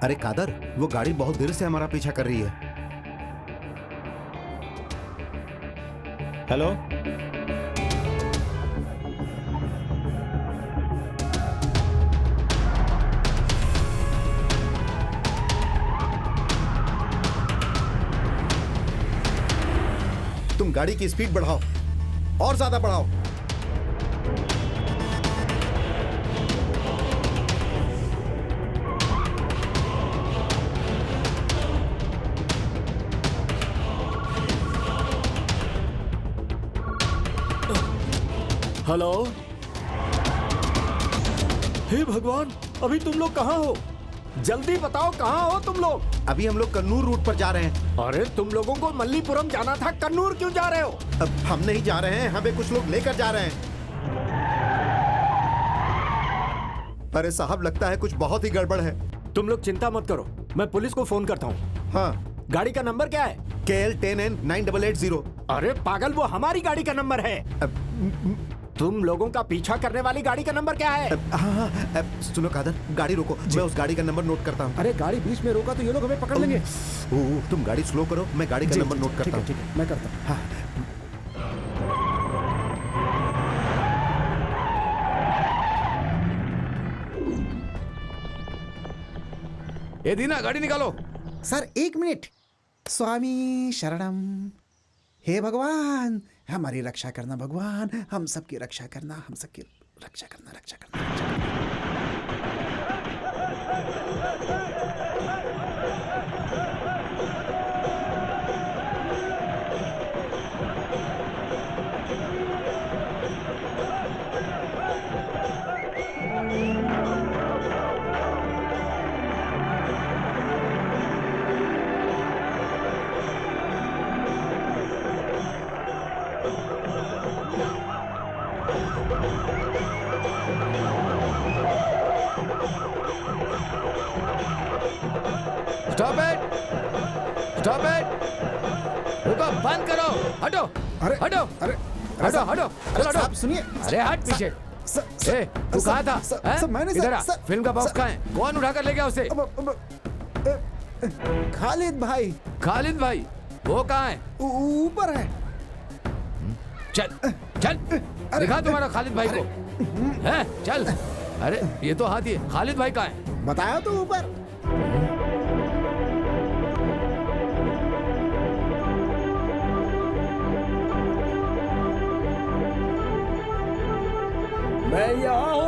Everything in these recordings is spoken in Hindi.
अरे कादर, वो गाड़ी बहुत देर से हमारा पीछा कर रही है। हेलो, तुम गाड़ी की स्पीड बढ़ाओ, और ज्यादा बढ़ाओ। हेलो। हे भगवान, अभी तुम लोग कहाँ हो? जल्दी बताओ कहाँ हो तुम लोग? अभी हम लोग कन्नूर रूट पर जा रहे हैं। अरे तुम लोगों को मल्लीपुरम जाना था, कन्नूर क्यों जा रहे हो? अब हम नहीं जा रहे हैं, हमें कुछ लोग लेकर जा रहे हैं। अरे साहब, लगता है कुछ बहुत ही गड़बड़ है। तुम लोग चिंता मत करो, मैं पुलिस को फोन करता हूँ। हाँ, गाड़ी का नंबर क्या है? KL10N 9880। अरे पागल, वो हमारी गाड़ी का नंबर है। तुम लोगों का पीछा करने वाली गाड़ी का नंबर क्या है? हाँ, सुनो कादर, गाड़ी रोको, मैं उस गाड़ी का नंबर नोट करता हूँ। अरे गाड़ी बीच में रोका तो ये लोग हमें पकड़ लेंगे। तुम गाड़ी स्लो करो, मैं गाड़ी का नंबर नोट करता हूँ। ठीक है, मैं करता हूँ। हाँ। ए दीना, गाड़ी निकालो। Sir 1 minute. स्वामी शरणम। हे भगवान, हमारी रक्षा करना भगवान, हम सबकी रक्षा करना, हम सबकी रक्षा करना, रक्षा करना, रक्षा करना। स्टॉप इट, स्टॉप इट, रुको, बंद करो, हटो, अरे, हटो, अरे, हटो, हटो, चलो हटो। साहब सुनिए। अरे हट पीछे। ए, तू कहाँ था? हैं? मैंने इधर आ, फिल्म का बॉक्स कहाँ है? कौन उठाकर ले गया उसे? खालिद भाई खालिद भाई, वो कहाँ है? ऊपर है। चल, चल, दिखा तुम्हारा खालिद भाई को। हैं? चल। अरे ये तो हाथी है, खालिद भाई कहाँ है? बताया तो ऊपर। मैं यहाँ हूँ।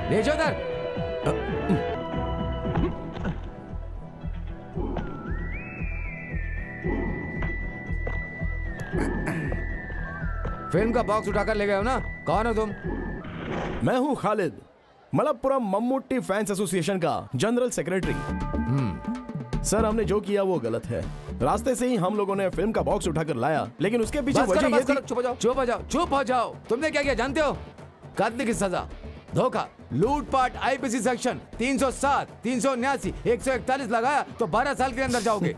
भेजो उधर। फिल्म का बॉक्स उठाकर ले गए हो ना? कौन हो तुम? मैं हूं खालिद, मलप्पुरम मम्मूटी फैंस एसोसिएशन का जनरल सेक्रेटरी। सर, हमने जो किया वो गलत है। रास्ते से ही हम लोगों ने फिल्म का बॉक्स उठाकर लाया, लेकिन उसके पीछे बस वजह करो, ये बस करो, थी। चुप हो जाओ, चुप हो जाओ, चुप हो जाओ। तुमने क्या किया जानते हो? कत्ल की सजा, धोखा, लूटपाट, आईपीसी सेक्शन 307, 379, 141 लगाया तो 12 साल के अंदर जाओगे।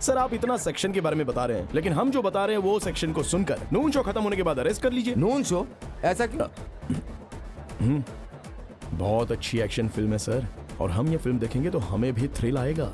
सर, आप इतना सेक्शन के बारे में बता रहे हैं, लेकिन हम जो बता रहे हैं वो सेक्शन को सुनकर नून शो खत्म होने के बाद अरेस्ट कर लीजिए। Noon show? ऐसा क्यों? बहुत अच्छी एक्शन फिल्म है सर, और हम ये फिल्म देखेंगे तो हमें भी थ्रिल आएगा।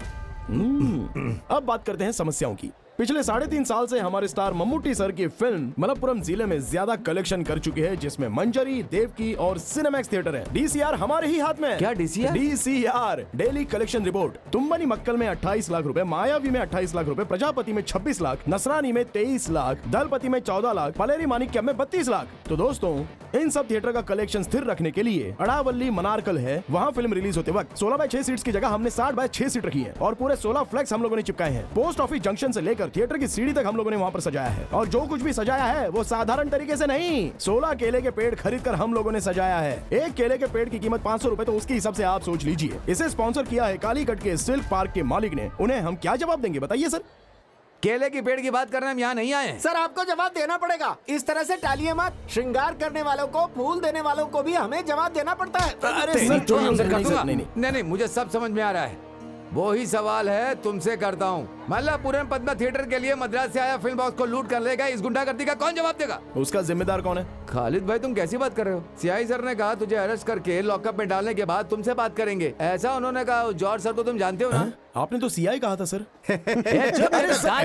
अब बात करते हैं समस्याओं की। पिछले 3.5 साल से हमारे स्टार मम्मूटी सर की फिल्म मलप्पुरम जिले में ज्यादा कलेक्शन कर चुकी है, जिसमें मंजरी, देवकी और सिनेमैक्स थिएटर है। DCR हमारे ही हाथ में है। क्या DCR? DCR daily collection report. तुम्बनी मक्कल में 28 लाख रुपए, मायावी में 28 लाख रुपए, प्रजापति में 26 लाख, नसरानी में 23 लाख, दलपति में 14 लाख, पलेरी मानिक्यम में 32 लाख। तो दोस्तों, इन सब थिएटर का कलेक्शन स्थिर रखने के लिए अड़ावली मनारकल है, वहाँ फिल्म रिलीज होते वक्त 16/6 सीट्स की जगह हमने 60/6 सीट रखी है, और पूरे 16 फ्लैक्स हम लोगों ने चिपकाए हैं। पोस्ट ऑफिस जंक्शन से लेकर थिएटर की सीढ़ी तक हम लोगों ने वहाँ पर सजाया है, और जो कुछ भी सजाया है वो साधारण तरीके से नहीं, 16 केले के पेड़ खरीद कर हम लोगों ने सजाया है। एक केले के पेड़ की कीमत 500 रुपए, तो उसके हिसाब से आप सोच लीजिए। इसे स्पॉन्सर किया है कालीकट के सिल्क पार्क के मालिक ने। उन्हें हम क्या जवाब देंगे बताइए सर? केले के पेड़ की बात करने हम यहाँ नहीं आए हैं। सर, आपको जवाब देना पड़ेगा। इस तरह से टालिए मत। श्रृंगार करने वालों को, फूल देने वालों को भी हमें जवाब देना पड़ता है। अरे तेरी सर, तो नहीं, आंसर कर नहीं, दूंगा। नहीं, नहीं। नहीं, मुझे सब समझ में आ रहा है। वो ही सवाल है तुमसे करता हूँ। मल्लापुरम पद्मा थिएटर के लिए मद्रास से आया फिल्म बॉक्स को लूट कर लेगा, इस गुंडागर्दी का कौन जवाब देगा? उसका जिम्मेदार कौन है? खालिद भाई तुम कैसी बात कर रहे हो? सीआई सर ने कहा तुझे अरेस्ट करके लॉकअप में डालने के बाद तुमसे बात करेंगे, ऐसा उन्होंने कहा। जॉर्ज सर को तुम जानते हो ना? आपने तो सीआई कहा था सर।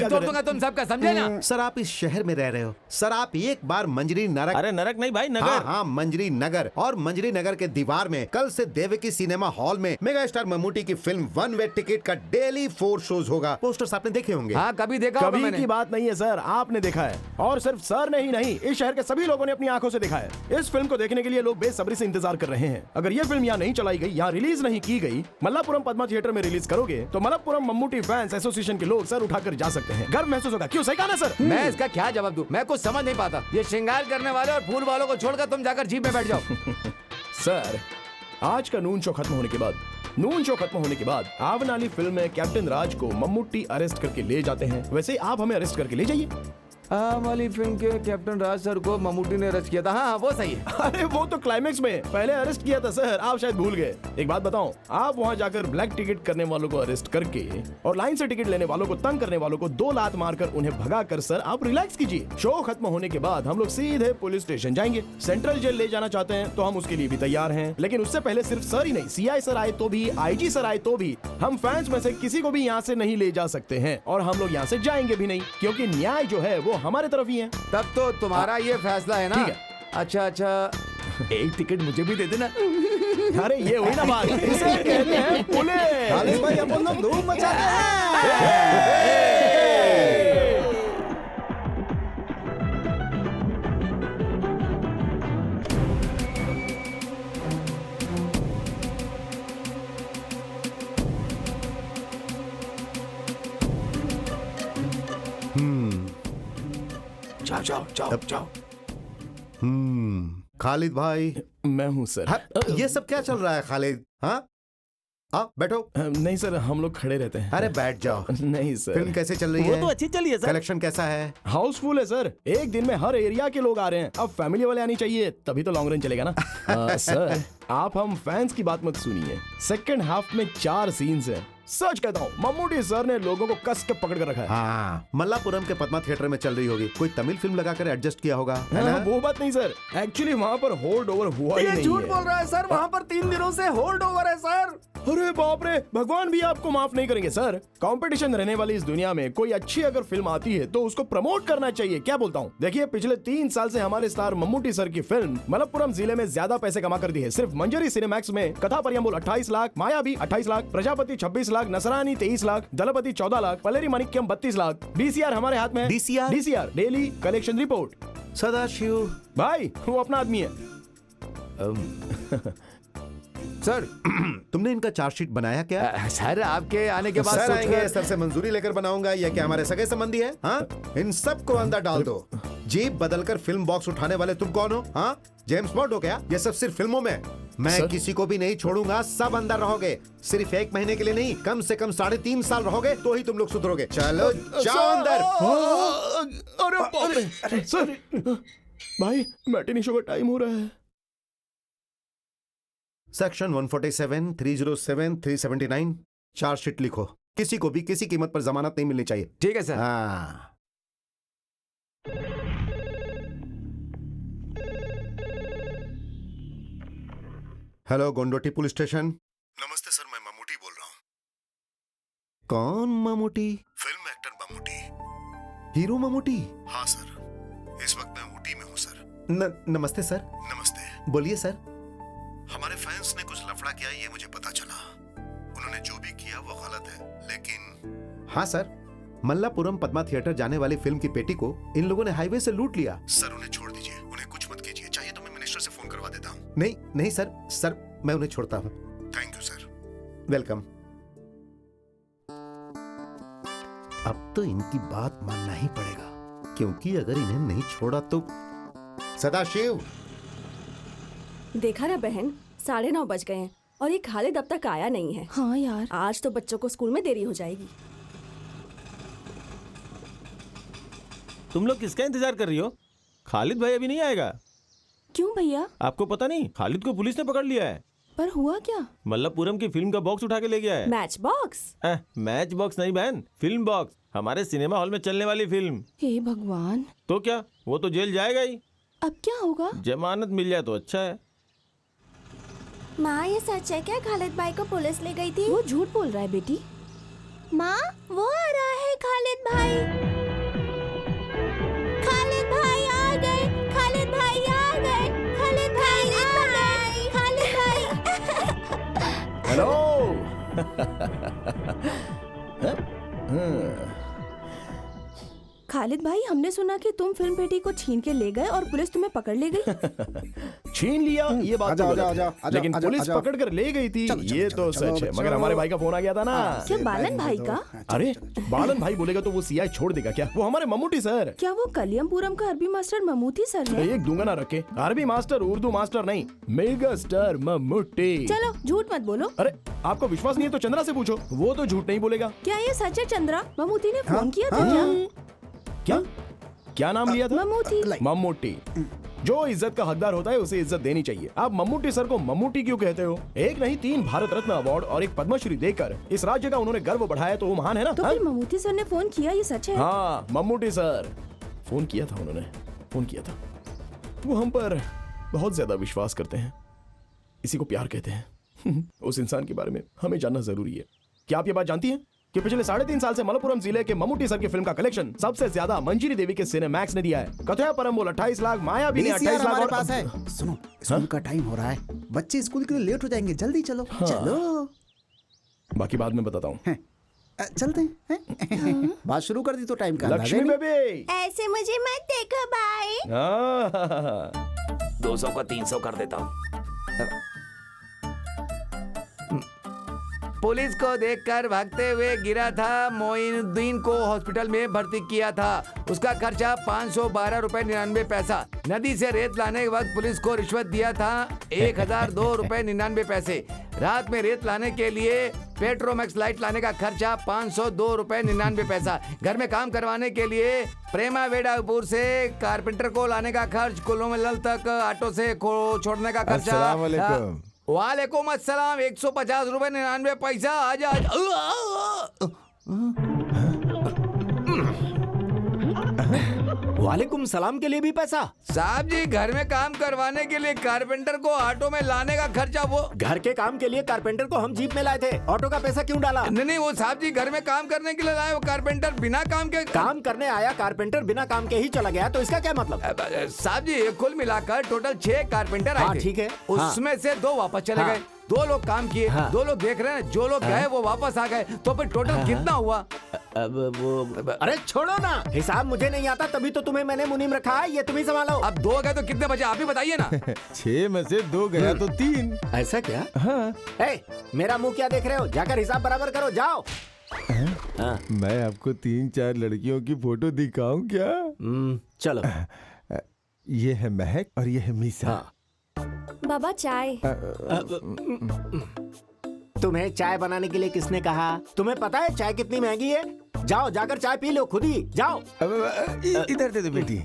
तोड़ दूंगा तुम सबका, समझे ना? सर आप इस शहर में रह रहे हो सर, आप एक बार मंजरी नरक, अरे नरक नहीं भाई, नगर। हाँ हाँ मंजरी नगर, और मंजरी नगर के दीवार में कल से देवकी सिनेमा हॉल में मेगा स्टार मम्मूटी की फिल्म वन वे टिकट का डेली 4 शोज होगा। पोस्टर्स आपने देखे होंगे। हाँ कभी देखा होगा कभी मैंने। की बात नहीं है सर, आपने देखा है। और सिर्फ सर ने ही नहीं, इस शहर के सभी लोगों ने अपनी आंखों से देखा है। इस फिल्म को देखने के लिए लोग बेसब्री से इंतजार कर रहे हैं। अगर ये फिल्म यहाँ नहीं चलाई गई, यहाँ रिलीज नहीं की गई, मल्लापुरम पद्मा थिएटर में रिलीज करोगे तो मल्लापुरम मम्मूटी फैंस एसोसिएशन के लोग सर उठाकर जा सकते हैं। गर्व महसूस होगा। क्यों, सही कहा ना सर? मैं इसका क्या जवाब दूं? मैं कुछ समझ नहीं पाता। ये श्रृंगार करने वाले और फूल वालों को छोड़कर तुम जाकर जीप में बैठ जाओ। सर आज का नून शो खत्म होने के बाद आवनाली फिल्म में कैप्टन राज को मम्मूटी अरेस्ट करके ले जाते हैं। वैसे आप हमें अरेस्ट करके ले जाइए। वाली फिल्म के कैप्टन राज सर को मम्मूटी ने अरेस्ट किया था। हाँ वो सही है। अरे वो तो क्लाइमेक्स में पहले अरेस्ट किया था सर, आप शायद भूल गए। एक बात बताऊं, आप वहां जाकर ब्लैक टिकट करने वालों को अरेस्ट करके और लाइन से टिकट लेने वालों को तंग करने वालों को 2 लात मारकर उन्हें भगा कर सर आप रिलैक्स कीजिए। शो खत्म होने के बाद हम लोग सीधे पुलिस स्टेशन जाएंगे। सेंट्रल जेल ले जाना चाहते हैं तो हम उसके लिए भी तैयार हैं, लेकिन उससे पहले सिर्फ सर ही नहीं, सीआई सर आए तो भी, आईजी सर आए तो भी, हम फैंस में से किसी को भी यहाँ से नहीं ले जा सकते हैं। और हम लोग यहाँ से जाएंगे भी नहीं, क्योंकि न्याय जो है वो हमारे तरफ ही है। तब तो तुम्हारा ये फैसला है ना? ठीक है। अच्छा एक टिकट मुझे भी दे देना। अरे ये हुई ना बात, इसे कहते हैं पुलिस। खालिद भाई अपन लोग धूम मचाते हैं। जाओ। खालिद भाई, मैं हूँ सर। हाँ, ये सब क्या चल रहा है खालिद? हाँ बैठो। नहीं सर, हम लोग खड़े रहते हैं। अरे बैठ जाओ। नहीं सर। फिल्म कैसे चल रही वो है? तो अच्छी चली है सर। कलेक्शन कैसा है? हाउसफुल है सर, एक दिन में हर एरिया के लोग आ रहे हैं। अब फैमिली वाले आनी चाहिए, तभी तो लॉन्ग रन चलेगा ना। सर आप हम फैंस की बात मत सुनिए। सेकंड हाफ में 4 सीन्स हैं। सच कहता हूँ, मम्मूटी सर ने लोगों को कस के पकड़ कर रखा है। हाँ मल्लापुरम के पद्मा थिएटर में चल रही होगी, कोई तमिल फिल्म लगाकर एडजस्ट किया होगा, है ना? वो बात नहीं सर, एक्चुअली वहाँ पर होल्ड ओवर हुआ ही नहीं है। झूठ बोल रहा है सर, वहाँ पर 3 दिनों से होल्ड ओवर है सर। अरे बाप रे, भगवान भी आपको माफ नहीं करेंगे सर। कंपटीशन रहने वाली इस दुनिया में कोई अच्छी अगर फिल्म आती है तो उसको प्रमोट करना चाहिए। क्या बोलता हूँ? देखिए पिछले 3 साल से हमारे स्टार मम्मूटी सर की फिल्म मलप्पुरम जिले में ज्यादा पैसे कमा कर दी है। सिर्फ मंजरी सिनेमैक्स में कथा परियम्बुल 28 लाख, मायावी 28 लाख, प्रजापति 26 लाख, नसरानी 23 लाख, दलपति 14 लाख, पलेरी माणिक्यम 32 लाख। डीसीआर हमारे हाथ में। DCR daily collection report. Sadashiv भाई वो अपना आदमी है। सर तुमने इनका चार्जशीट बनाया क्या? सर आपके आने के बाद सर आएंगे, सोचकर- सर से मंजूरी लेकर बनाऊंगा। या क्या हमारे सगे संबंधी है? हाँ इन सबको अंदर डाल दो। जीप बदलकर फिल्म बॉक्स उठाने वाले तुम कौन हो? हाँ जेम्स बॉन्ड हो क्या? ये सब सिर्फ फिल्मों में। मैं सर? किसी को भी नहीं छोड़ूंगा, सब अंदर रहोगे। सिर्फ 1 महीने के लिए नहीं, कम से कम 3.5 साल रहोगे तो ही तुम लोग सुधरोगे। चलो जाओ अंदर। अरे बाप रे सर, भाई मैटिनी शो का टाइम हो रहा है। सेक्शन 147, 307, 379 चार्जशीट लिखो। किसी को भी किसी कीमत पर जमानत नहीं मिलनी चाहिए। ठीक है सर। हाँ हेलो गोंडोटी पुलिस स्टेशन। नमस्ते सर, मैं मम्मूटी बोल रहा हूँ। कौन Mammootty? Film actor Mammootty. Hero Mammootty? हाँ सर, इस वक्त मैं ऊटी में हूँ सर। नमस्ते सर। नमस्ते। बोलिए सर। हमारे फैंस ने कुछ लफड़ा किया, ये मुझे पता चला। उन्होंने जो भी किया वो गलत है, लेकिन हाँ सर, मल्लापुरम पद्मा थिएटर जाने वाली फिल्म की पेटी को इन लोगों ने हाईवे से लूट लिया। सर उन्हें छोड़ दीजिए, उन्हें कुछ मत कीजिए। चाहिए तो मैं मिनिस्टर से फोन करवा देता हूँ। नहीं नहीं सर, सर मैं उन्हें छोड़ता हूँ। Thank you sir. वेलकम। अब तो इनकी बात मानना ही पड़ेगा, क्योंकि अगर इन्हें नहीं छोड़ा तो। सदाशिव, देखा ना बहन, 9:30 बज गए हैं और ये खालिद अब तक आया नहीं है। हाँ यार, आज तो बच्चों को स्कूल में देरी हो जाएगी। तुम लोग किसका इंतजार कर रही हो? खालिद भाई अभी नहीं आएगा। क्यों भैया? आपको पता नहीं, खालिद को पुलिस ने पकड़ लिया है। पर हुआ क्या? मल्लपुरम की फिल्म का बॉक्स उठा के ले गया है। Match box? मैच बॉक्स नहीं बहन, फिल्म बॉक्स, हमारे सिनेमा हॉल में चलने वाली फिल्म। हे भगवान, तो क्या, वो तो जेल जाएगा ही। अब क्या होगा? जमानत मिल जाए तो अच्छा है। माँ ये सच है क्या खालिद भाई को पुलिस ले गई थी? वो झूठ बोल रहा है बेटी। माँ वो आ रहा है खालिद भाई। खालिद भाई आ गए, खालिद भाई आ गए, खालिद भाई आ गए, खालिद भाई। हेलो। खालिद भाई, हमने सुना कि तुम फिल्म पेटी को छीन के ले गए और पुलिस तुम्हें पकड़ ले गई। छीन लिया ये बात तो गलत है, लेकिन पुलिस पकड़ कर ले गई थी ये तो सच है। मगर हमारे भाई का फोन आ गया था ना। क्या बालन भाई का? अरे बालन भाई बोलेगा तो वो सीआई छोड़ देगा क्या? वो हमारे मम्मूटी सर। क्या वो कलियमपुरम का अरबी मास्टर ममूटी सर है? एक दूंगा ना रखे, अरबी मास्टर उर्दू मास्टर नहीं, मेगा स्टार मम्मूटी। चलो झूठ मत बोलो। अरे आपको विश्वास नहीं है तो चंद्रा से पूछो, वो तो झूठ नहीं बोलेगा। क्या ये सच है चंद्रा? ममूटी ने फोन किया था क्या? क्या क्या नाम लिया था? ममूटी। मम्मूटी। जो इज्जत का हकदार होता है उसे इज्जत देनी चाहिए। आप मम्मूटी सर को मम्मूटी क्यों कहते हो? एक नहीं 3 भारत रत्न अवार्ड और एक पद्मश्री देकर इस राज्य का उन्होंने गर्व बढ़ाया, तो वो महान है ना। तो फिर ममूटी सर ने फोन किया, ये सच है? हाँ मम्मूटी सर फोन किया था, उन्होंने फोन किया था। वो हम पर बहुत ज्यादा विश्वास करते हैं, इसी को प्यार कहते हैं। उस इंसान के बारे में हमें जानना जरूरी है। क्या आप ये बात जानती हैं कि पिछले 3.5 साल से मलप्पुरम जिले के मम्मूटी सर की फिल्म का कलेक्शन सबसे ज्यादा मंजिरी देवी के सिनेमैक्स ने दिया है। कथया परम्बोल 28 लाख, माया भी ने 28 लाख हमारे और पास है। सुनो, स्कूल का टाइम हो रहा है, बच्चे स्कूल के लिए लेट हो जाएंगे, जल्दी चलो। चलो बाकी बाद में बताता हूँ। चलते हैं। बात शुरू कर दी तो टाइम का अंदाजा लक्ष्मी नहीं। बेबी ऐसे मुझे मत देखो भाई। 200 को 300 कर देता हूँ। पुलिस को देखकर भागते हुए गिरा था, मोइनुद्दीन को हॉस्पिटल में भर्ती किया था। उसका खर्चा 512 रुपए 99 पैसा। नदी से रेत लाने के वक्त पुलिस को रिश्वत दिया था 1002 रुपए 99 पैसे। रात में रेत लाने के लिए पेट्रोमैक्स लाइट लाने का खर्चा 502 रुपए 99 पैसा। घर में काम करवाने के लिए प्रेमा वेडापुर से कारपेंटर को लाने का खर्च, कुल्लूमलल तक ऑटो से छोड़ने का खर्चा। वालेकुम अस्सलाम, 150 रुपए 99 पैसा। आजा वालेकुम सलाम के लिए भी पैसा? साहब जी, घर में काम करवाने के लिए कारपेंटर को ऑटो में लाने का खर्चा। वो घर के काम के लिए कारपेंटर को हम जीप में लाए थे, ऑटो का पैसा क्यों डाला? नहीं, वो साहब जी घर में काम करने के लिए लाए, वो कारपेंटर बिना काम के काम करने आया, कारपेंटर बिना काम के ही चला गया, तो इसका क्या मतलब? साहब जी कुल मिलाकर टोटल 6 कारपेंटर आए थे। ठीक है। उसमें से 2 वापस चले गए, 2 लोग काम किए, 2 लोग देख रहे हैं, जो लोग गए वो वापस आ गए। तो फिर टोटल कितना हुआ? अब वो अरे छोड़ो ना, हिसाब मुझे नहीं आता, तभी तो तुम्हें मैंने मुनीम रखा है, ये तुम ही संभालो। अब 2 गए तो कितने बचे आप ही बताइए ना। 6 में से 2 गया तो 3। ऐसा क्या? हाँ। मेरा मुंह क्या देख रहे हो? जाकर हिसाब बराबर करो, जाओ। मैं आपको 3-4 लड़कियों की फोटो दिखाऊं क्या? चलो। ये है महक और ये है मीसा। बाबा चाय। तुम्हें चाय बनाने के लिए किसने कहा? तुम्हें पता है चाय कितनी महंगी है? जाओ जाकर चाय पी लो खुद ही, जाओ। इधर दे दो बेटी।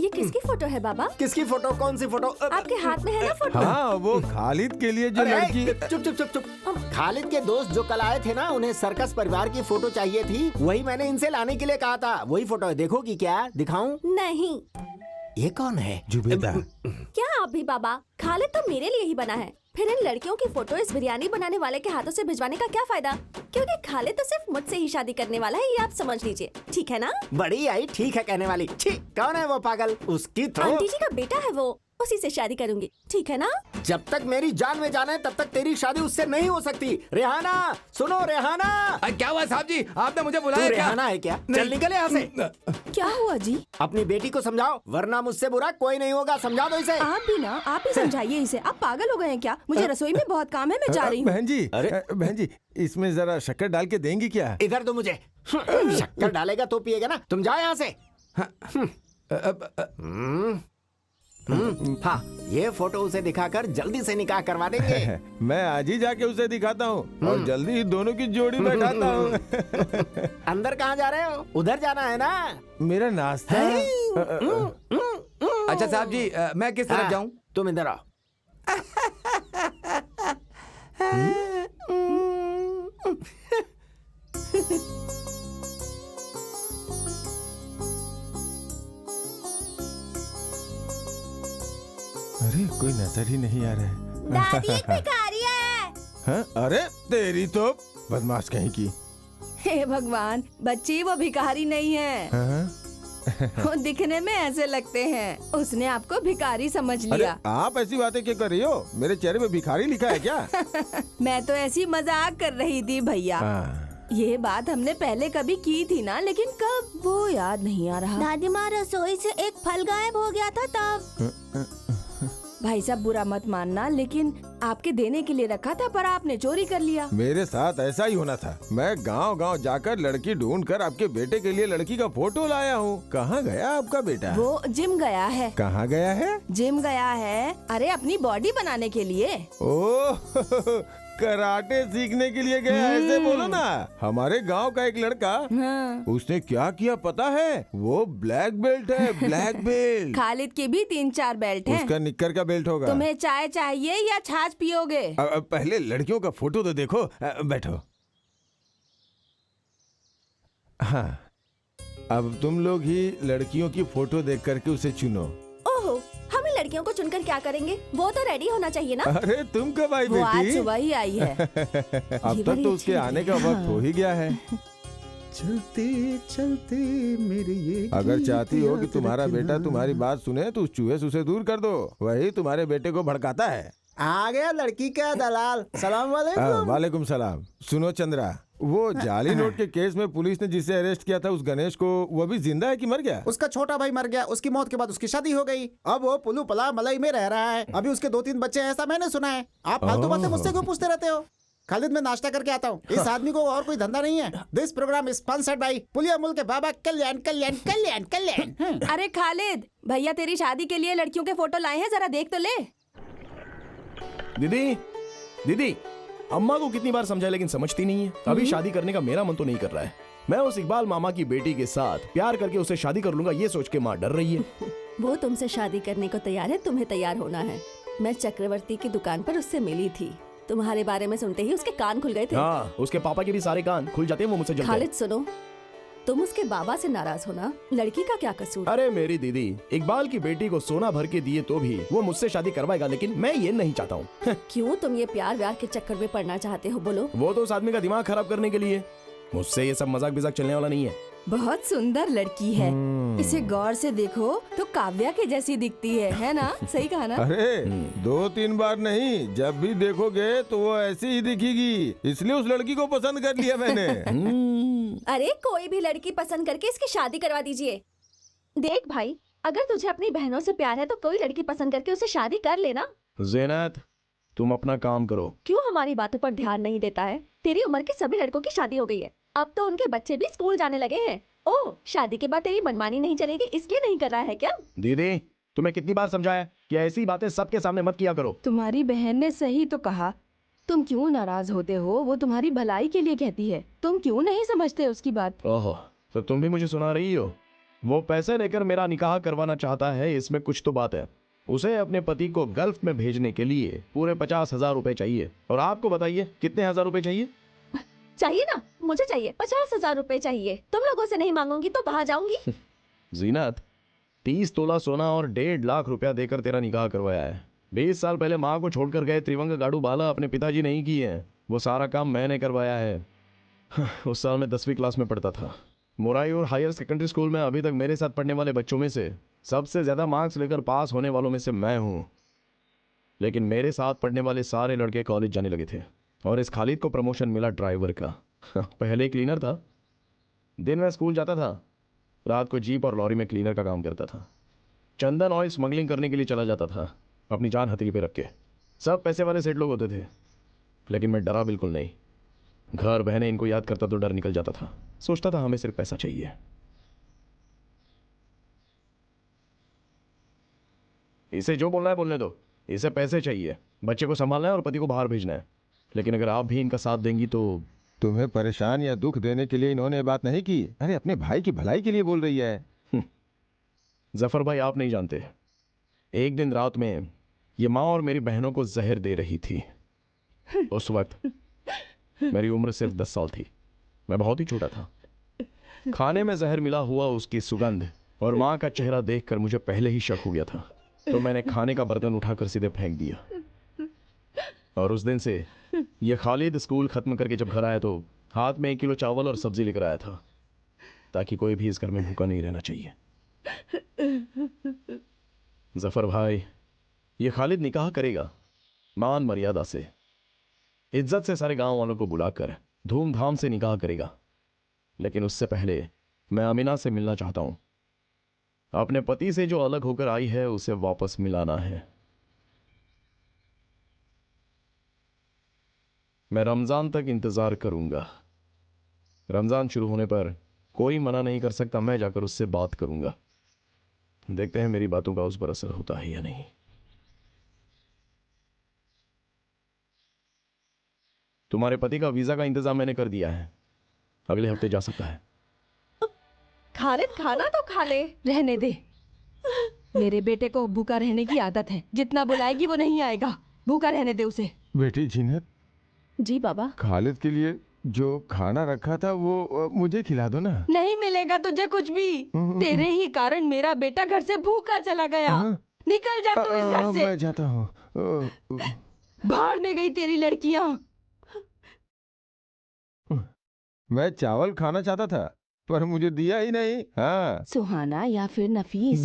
ये किसकी फोटो है बाबा? किसकी फोटो? कौन सी फोटो? आपके हाथ में है ना फोटो? हाँ, वो खालिद के लिए जो लड़की। चुप चुप चुप चुप। खालिद के दोस्त जो कल आए थे ना, उन्हें सर्कस परिवार की फोटो चाहिए थी, वही मैंने इनसे लाने के लिए कहा था। वही फोटो है, देखोगी क्या? दिखाऊं? नहीं। ये कौन है? जुबेदा। क्या आप भी बाबा? खालिद तो मेरे लिए ही बना है, फिर इन लड़कियों की फोटो इस बिरयानी बनाने वाले के हाथों से भिजवाने का क्या फायदा? क्योंकि खालिद तो सिर्फ मुझसे ही शादी करने वाला है, ये आप समझ लीजिए, ठीक है ना? बड़ी आई ठीक है कहने वाली। छी, कौन है वो पागल? उसकी तो आंटी जी का बेटा है वो, उसी से शादी करूंगी, ठीक है ना? जब तक मेरी जान में जान है तब तक तेरी शादी उससे नहीं हो सकती। रेहाना, सुनो रेहाना। क्या हुआ साहब जी, आपने मुझे तू बुलाया क्या? रेहाना है क्या? चल निकल यहाँ से। क्या हुआ जी? अपनी बेटी को समझाओ, वरना मुझसे बुरा कोई नहीं होगा। समझा दो इसे। आप भी ना, आप ही समझाइए इसे। आप पागल हो गए हैं क्या? मुझे रसोई में बहुत काम है, मैं जा रही हूँ। बहन जी, इसमें जरा शक्कर डाल के देंगी क्या? इधर दो मुझे। शक्कर डालेगा तो पिएगा ना। तुम जाओ यहाँ से। हाँ, ये फोटो उसे दिखाकर जल्दी से निकाह करवा देंगे। मैं आज ही जाके उसे दिखाता हूँ और जल्दी ही दोनों की जोड़ी बैठाता हूँ। अंदर कहाँ जा रहे हो? उधर जाना है ना? मेरा नाश्ता। अच्छा साहब जी, मैं किस तरफ जाऊँ? तुम इधर आओ। अरे कोई नजर ही नहीं आ रहा है। दादी एक भिखारी है। हाँ? अरे तेरी तो बदमाश कहीं की। हे भगवान, बच्ची वो भिखारी नहीं है। हाँ? वो दिखने में ऐसे लगते हैं। उसने आपको भिखारी समझ अरे लिया। आप ऐसी बातें क्यों कर रही हो? मेरे चेहरे पे भिखारी लिखा है क्या? मैं तो ऐसी मजाक कर रही थी भैया। हाँ। ये बात हमने पहले कभी की थी ना, लेकिन कब वो याद नहीं आ रहा। दादी माँ रसोई से एक फल गायब हो गया था तब। भाई साहब बुरा मत मानना, लेकिन आपके देने के लिए रखा था पर आपने चोरी कर लिया। मेरे साथ ऐसा ही होना था। मैं गांव-गांव जाकर लड़की ढूंढकर आपके बेटे के लिए लड़की का फोटो लाया हूँ। कहाँ गया आपका बेटा? वो जिम गया है। कहाँ गया है? जिम गया है, अरे अपनी बॉडी बनाने के लिए। ओह कराटे सीखने के लिए गया, ऐसे बोलो ना। हमारे गांव का एक लड़का, हाँ। उसने क्या किया पता है? वो ब्लैक बेल्ट है, ब्लैक बेल्ट। खालिद के भी 3-4 बेल्ट हैं। उसका निक्कर का बेल्ट होगा। तुम्हें चाय चाहिए या छाछ पियोगे? पहले लड़कियों का फोटो तो देखो। बैठो। हाँ, अब तुम लोग ही लड़कियों की फोटो देख करके उसे चुनो। ओहो, हमें लड़कियों को चुनकर क्या करेंगे? वो तो रेडी होना चाहिए ना। अरे तुम कब आई वो आज बेटी? सुबह ही आई है। अब ये तक बड़ी तो अच्छी उसके लग आने रही का है। वक्त हो ही गया है। चलते चलते मेरे ये अगर चाहती हो कि गीत तुम्हारा याद बेटा रखना। तुम्हारी बात सुने तो उस चूहे से उसे दूर कर दो। वही तुम्हारे बेटे को भड़काता है। आ गया लड़की का दलाल। सलाम वालेकुम। वालेकुम सलाम। सुनो चंद्रा, वो जाली नोट के केस में पुलिस ने जिसे अरेस्ट किया था, उस गणेश को, वो अभी जिंदा है कि मर गया? उसका छोटा भाई मर गया। उसकी मौत के बाद उसकी शादी हो गई। अब वो पुलू पला मलई में रह रहा है। अभी उसके 2-3 बच्चे हैं, ऐसा मैंने सुना है। आप फालतू बातें मुझसे क्यों पूछते रहते हो? खालिद, मैं नाश्ता करके आता हूँ। इस आदमी को और कोई धंधा नहीं है। दिस प्रोग्राम स्पॉन्सर्ड बाय पुलिया मुल्क के बाबा कल्याण कल्याण कल्याण कल्याण। अरे खालिद, भैया तेरी शादी के लिए लड़कियों के फोटो लाए हैं, जरा देख तो ले। दीदी, दीदी, अम्मा को कितनी बार समझाया लेकिन समझती नहीं है। अभी शादी करने का मेरा मन तो नहीं कर रहा है। मैं उस इकबाल मामा की बेटी के साथ प्यार करके उसे शादी कर लूंगा, ये सोच के माँ डर रही है। वो तुमसे शादी करने को तैयार है, तुम्हें तैयार होना है। मैं चक्रवर्ती की दुकान पर उससे मिली थी। तुम्हारे बारे में सुनते ही उसके कान खुल गए थे। हाँ, उसके पापा के भी सारे कान खुल जाते हैं, वो मुझसे जलते हैं। खालिद सुनो, तुम उसके बाबा से नाराज होना, लड़की का क्या कसूर? अरे मेरी दीदी, इकबाल की बेटी को सोना भर के दिए तो भी वो मुझसे शादी करवाएगा, लेकिन मैं ये नहीं चाहता हूँ। क्यों तुम ये प्यार व्यार के चक्कर में पड़ना चाहते हो? बोलो। वो तो उस आदमी का दिमाग खराब करने के लिए। मुझसे ये सब मजाक बिजाक चलने वाला नहीं है। बहुत सुंदर लड़की है, इसे गौर से देखो तो काव्या के जैसी दिखती है ना? सही कहा ना? अरे 2-3 बार नहीं, जब भी देखोगे तो वो ऐसी ही दिखेगी। इसलिए उस लड़की को पसंद कर लिया मैंने। अरे कोई भी लड़की पसंद करके इसकी शादी करवा दीजिए। देख भाई, अगर तुझे अपनी बहनों से प्यार है तो कोई लड़की पसंद करके उसे शादी कर लेना। ज़ैनत, तुम अपना काम करो। क्यों हमारी बातों पर ध्यान नहीं देता है? तेरी उम्र के सभी लड़कों की शादी हो गई है। अब तो उनके बच्चे भी स्कूल जाने लगे हैं। ओह, शादी के बाद तेरी मनमानी नहीं चलेगी, इसलिए नहीं कर रहा है क्या? दीदी, तुम्हें कितनी बार समझाया कि ऐसी बातें सबके सामने मत किया करो। तुम्हारी बहन ने सही तो कहा। तुम क्यों नाराज होते हो? वो तुम्हारी भलाई के लिए कहती है। तुम क्यों नहीं समझते उसकी बात? ओहो, तो तुम भी मुझे सुना रही हो? वो पैसे लेकर मेरा निकाह करवाना चाहता है, इसमें कुछ तो बात है। उसे अपने पति को गल्फ में भेजने के लिए पूरे 50,000 रुपए चाहिए। और आपको बताइए कितने हजार रुपए चाहिए? चाहिए ना, मुझे चाहिए 50,000 रुपए चाहिए। तुम लोगों से नहीं मांगूंगी तो बाहर जाऊंगी। जीनत, 30 तोला सोना और 1.5 लाख रुपया देकर तेरा निकाह करवाया है। 20 साल पहले माँ को छोड़कर गए त्रिवंग गाड़ू बाला अपने पिताजी नहीं किए हैं, वो सारा काम मैंने करवाया है। उस साल मैं 10वीं क्लास में पढ़ता था। मोराई और हायर सेकेंडरी स्कूल में अभी तक मेरे साथ पढ़ने वाले बच्चों में से सबसे ज्यादा मार्क्स लेकर पास होने वालों में से मैं हूँ। लेकिन मेरे साथ पढ़ने वाले सारे लड़के कॉलेज जाने लगे थे और इस खालिद को प्रमोशन मिला ड्राइवर का। पहले क्लीनर था। दिन में स्कूल जाता था, रात को जीप और लॉरी में क्लीनर का काम करता था। चंदन ऑयल स्मगलिंग करने के लिए चला जाता था, अपनी जान हथेली पे रख के। सब पैसे वाले सेठ लोग होते थे, लेकिन मैं डरा बिल्कुल नहीं। घर बहने इनको याद करता तो डर निकल जाता था। सोचता था हमें सिर्फ पैसा चाहिए। इसे जो बोलना है बोलने दो, इसे पैसे चाहिए, बच्चे को संभालना है और पति को बाहर भेजना है। लेकिन अगर आप भी इनका साथ देंगी तो। तुम्हें परेशान या दुख देने के लिए इन्होंने बात नहीं की। अरे अपने भाई की भलाई के लिए बोल रही है। जफर भाई, आप नहीं जानते, एक दिन रात में ये माँ और मेरी बहनों को जहर दे रही थी। उस वक्त मेरी उम्र सिर्फ 10 साल थी। मैं बहुत ही छोटा था। खाने में जहर मिला हुआ उसकी सुगंध और माँ का चेहरा देखकर मुझे पहले ही शक हो गया था, तो मैंने खाने का बर्तन उठाकर सीधे फेंक दिया। और उस दिन से ये खालिद स्कूल खत्म करके जब घर आया तो हाथ में 1 किलो चावल और सब्जी लेकर आया था, ताकि कोई भी इस घर में भूखा नहीं रहना चाहिए। जफर भाई, ये खालिद निकाह करेगा मान मर्यादा से, इज्जत से सारे गांव वालों को बुलाकर धूमधाम से निकाह करेगा। लेकिन उससे पहले मैं अमीना से मिलना चाहता हूं। अपने पति से जो अलग होकर आई है उसे वापस मिलाना है। मैं रमजान तक इंतजार करूंगा। रमजान शुरू होने पर कोई मना नहीं कर सकता, मैं जाकर उससे बात करूंगा। देखते हैं मेरी बातों का उस पर असर होता है या नहीं। तुम्हारे पति का वीजा का इंतजाम मैंने कर दिया है, अगले हफ्ते जा सकता है। खालिद खाना तो खा ले। रहने दे, मेरे बेटे को भूखा रहने की आदत है, जितना बुलाएगी वो नहीं आएगा। भूखा रहने दे उसे। बेटी जीनत, जी बाबा। खालिद के लिए जो खाना रखा था वो मुझे खिला दो ना। नहीं मिलेगा तुझे कुछ भी। तेरे ही कारण मेरा बेटा घर से भूखा चला गया। निकल जा तू इस घर से। मैं जाता हूँ। बाहर में गई तेरी लड़कियां। मैं चावल खाना चाहता था पर मुझे दिया ही नहीं। हाँ, सुहाना या फिर नफीस,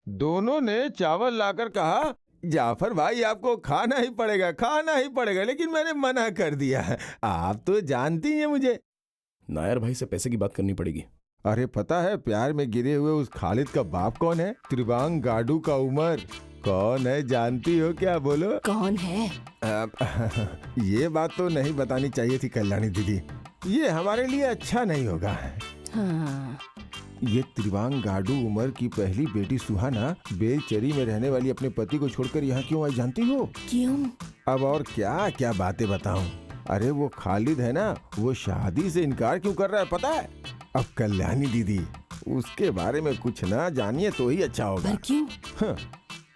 दोनों ने चावल लाकर कहा जाफर भाई आपको खाना ही पड़ेगा, लेकिन मैंने मना कर दिया। आप तो जानती हैं मुझे। नायर भाई से पैसे की बात करनी पड़ेगी। अरे पता है प्यार में गिरे हुए उस खालिद का बाप कौन है? त्रिबांग गाडू का उमर। कौन है जानती हो क्या? बोलो कौन है? ये बात तो नहीं बतानी चाहिए थी कल्याणी दीदी, ये हमारे लिए अच्छा नहीं होगा। हाँ। ये त्रिबांग गाडू उमर की पहली बेटी सुहाना बेलचरी में रहने वाली अपने पति को छोड़कर यहाँ क्यों आई जानती हो? क्यों? अब और क्या क्या बातें बताऊं। अरे वो खालिद है ना, वो शादी से इनकार क्यों कर रहा है पता है? अब कल्याणी दीदी उसके बारे में कुछ ना जानिए तो ही अच्छा होगा। पर क्यों? हाँ,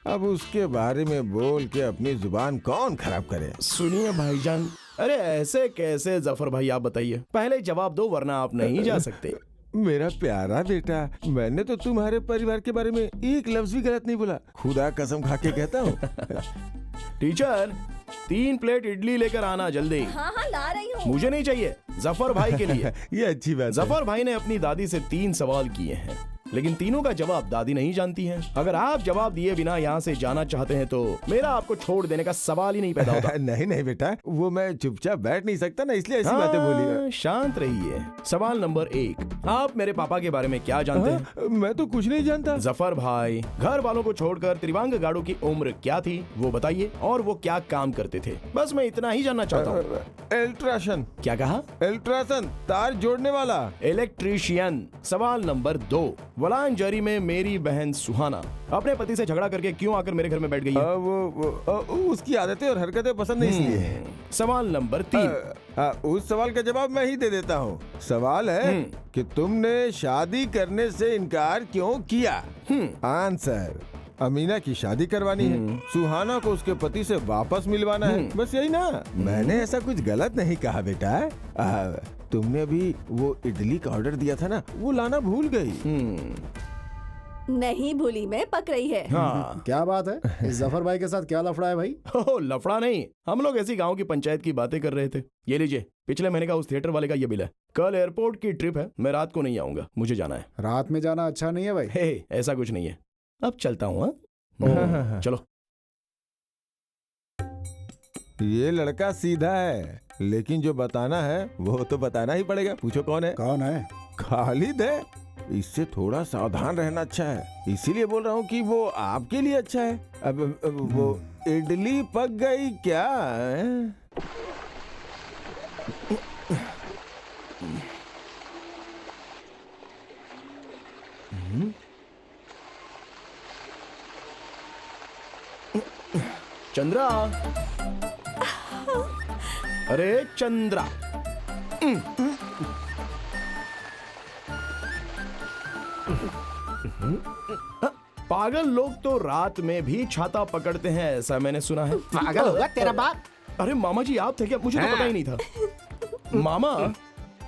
अब उसके बारे में बोल के अपनी जुबान कौन खराब करे? सुनिए भाईजान, अरे ऐसे कैसे जफर भाई, आप बताइए, पहले जवाब दो वरना आप नहीं जा सकते। मेरा प्यारा बेटा, मैंने तो तुम्हारे परिवार के बारे में एक लफ्ज भी गलत नहीं बोला, खुदा कसम खा के कहता हूँ। टीचर 3 प्लेट इडली लेकर आना जल्दी। हाँ हाँ ला रही हूँ। मुझे नहीं चाहिए, जफर भाई के लिए। ये अच्छी बात है। जफर भाई ने अपनी दादी से 3 सवाल किए हैं, लेकिन तीनों का जवाब दादी नहीं जानती हैं। अगर आप जवाब दिए बिना यहाँ से जाना चाहते हैं तो मेरा आपको छोड़ देने का सवाल ही नहीं पैदा होता। नहीं नहीं बेटा, वो मैं चुपचाप बैठ नहीं सकता ना, इसलिए ऐसी बातें बोली। शांत रहिए। सवाल नंबर 1, आप मेरे पापा के बारे में क्या जानते हैं? मैं तो कुछ नहीं जानता। जफर भाई, घर वालों को छोड़कर त्रिवांग गाड़ू की उम्र क्या थी वो बताइए, और वो क्या काम करते थे, बस मैं इतना ही जानना चाहता हूँ। अल्ट्रासन। क्या कहा? अल्ट्रासन, तार जोड़ने वाला। इलेक्ट्रीशियन। सवाल नंबर 2, वलांजरी में मेरी बहन सुहाना अपने पति से झगड़ा करके क्यों आकर मेरे घर में बैठ गई है? उसकी आदतें और हरकतें पसंद नहीं इसलिए। सवाल नंबर 3, उस सवाल का जवाब मैं ही दे देता हूँ। सवाल है कि तुमने शादी करने से इनकार क्यों किया? आंसर, अमीना की शादी करवानी है, सुहाना को उसके पति से वापस मिलवाना है, बस यही ना। मैंने ऐसा कुछ गलत नहीं कहा बेटा। तुमने अभी वो इडली का ऑर्डर दिया था ना, वो लाना भूल गई। नहीं भूली, मैं पक रही है। हाँ। क्या बात है? इस जफर भाई के साथ क्या लफड़ा है भाई? ओह, लफड़ा नहीं, हम लोग ऐसी गांव की पंचायत की बातें कर रहे थे। ये लीजिए, पिछले महीने का उस थिएटर वाले का ये बिल है। कल एयरपोर्ट की ट्रिप है, मैं रात को नहीं आऊंगा, मुझे जाना है। रात में जाना अच्छा नहीं है भाई। हे, ऐसा कुछ नहीं है, अब चलता हूँ। चलो। ये लड़का सीधा है, लेकिन जो बताना है वो तो बताना ही पड़ेगा। पूछो कौन है? कौन है? खालिद है। इससे थोड़ा सावधान रहना अच्छा है, इसीलिए बोल रहा हूँ कि वो आपके लिए अच्छा है। अब वो इडली पक गई क्या? चंद्रा, अरे चंद्रा, पागल लोग तो रात में भी छाता पकड़ते हैं, ऐसा मैंने सुना है। पागल होगा तेरा बाप। अरे मामा जी आप थे क्या? मुझे तो पता ही नहीं था। मामा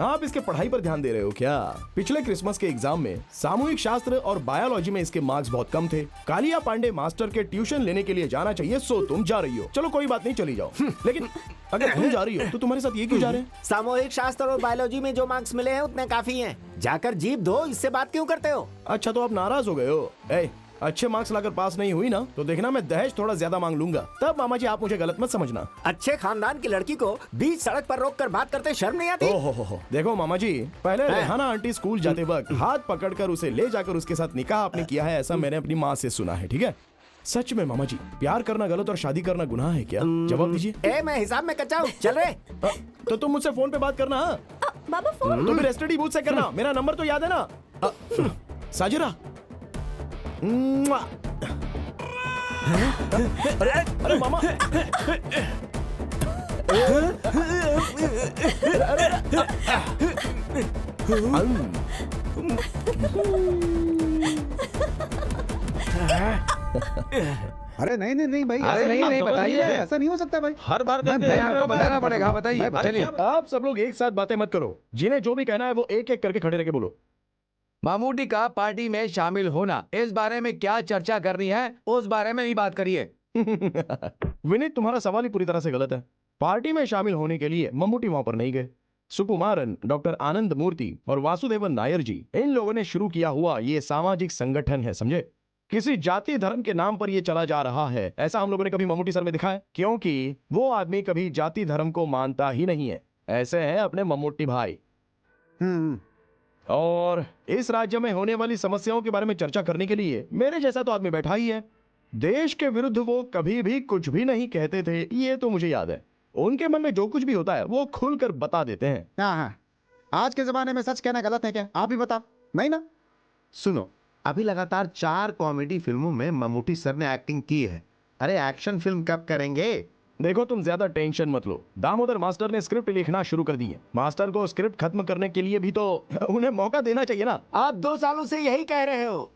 आप इसके पढ़ाई पर ध्यान दे रहे हो क्या? पिछले क्रिसमस के एग्जाम में सामूहिक शास्त्र और बायोलॉजी में इसके मार्क्स बहुत कम थे। कालिया पांडे मास्टर के ट्यूशन लेने के लिए जाना चाहिए, सो तुम जा रही हो। चलो कोई बात नहीं, चली जाओ। लेकिन अगर तुम जा रही हो तो तुम्हारे साथ ये क्यों जा रहे हैं? सामूहिक शास्त्र और बायोलॉजी में जो मार्क्स मिले हैं उतने काफी हैं। जाकर जीप धो, इससे बात क्यों करते हो? अच्छा तो आप नाराज हो गए हो? अच्छे मार्क्स लाकर पास नहीं हुई ना तो देखना मैं दहेज थोड़ा ज्यादा मांग लूंगा। तब मामा जी आप मुझे गलत मत समझना। अच्छे खानदान की लड़की को बीच सड़क पर रोककर बात करते शर्म नहीं आती? ओहो देखो मामा जी, पहले रेहाना आंटी स्कूल जाते वक्त हाथ पकड़कर उसे ले जाकर उसके साथ निकाह आपने किया है, ऐसा मैंने अपनी माँ से सुना है। ठीक है? सच में मामा जी, प्यार करना गलत और शादी करना गुनाह है क्या? जवाब दीजिए। मैं हिसाब में कच्चा हूँ, चल रहे। तो तुम मुझसे फोन पे बात करना। बाबा फोन तो फिर एसटीडी बूथ से करना, मेरा नंबर तो याद है ना? साजिरा अरे मामा अरे नहीं नहीं नहीं भाई, अरे नहीं बताइए, ऐसा नहीं हो सकता भाई। हर बार आपको बताना पड़ेगा। बताइए, चलिए। आप सब लोग एक साथ बातें मत करो, जिन्हें जो भी कहना है वो एक एक करके खड़े रह के बोलो। मामूटी का पार्टी में शामिल होना, इस बारे में क्या चर्चा करनी है उस बारे में भी बात करिए। विनीत तुम्हारा सवाल ही पूरी तरह से गलत है। पार्टी में शामिल होने के लिए मम्मूटी वहां पर नहीं गए। सुकुमारन, डॉक्टर आनंद मूर्ति और वासुदेवन नायर जी, इन लोगों ने शुरू किया हुआ ये सामाजिक संगठन है, समझे? किसी जाति धर्म के नाम पर ये चला जा रहा है, ऐसा हम लोगों ने कभी मम्मूटी सर में दिखा है? क्योंकि वो आदमी कभी जाति धर्म को मानता ही नहीं है। ऐसे हैं अपने मम्मूटी भाई। और इस राज्य में होने वाली समस्याओं के बारे में चर्चा करने के लिए मेरे जैसा तो आदमी बैठा ही है। देश के विरुद्ध वो कभी भी कुछ भी नहीं कहते थे, ये तो मुझे याद है। उनके मन में जो कुछ भी होता है वो खुलकर बता देते हैं। हाँ, आज के जमाने में सच कहना गलत है क्या? आप ही बताओ। नहीं ना? सुनो, अभी लगातार 4 कॉमेडी फिल्मों में मम्मूटी सर ने एक्टिंग की है। अरे एक्शन फिल्म कब करेंगे? देखो तुम ज्यादा टेंशन मत लो, दामोदर मास्टर ने स्क्रिप्ट लिखना शुरू कर दी है। मास्टर को स्क्रिप्ट खत्म करने के लिए भी तो उन्हें मौका देना चाहिए ना। आप 2 सालों से यही कह रहे हो।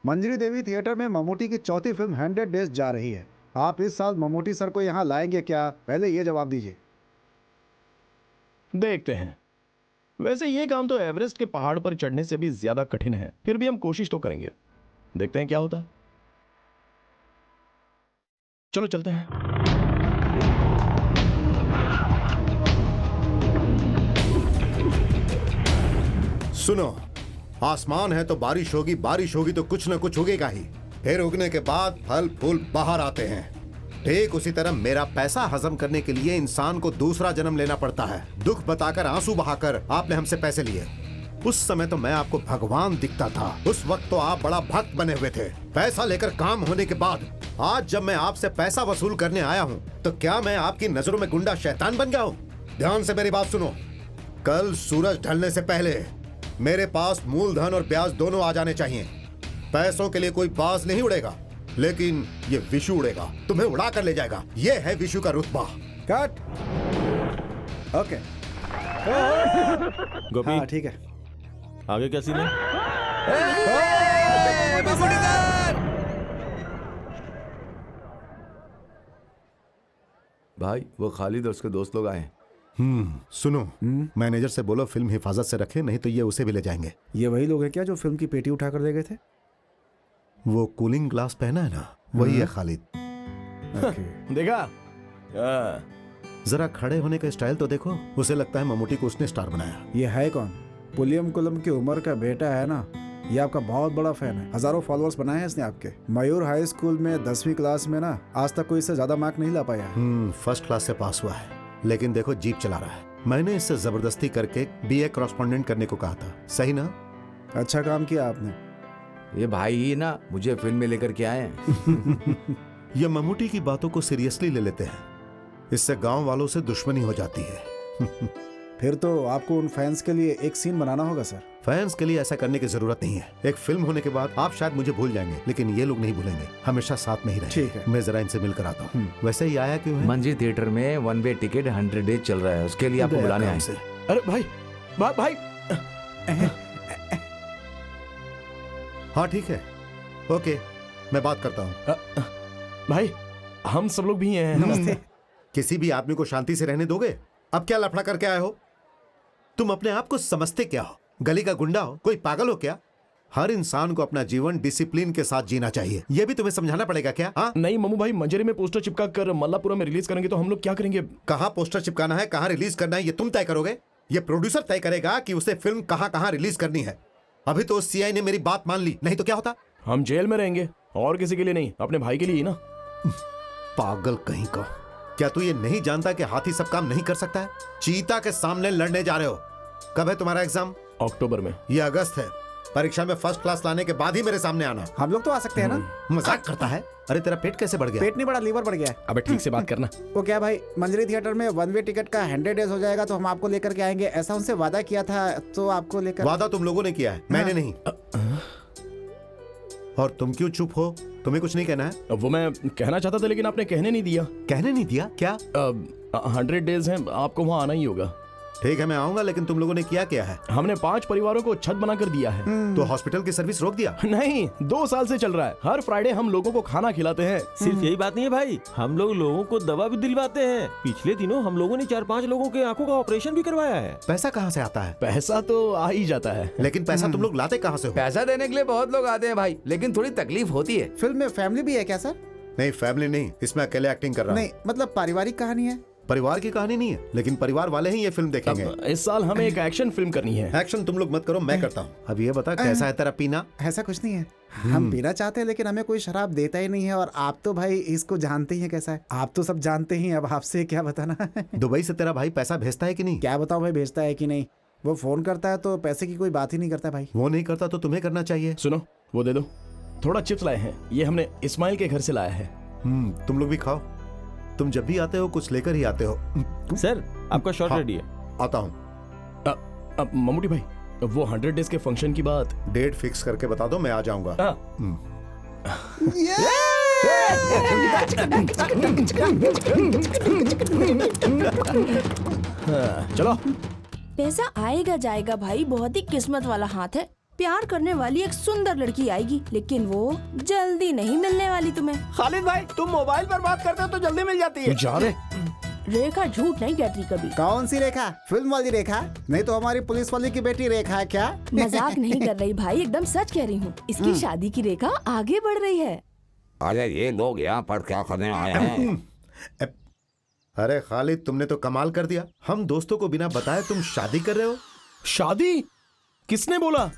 मंजरी देवी थिएटर में मम्मूटी की चौथी फिल्म 100 डेज जा रही है। आप इस साल मम्मूटी सर को यहाँ लाएंगे क्या? पहले ये जवाब दीजिए। देखते हैं। वैसे ये काम तो एवरेस्ट के पहाड़ पर चढ़ने से भी ज्यादा कठिन है, फिर भी हम कोशिश तो करेंगे। देखते हैं क्या होता है। चलो चलते हैं। सुनो, आसमान है तो बारिश होगी, बारिश होगी तो कुछ न कुछ उगेगा ही। फिर उगने के बाद फल फूल बाहर आते हैं। ठीक उसी तरह मेरा पैसा हजम करने के लिए इंसान को दूसरा जन्म लेना पड़ता है। दुख बताकर, आंसू बहाकर आपने हमसे पैसे लिए। उस समय तो मैं आपको भगवान दिखता था, उस वक्त तो आप बड़ा भक्त बने हुए थे। पैसा लेकर काम होने के बाद आज जब मैं आपसे पैसा वसूल करने आया हूँ तो क्या मैं आपकी नजरों में गुंडा शैतान बन गया हूँ? ध्यान से मेरी बात सुनो। कल सूरज ढलने से पहले मेरे पास मूलधन और ब्याज दोनों आ जाने चाहिए। पैसों के लिए कोई बाज नहीं उड़ेगा, लेकिन ये विशु उड़ेगा, तुम्हें उड़ा कर ले जाएगा। ये है विशु का रुतबा। कट। ओके। गोपी, हाँ ठीक है। आगे क्या सीन है? भाई वो खालिद और उसके दोस्त लोग आए। सुनो, मैनेजर से बोलो फिल्म हिफाजत से रखे, नहीं तो ये उसे भी ले जाएंगे। ये वही लोग हैं क्या जो फिल्म की पेटी उठाकर दे गए थे? वो कूलिंग ग्लास पहना है ना, वही है खालिद। देखा? जरा खड़े होने का स्टाइल तो देखो, उसे लगता है मम्मूटी को उसने स्टार बनाया। ये है कौन? पुलियम कुलम की उम्र का बेटा है ना, ये आपका बहुत बड़ा फैन है। हजारों फॉलोअर्स बनाए हैं इसने आपके। मयूर हाई स्कूल में 10वीं क्लास में ना आज तक कोई इससे ज्यादा मार्क नहीं ला पाया। फर्स्ट क्लास से पास हुआ है, लेकिन देखो जीप चला रहा है। मैंने इससे जबरदस्ती करके BA कॉरेस्पॉन्डेंट करने को कहा था, सही ना? अच्छा काम किया आपने। ये भाई ही ना मुझे फिल्म में लेकर के आए हैं। ये मम्मूटी की बातों को सीरियसली ले लेते हैं, इससे गांव वालों से दुश्मनी हो जाती है। फिर तो आपको उन फैंस के लिए एक सीन बनाना होगा सर। फैंस के लिए ऐसा करने की जरूरत नहीं है। एक फिल्म होने के बाद आप शायद मुझे भूल जाएंगे, लेकिन ये लोग नहीं भूलेंगे, हमेशा साथ में ही रहेंगे। ठीक है। मैं जरा इनसे मिलकर आता हूँ। वैसे ही आया क्यों है? मंजी थिएटर में 1 वे टिकट 100 डेज चल रहा है, उसके लिए आपको बुलाने आए। अरे भाई भाई हाँ ठीक है, ओके, मैं बात करता हूँ। भाई हम सब लोग भी हैं। नमस्ते। किसी भी आदमी को शांति से रहने दोगे? अब क्या लफड़ा करके आए हो? तुम अपने आप को समझते क्या हो? गली का गुंडा हो? कोई पागल हो क्या? हर इंसान को अपना जीवन डिसिप्लिन के साथ जीना चाहिए। यह भी तुम्हें समझाना पड़ेगा क्या? हाँ? नहीं मम्मू भाई, मंजरी में पोस्टर चिपका कर मल्लापुरम में रिलीज करेंगे तो हम लोग क्या करेंगे? कहाँ पोस्टर चिपकाना है, कहाँ रिलीज करना है, ये तुम तय करोगे? ये प्रोड्यूसर तय करेगा कि उसे फिल्म कहाँ कहाँ रिलीज करनी है। अभी तो सीआई ने मेरी बात मान ली, नहीं तो क्या होता? हम जेल में रहेंगे, और किसी के लिए नहीं, अपने भाई के लिए ही ना। पागल कहीं का। क्या तू ये नहीं जानता कि हाथी सब काम नहीं कर सकता है? चीता के सामने लड़ने जा रहे हो। कब है तुम्हारा एग्जाम? अक्टूबर में। ये अगस्त है। परीक्षा में फर्स्ट क्लास लाने के बाद ही मेरे सामने आना। हम लोग तो आ सकते हैं ना? मजाक करता है? अरे तेरा पेट कैसे बढ़ गया? पेट नहीं बढ़ा, लीवर बढ़ गया है। अबे ठीक से बात करना। वो क्या भाई, मंजरी थिएटर में 1 वे टिकट का 100 डेज हो जाएगा तो हम आपको लेकर के आएंगे, ऐसा उनसे वादा किया था, तो आपको लेकर। वादा तुम लोगों ने किया है, मैंने नहीं। और तुम क्यों चुप हो? तुम्हें कुछ नहीं कहना है? वो मैं कहना चाहता था लेकिन आपने कहने नहीं दिया। कहने नहीं दिया? क्या? 100 डेज हैं, आपको वहाँ आना ही होगा। ठीक है, मैं आऊंगा, लेकिन तुम लोगों ने किया क्या है? हमने 5 परिवारों को छत बना कर दिया है। तो हॉस्पिटल की सर्विस रोक दिया? नहीं, 2 साल से चल रहा है। हर फ्राइडे हम लोगों को खाना खिलाते हैं। सिर्फ यही बात नहीं है भाई, हम लोग लोगों को दवा भी दिलवाते हैं। पिछले दिनों हम लोगों ने 4-5 लोगों के आंखों का ऑपरेशन भी करवाया है। पैसा कहाँ से आता है? पैसा तो आ ही जाता है, लेकिन पैसा तुम लोग लाते कहाँ से हो? पैसा देने के लिए बहुत लोग आते हैं भाई, लेकिन थोड़ी तकलीफ होती है। फिल्म में फैमिली भी है क्या सर? नहीं, फैमिली नहीं, इसमें अकेले एक्टिंग कर रहा हूँ। नहीं, मतलब पारिवारिक कहानी है। परिवार की कहानी नहीं है, लेकिन परिवार वाले ही ये फिल्म देखेंगे। इस साल हमें एक एक्शन फिल्म करनी है। एक्शन तुम लोग मत करो, मैं करता हूँ। अब ये बता, कैसा है तेरा पीना? ऐसा कुछ नहीं है, हम पीना चाहते हैं लेकिन हमें कोई शराब देता ही नहीं है, और आप तो भाई इसको जानते ही हैं कैसा है। आप तो सब जानते ही हैं, अब आपसे क्या बताना। दुबई से तेरा भाई पैसा भेजता है कि नहीं? क्या बताऊं भाई, भेजता है कि नहीं? वो फोन करता है तो पैसे की कोई बात ही नहीं करता भाई। वो नहीं करता तो तुम्हें करना चाहिए। सुनो, वो दे दो। थोड़ा चिप्स लाए हैं, ये हमने इस्माइल के घर से लाया है। तुम लोग भी खाओ। तुम जब भी आते हो कुछ लेकर ही आते हो। सर, आपका शॉट रेडी है। आता हूँ। मम्मूटी भाई, वो 100 डेज के फंक्शन की बात डेट फिक्स करके बता दो, मैं आ जाऊंगा। चलो। पैसा आएगा जाएगा भाई, बहुत ही किस्मत वाला हाथ है। प्यार करने वाली एक सुंदर लड़की आएगी, लेकिन वो जल्दी नहीं मिलने वाली तुम्हें। खालिद भाई, तुम मोबाइल पर बात करते हो तो जल्दी मिल जाती है। जा रे। रेखा झूठ नहीं कहती कभी। कौन सी रेखा? फिल्म वाली रेखा? नहीं तो हमारी पुलिस वाली की बेटी रेखा है क्या? मजाक नहीं कर रही भाई, एकदम सच कह रही हूँ। इसकी शादी की रेखा आगे बढ़ रही है। अरे ये लोग यहाँ पर क्या करने आए हैं? अरे खालिद, तुमने तो कमाल कर दिया। हम दोस्तों को बिना बताए तुम शादी कर रहे हो। शादी? किसने बोला?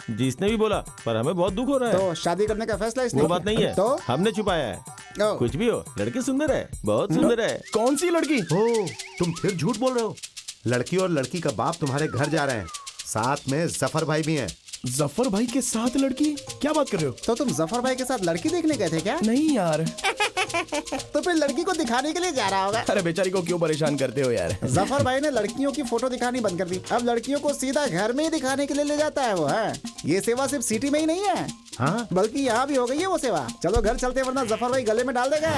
जिसने भी बोला, पर हमें बहुत दुख हो रहा है। तो शादी करने का फैसला इसने वो बात नहीं है, तो हमने छुपाया है। कुछ भी हो, लड़की सुंदर है, बहुत सुंदर है। कौन सी लड़की? ओ, तुम फिर झूठ बोल रहे हो। लड़की और लड़की का बाप तुम्हारे घर जा रहे हैं, साथ में जफर भाई भी हैं। जफर भाई के साथ लड़की? क्या बात कर रहे हो? तो तुम जफर भाई के साथ लड़की देखने गए थे क्या? नहीं यार। तो फिर लड़की को दिखाने के लिए जा रहा होगा। अरे बेचारी को क्यों परेशान करते हो यार? जफर भाई ने लड़कियों की फोटो दिखानी बंद कर दी, अब लड़कियों को सीधा घर में ही दिखाने के लिए ले जाता है वो है। ये सेवा सिर्फ सिटी में ही नहीं है, हाँ? बल्कि यहाँ भी हो गई है वो सेवा। चलो घर चलते, वरना जफर भाई गले में डाल देगा।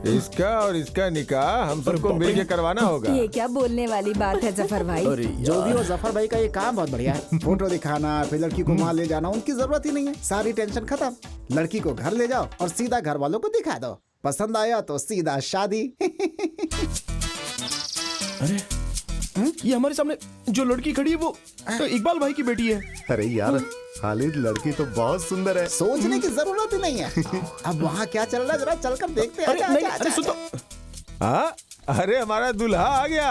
इसका और इसका निकाह हम सबको मिल के करवाना होगा। ये क्या बोलने वाली बात है जफर भाई? जो भी हो, जफर भाई का ये काम बहुत बढ़िया है। फोटो दिखाना, फिर लड़की को वहाँ ले जाना, उनकी जरूरत ही नहीं है। सारी टेंशन खत्म। लड़की को घर ले जाओ और सीधा घर वालों को दिखा दो। पसंद आया तो सीधा शादी। अरे ये हमारे सामने जो लड़की खड़ी है वो तो इकबाल भाई की बेटी है। अरे यार खालिद, लड़की तो बहुत सुंदर है। सोचने की जरूरत ही नहीं है। अब वहाँ क्या चल रहा है जरा चलकर देखते हैं। अरे नहीं, अरे सुन तो। हाँ, अरे हमारा दूल्हा आ गया।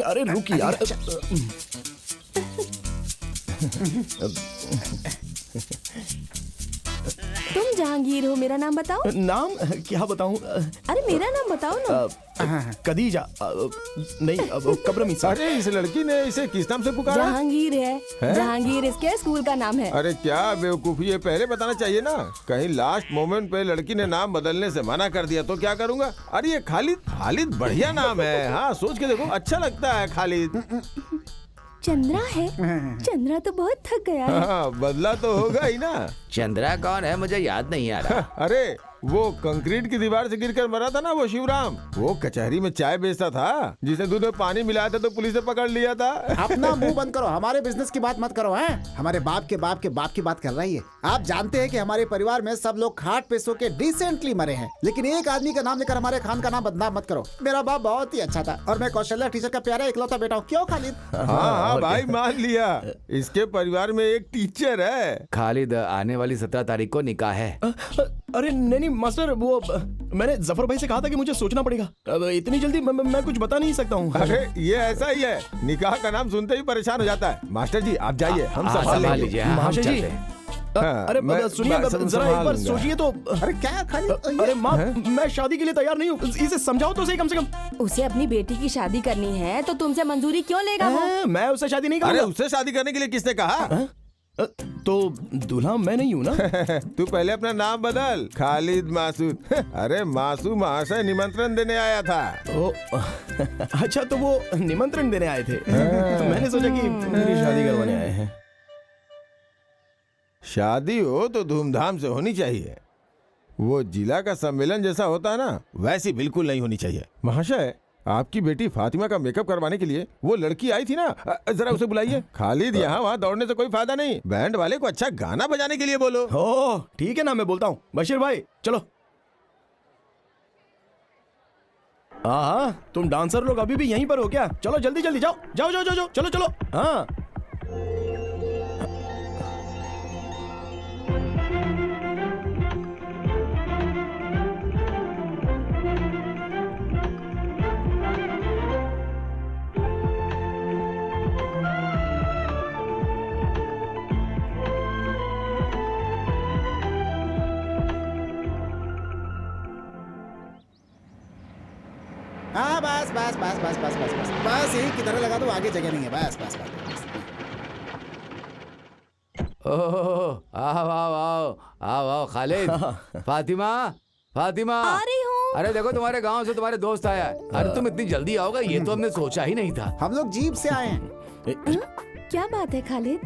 अरे रुक यार। तुम जहांगीर हो, मेरा नाम बताओ। नाम क्या बताऊं? अरे मेरा नाम बताओ ना। कदीजा नहीं, कब्रमीसा। अरे इस लड़की ने इसे किस नाम से पुकारा? जहांगीर है। जहांगीर इसके स्कूल का नाम है। अरे क्या बेवकूफी है, पहले बताना चाहिए ना। कहीं लास्ट मोमेंट पे लड़की ने नाम बदलने से मना कर दिया तो क्या करूंगा? अरे ये खालिद, खालिद बढ़िया नाम है। हाँ, सोच के देखो, अच्छा लगता है खालिद। चंद्रा है। चंद्रा तो बहुत थक गया है। हाँ, बदला तो होगा ही ना। चंद्रा कौन है, मुझे याद नहीं आ रहा। अरे वो कंक्रीट की दीवार से गिरकर मरा था ना वो शिवराम, वो कचहरी में चाय बेचता था, जिसने दूध में पानी मिलाया था तो पुलिस ने पकड़ लिया था। अपना मुंह बंद करो, हमारे बिजनेस की बात मत करो। हैं हमारे बाप के बाप के बाप की बात कर रही है। आप जानते हैं कि हमारे परिवार में सब लोग खाट पे सो के डिसेंटली मरे हैं, लेकिन एक आदमी का नाम लेकर हमारे खान का नाम बदनाम मत करो। मेरा बाप बहुत ही अच्छा था और मैं कौशल्या टीचर का प्यारा इकलौता बेटा हूँ। क्यों खालिद? हाँ भाई मान लिया, इसके परिवार में एक टीचर है। खालिद, आने वाली 17 तारीख को निकाह है। अरे नहीं मास्टर, वो मैंने जफर भाई से कहा था कि मुझे सोचना पड़ेगा। अब इतनी जल्दी मैं कुछ बता नहीं सकता हूँ। अरे ये ऐसा ही है, निकाह का नाम सुनते ही परेशान हो जाता है। मास्टर जी आप जाइए, हम संभाल लेंगे। मास्टर जी अरे सुनिए जरा एक बार सोचिए तो। अरे क्या खालिद? अरे माँ, मैं शादी के लिए तैयार नहीं हूँ, इसे समझाओ तो सही कम से कम। उसे अपनी बेटी की शादी करनी है तो तुमसे मंजूरी क्यों लेगा वो? मैं उससे शादी नहीं अरे करूँगा। उससे शादी करने के लिए किसने कहा? तो दूल्हा मैं नहीं हूँ ना। तू पहले अपना नाम बदल, खालिद मासूद। अरे मासूद महाशय निमंत्रण देने आया था। ओ, अच्छा तो वो निमंत्रण देने आए थे। मैंने सोचा कि मेरी शादी करवाने आए हैं। शादी हो तो धूमधाम से होनी चाहिए, वो जिला का सम्मेलन जैसा होता है ना वैसी बिल्कुल नहीं होनी चाहिए। महाशय आपकी बेटी फातिमा का मेकअप करवाने के लिए वो लड़की आई थी ना, जरा उसे बुलाइए। खालिद यहाँ वहाँ दौड़ने से कोई फायदा नहीं, बैंड वाले को अच्छा गाना बजाने के लिए बोलो। ओ ठीक है ना, मैं बोलता हूँ। बशीर भाई चलो। हाँ तुम डांसर लोग अभी भी यहीं पर हो क्या? चलो जल्दी जल्दी जाओ जाओ जाओ जाओ, चलो चलो। हाँ हाँ बस बस बस बस बस बस बस बस यही किधर लगा दो, आगे जगह नहीं है। बस बस बस। ओह आओ आओ आओ आओ आओ खालिद। फातिमा फातिमा आ रही हूँ। अरे देखो तुम्हारे गांव से तुम्हारे दोस्त आया है। अरे तुम इतनी जल्दी आओगे ये तो हमने सोचा ही नहीं था। हम लोग जीप से आए हैं। क्या बात है खालिद?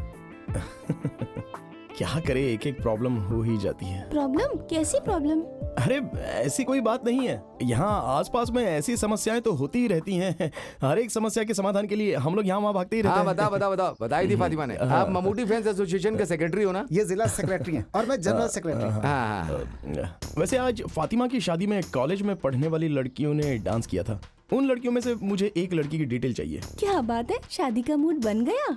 क्या करे, एक एक प्रॉब्लम हो ही जाती है। प्रॉब्लम? कैसी प्रॉब्लम? अरे ऐसी कोई बात नहीं है, यहाँ आसपास में ऐसी समस्याएं तो होती ही रहती हैं। हर एक समस्या के समाधान के लिए हम लोग यहाँ वहाँ भागते ही रहते हाँ हैं। बताओ बताओ बताओ, बताई थी फातिमा ने। आप ममूटी फैंस एसोसिएशन के सेक्रेटरी हो ना? ये जिला सेक्रेटरी हैं और मैं जनरल सेक्रेटरी। हाँ। वैसे आज फातिमा की शादी में कॉलेज में पढ़ने वाली लड़कियों ने डांस किया था। उन लड़कियों में से मुझे एक लड़की की डिटेल चाहिए। क्या बात है, शादी का मूड बन गया?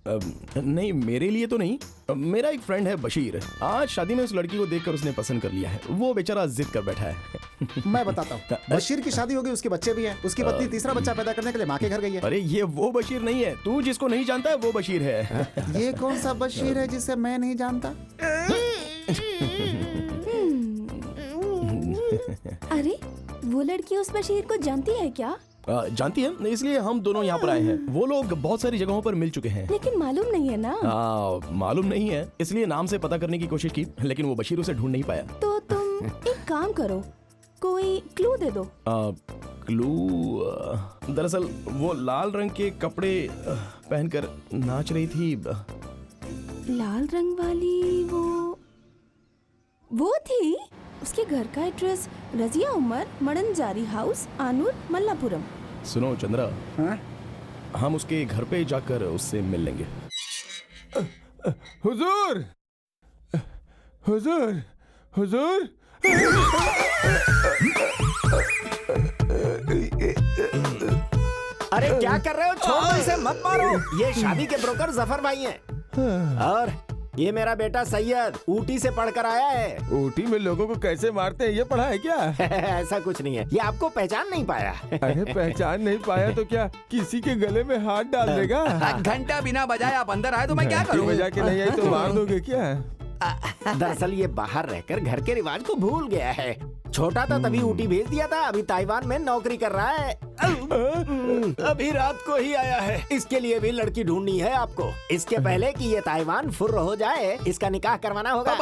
नहीं मेरे लिए तो नहीं, मेरा एक फ्रेंड है बशीर। आज शादी में उस लड़की को देखकर उसने पसंद कर लिया है। वो बेचारा जिद कर बैठा है। मैं बताता हूँ, बशीर की शादी होगी, उसके बच्चे भी हैं। उसकी पत्नी तीसरा बच्चा पैदा करने के लिए माँ के घर गई है। अरे ये वो बशीर नहीं है, तू जिसको नहीं जानता है वो बशीर है। ये कौन सा बशीर है जिसे मैं नहीं जानता? अरे वो लड़की उस बशीर को जानती है क्या? जानती है, इसलिए हम दोनों यहाँ पर आए हैं। वो लोग बहुत सारी जगहों पर मिल चुके हैं, लेकिन मालूम नहीं है ना। मालूम नहीं है, इसलिए नाम से पता करने की कोशिश की, लेकिन वो बशीर उसे ढूंढ नहीं पाया। तो तुम एक काम करो, कोई क्लू दे दो। क्लू? दरअसल वो लाल रंग के कपड़े पहनकर नाच रही थी। लाल रंग वाली वो थी। उसके घर का एड्रेस रजिया उमर, मडनजारी हाउस, आनूर, मल्लापुरम। सुनो चंद्रा, हम उसके घर पे जाकर उससे मिल लेंगे। हुजूर हुजूर हुजूर। अरे क्या कर रहे हो? छोड़ो इसे, मत मारो। ये शादी के ब्रोकर जफर भाई हैं। और ये मेरा बेटा सैयद ऊटी से पढ़कर आया है। ऊटी में लोगों को कैसे मारते हैं ये पढ़ा है क्या? ऐसा कुछ नहीं है, ये आपको पहचान नहीं पाया। अरे पहचान नहीं पाया तो क्या किसी के गले में हाथ डाल देगा? घंटा बिना बजाए आप अंदर आए तो मैं क्या करूं? बजा के नहीं आई तो मार दोगे क्या? दरअसल ये बाहर रहकर घर के रिवाज को भूल गया है। छोटा था तभी ऊटी भेज दिया था, अभी ताइवान में नौकरी कर रहा है। अभी रात को ही आया है। इसके लिए भी लड़की ढूंढनी है आपको। इसके पहले कि ये ताइवान फुर्र हो जाए, इसका निकाह करवाना होगा।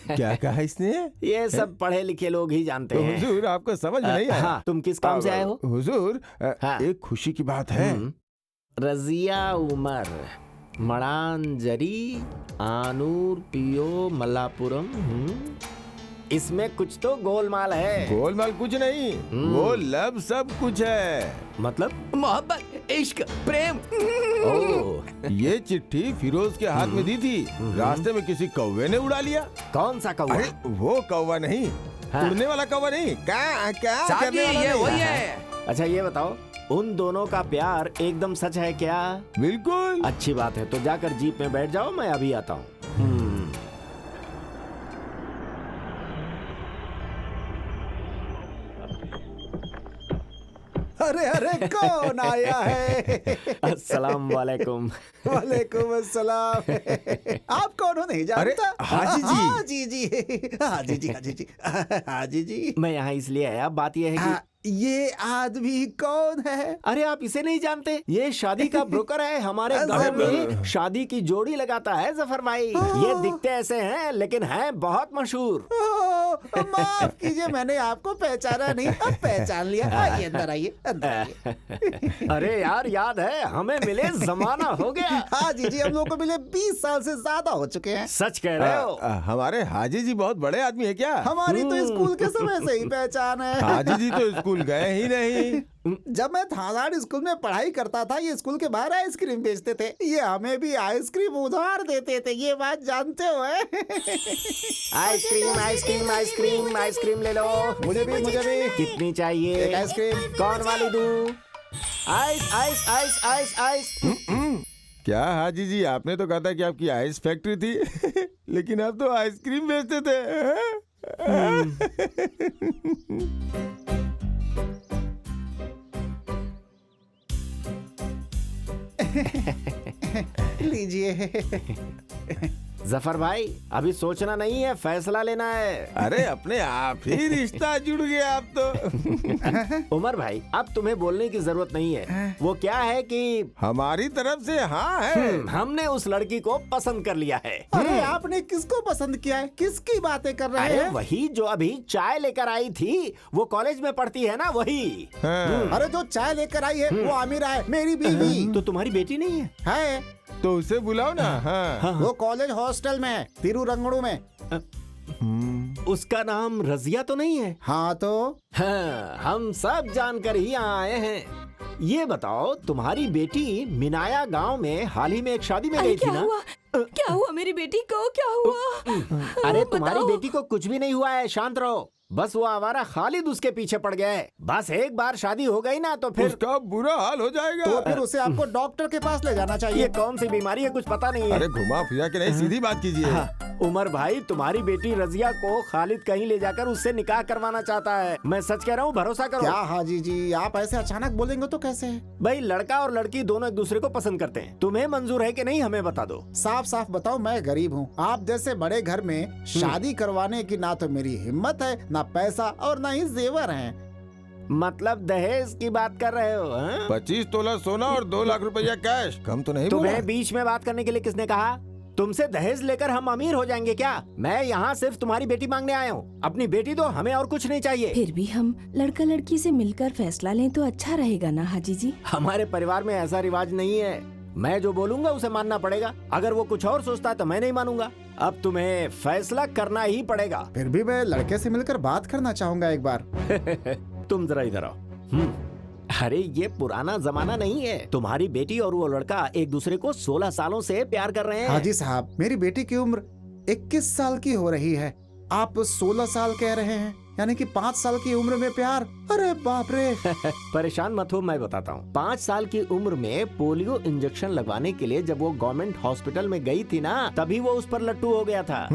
क्या कहा इसने? ये सब पढ़े लिखे लोग ही जानते तो हैं। हुजूर आपको समझ में नहीं आया? तुम किस काम से आए हो? हुजूर एक खुशी की बात है। रजिया उमर, मणांजरी, आनूर, पियो, मल्लापुरम। इसमें कुछ तो गोलमाल है। गोलमाल कुछ नहीं, वो लब सब कुछ है। मतलब? मोहब्बत, इश्क, प्रेम। ओह, ये चिट्ठी फिरोज के हाथ में दी थी, रास्ते में किसी कौवे ने उड़ा लिया। कौन सा कौवा? अरे वो कौवा नहीं, उड़ने वाला कौवा नहीं, क्या साहब जी, ये वही है। अच्छा ये बताओ, उन दोनों का प्यार एकदम सच है क्या? बिल्कुल। अच्छी बात है, तो जाकर जीप में बैठ जाओ, मैं अभी आता हूँ। अरे अरे कौन आया है? अस्सलाम वालेकुम। वालेकुम अस्सलाम। आप कौन हो नहीं जानता? हाजी जी। हाजी जी, हाजी जी, हाजी जी, हाजी जी। मैं यहाँ इसलिए आया, बात यह है कि ये आदमी कौन है? अरे आप इसे नहीं जानते? ये शादी का ब्रोकर है, हमारे गांव में शादी की जोड़ी लगाता है जफर भाई। ये दिखते ऐसे हैं लेकिन हैं बहुत मशहूर। माफ कीजिए, मैंने आपको पहचाना नहीं, अब पहचान लिया। आइए अंदर, आइए अंदर आइए। अरे यार याद है, हमें मिले जमाना हो गया। हाँ जी, हम लोगों को मिले 20 साल से ज्यादा हो चुके हैं। सच कह रहे हो। हमारे हाजी जी बहुत बड़े आदमी है क्या? हमारी तो स्कूल के समय से ही पहचान है। हाजी जी तो स्कूल गए ही नहीं। जब मैं थानाड़ स्कूल में पढ़ाई करता था, ये स्कूल के बाहर आइसक्रीम बेचते थे। ये हमें भी आइसक्रीम उधार देते थे, ये बात जानते हो? आइसक्रीम आइसक्रीम आइसक्रीम आइसक्रीम ले लो। मुझे भी, मुझे भी। कितनी चाहिए? एक आइसक्रीम। कौन वाली दूं? Ice ice ice ice ice. क्या हाजी जी, आपने तो कहा था कि आपकी आइस फैक्ट्री थी लेकिन आप तो आइसक्रीम बेचते थे। लीजिए। जफर भाई, अभी सोचना नहीं है, फैसला लेना है। अरे अपने आप ही रिश्ता जुड़ गया आप तो। उमर भाई, अब तुम्हें बोलने की जरूरत नहीं है। वो क्या है कि हमारी तरफ से हाँ है। हमने उस लड़की को पसंद कर लिया है। अरे आपने किसको पसंद किया है? किसकी बातें कर रहे अरे हैं? वही जो अभी चाय लेकर आई थी, वो कॉलेज में पढ़ती है ना, वही। अरे जो चाय लेकर आई है वो आमिरा है, मेरी बीवी। तो तुम्हारी बेटी नहीं है? है। तो उसे बुलाओ ना। हाँ। वो कॉलेज हॉस्टल में है, तिरुरंगड़ू में। उसका नाम रजिया तो नहीं है? हाँ तो हाँ, हम सब जानकर ही यहाँ आए हैं। ये बताओ, तुम्हारी बेटी मिनाया गांव में हाल ही में एक शादी में गई थी ना? क्या हुआ मेरी बेटी को? क्या हुआ? अरे तुम्हारी बेटी को कुछ भी नहीं हुआ है, शांत रहो। बस वो आवारा खालिद उसके पीछे पड़ गया है। बस एक बार शादी हो गई ना तो फिर उसका बुरा हाल हो जाएगा। तो फिर उसे आपको डॉक्टर के पास ले जाना चाहिए। ये कौन सी बीमारी है, कुछ पता नहीं है। अरे घुमा फिरा के नहीं, सीधी बात कीजिए। उमर भाई, तुम्हारी बेटी रजिया को खालिद कहीं ले जाकर उससे निकाह करवाना चाहता है। मैं सच कह रहा हूँ, भरोसा करो। क्या हाजी जी, आप ऐसे अचानक बोलेंगे तो कैसे? भाई, लड़का और लड़की दोनों एक दूसरे को पसंद करते हैं। तुम्हें मंजूर है कि नहीं, हमें बता दो। साफ साफ बताओ, मैं गरीब हूँ। आप जैसे बड़े घर में शादी करवाने की ना तो मेरी हिम्मत है, ना पैसा और ना ही जेवर हैं। मतलब दहेज की बात कर रहे हो? 25 तोला सोना और 2 लाख रुपया कैश। कम तो नहीं बोला? तुम्हें बीच में बात करने के लिए किसने कहा? तुमसे दहेज लेकर हम अमीर हो जाएंगे क्या? मैं यहाँ सिर्फ तुम्हारी बेटी मांगने आया हूँ। अपनी बेटी दो, हमें और कुछ नहीं चाहिए। फिर भी हम लड़का लड़की से मिलकर फैसला लें तो अच्छा रहेगा ना हाजी जी? हमारे परिवार में ऐसा रिवाज नहीं है। मैं जो बोलूंगा उसे मानना पड़ेगा। अगर वो कुछ और सोचता है तो मैं नहीं मानूंगा। अब तुम्हें फैसला करना ही पड़ेगा। फिर भी मैं लड़के से मिलकर बात करना चाहूंगा एक बार। तुम जरा इधर आओ। अरे ये पुराना जमाना नहीं है। तुम्हारी बेटी और वो लड़का एक दूसरे को 16 सालों से प्यार कर रहे हैं। हाजी साहब, मेरी बेटी की उम्र 21 साल की हो रही है। आप 16 साल कह रहे हैं, यानी कि 5 साल की उम्र में प्यार? अरे बाप रे। परेशान मत हो, मैं बताता हूँ। 5 साल की उम्र में पोलियो इंजेक्शन लगवाने के लिए जब वो गवर्नमेंट हॉस्पिटल में गई थी ना, तभी वो उस पर लट्टू हो गया था।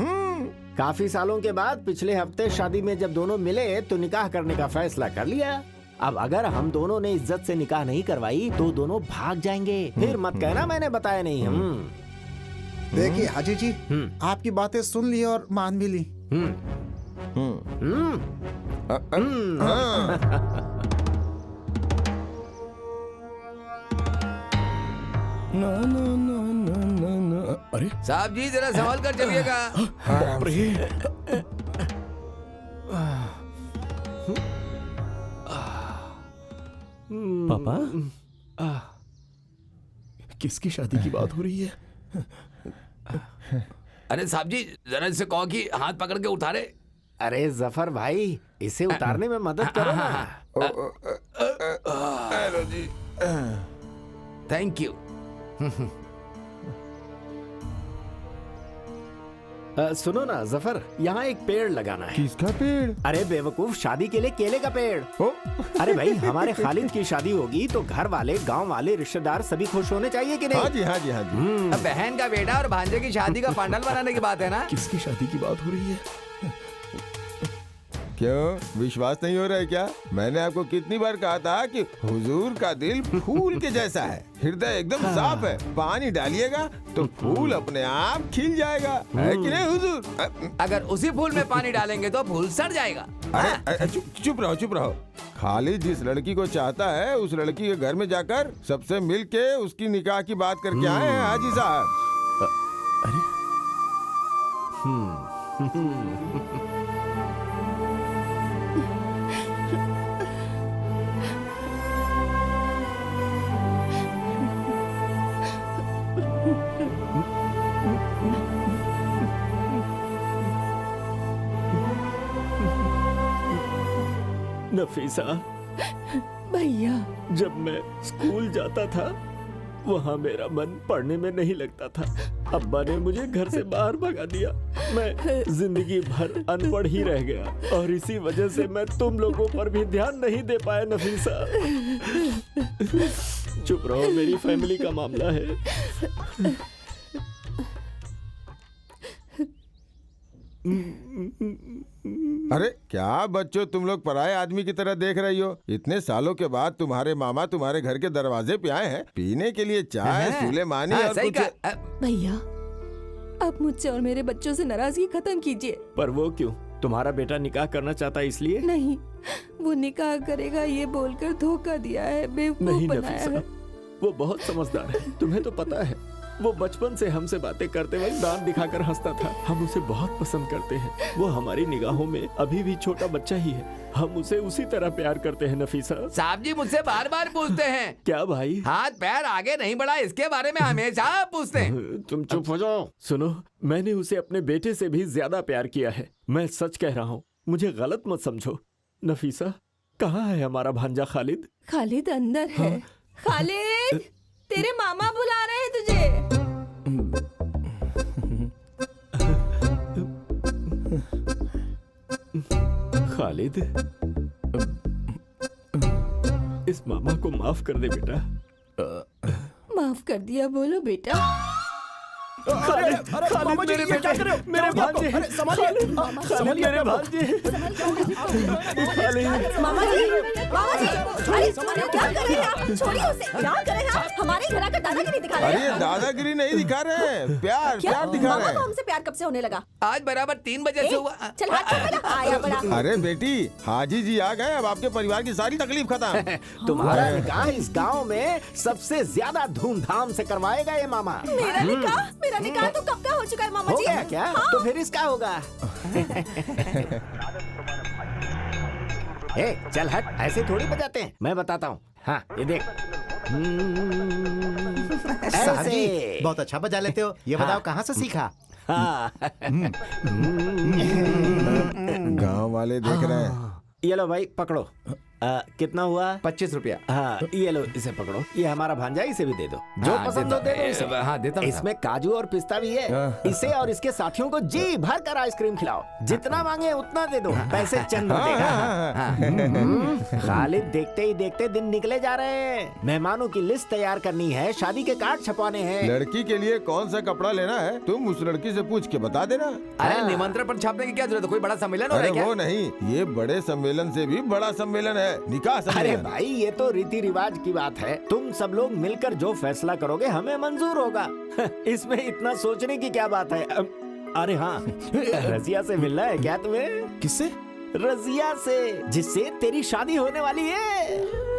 काफी सालों के बाद पिछले हफ्ते शादी में जब दोनों मिले तो निकाह करने का फैसला कर लिया। अब अगर हम दोनों ने इज्जत से निकाह नहीं करवाई तो दोनों भाग जाएंगे। फिर मत कहना मैंने बताया नहीं। देखिए हाजी जी, आपकी बातें सुन ली और मान भी ली। अरे साहब जी, जरा संभाल कर चलिएगा। पापा, किसकी शादी की बात हो रही है? अरे साहब जी, जरा इसे कहो कि हाथ पकड़ के उतारे। अरे जफर भाई, इसे उतारने में मदद करो ना। हेलो जी। Thank you. सुनो ना जफर, यहाँ एक पेड़ लगाना है। किसका पेड़? अरे बेवकूफ, शादी के लिए केले का पेड़। अरे भाई, हमारे खालिद की शादी होगी तो घर वाले, गांव वाले, रिश्तेदार सभी खुश होने चाहिए कि नहीं? हाँ जी, हाँ जी, हाँ जी। अब बहन का बेटा और भांजे की शादी का पंडाल बनाने की बात है ना? किसकी शादी की बात हो रही है? क्यों विश्वास नहीं हो रहा है क्या? मैंने आपको कितनी बार कहा था कि हुजूर का दिल फूल के जैसा है, हृदय एकदम साफ है, पानी डालिएगा तो फूल अपने आप खिल जाएगा, है कि नहीं हुजूर? अगर उसी फूल में पानी डालेंगे तो फूल सड़ जाएगा। अरे चुप रहो, चुप रहो। खालिद जिस लड़की को चाहता है उस लड़की के घर में जाकर सबसे मिल के उसकी निकाह की बात करके आए हैं हाजी साहब। नफीसा, भैया, जब मैं स्कूल जाता था वहाँ मेरा मन पढ़ने में नहीं लगता था। अब्बा ने मुझे घर से बाहर भगा दिया। मैं जिंदगी भर अनपढ़ ही रह गया और इसी वजह से मैं तुम लोगों पर भी ध्यान नहीं दे पाया नफीसा। चुप रहो, मेरी फैमिली का मामला है। अरे क्या बच्चों, तुम लोग पराये आदमी की तरह देख रही हो? इतने सालों के बाद तुम्हारे मामा तुम्हारे घर के दरवाजे पे आए हैं पीने के लिए चाय, सुलेमानी और कुछ। भैया, आप मुझसे और मेरे बच्चों से नाराजगी खत्म कीजिए। पर वो क्यों? तुम्हारा बेटा निकाह करना चाहता है इसलिए? नहीं, वो निकाह करेगा ये बोलकर धोखा दिया है, बेवकूफ नहीं बनाया नफीसा, है। वो बहुत समझदार है, तुम्हें तो पता है। वो बचपन से हमसे बातें करते वक्त दांत दिखाकर हंसता था। हम उसे बहुत पसंद करते हैं। वो हमारी निगाहों में अभी भी छोटा बच्चा ही है। हम उसे उसी तरह प्यार करते हैं नफीसा। साहब जी मुझसे बार बार पूछते हैं। क्या भाई? हाथ पैर आगे नहीं बढ़ा, इसके बारे में हमेशा पूछते हैं। तुम चुप हो जाओ। सुनो, मैंने उसे अपने बेटे से भी ज्यादा प्यार किया है। मैं सच कह रहा हूँ, मुझे गलत मत समझो। नफीसा, कहाँ है हमारा भांजा खालिद? खालिद अंदर है। खालिद, तेरे मामा बुला रहे हैं तुझे। खालिद, इस मामा को माफ कर दे बेटा। माफ कर दिया बोलो बेटा। खालिद, खालिद मेरे बेटा, मेरे भांजे, खालिद मेरे भांजे, खालिद। मामा जी, अरे क्या कर रहे हैं आप? छोड़िए उसे, क्या कर रहे हैं आप? हमारे घर आकर दादागिरी दिखा रहे हैं। अरे दादागिरी नहीं दिखा रहे हैं, प्यार प्यार दिखा रहे मामा को हैं। हमसे प्यार कब से होने लगा? आज बराबर 3 बजे से हुआ। चल हाथ छोड़ मेरा, आया बड़ा। अरे बेटी, हाजी जी आ गए, अब आपके परिवार की सारी तकलीफ खत्म। तुम्हारा निकाह इस गांव में सबसे ज्यादा धूमधाम से करवाएगा ये मामा। मेरा निकाह? मेरा निकाह तो कब का हो चुका है मामा हो जी। गया क्या? हाँ। तो फिर इसका होगा। ए, चल हट, ऐसे थोड़ी बजाते हैं। मैं बताता हूँ। हाँ, ये देख। साहब जी, ऐसे। बहुत अच्छा बजा लेते हो। ये बताओ कहाँ से सीखा? हाँ। गांव वाले देख रहे हैं। ये लो भाई, पकड़ो। कितना हुआ? 25 रुपया। हाँ, ये लो, इसे पकड़ो। ये हमारा भांजा, इसे भी दे दो। जो हाँ, पसंद हो दे दो इसे। हाँ, देता हूँ। इसमें काजू और पिस्ता भी है। इसे और इसके साथियों को जी भर कर आइसक्रीम खिलाओ। जितना मांगे उतना दे दो, पैसे चंद देगा। खालिद, देखते ही देखते दिन निकले जा रहे हैं। मेहमानों की लिस्ट तैयार करनी है, शादी के कार्ड छपवाने हैं। लड़की के लिए कौन सा कपड़ा लेना है तुम उस लड़की से पूछ के बता देना। अरे निमंत्रण पर छापने की क्या जरूरत है? कोई बड़ा सम्मेलन हो रहा अरे है क्या? वो नहीं, ये बड़े सम्मेलन से भी बड़ा सम्मेलन है, निकाह अरे सम्मेलन। भाई, ये तो रीति रिवाज की बात है। तुम सब लोग मिलकर जो फैसला करोगे हमें मंजूर होगा। इसमें इतना सोचने की क्या बात है? अरे हाँ, रजिया से मिलना है क्या तुम्हें? किससे? रजिया से, जिससे तेरी शादी होने वाली है।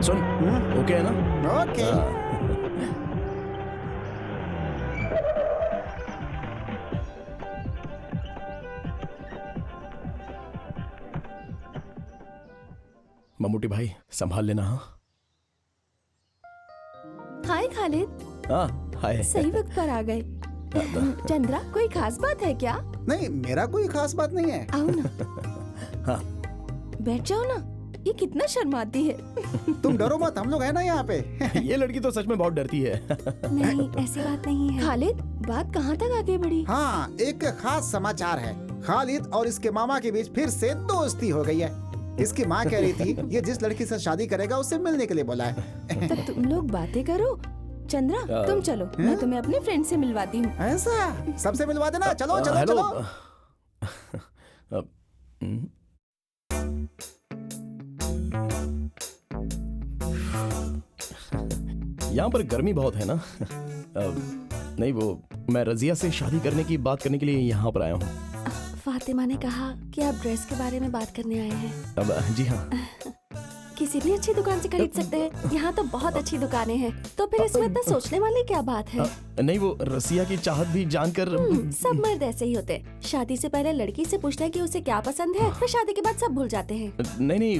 सुन, ओके है ना? ओके। मम्मूटी भाई संभाल लेना। हाँ हाय खालिद, हाँ हाय। सही वक्त पर आ गए। चंद्रा, कोई खास बात है क्या? नहीं, मेरा कोई खास बात नहीं है। आओ ना। हाँ बैठ जाओ ना। ये कितना शर्माती है। तुम डरो मत, हम लोग है ना यहाँ पे। ये लड़की तो सच में बहुत डरती है। नहीं, ऐसी बात नहीं है। खालिद, बात कहाँ तक आगे बढ़ी? हाँ, एक खास समाचार है। खालिद और इसके मामा के बीच फिर से दोस्ती हो गई है। इसकी माँ कह रही थी ये जिस लड़की से शादी करेगा उससे मिलने के लिए बोला है। तब तुम लोग बातें करो। चंद्रा तुम चलो, मैं तुम्हें अपने फ्रेंड से मिलवाती हूँ। ऐसा? सबसे मिलवा देना। चलो चलो हेलो। चलो। यहाँ पर गर्मी बहुत है ना। नहीं, वो मैं रजिया से शादी करने की बात करने के लिए यहाँ पर आया हूँ। फातिमा ने कहा कि आप ड्रेस के बारे में बात करने आए हैं। अब जी हाँ। किसी भी अच्छी दुकान से खरीद सकते हैं। यहाँ तो बहुत अच्छी दुकानें हैं। तो फिर इसमें इतना सोचने वाली क्या बात है? नहीं, वो रसिया की चाहत भी जानकर। सब मर्द ऐसे ही होते हैं। शादी से पहले लड़की से पूछते हैं कि उसे क्या पसंद है, फिर शादी के बाद सब भूल जाते हैं। नहीं,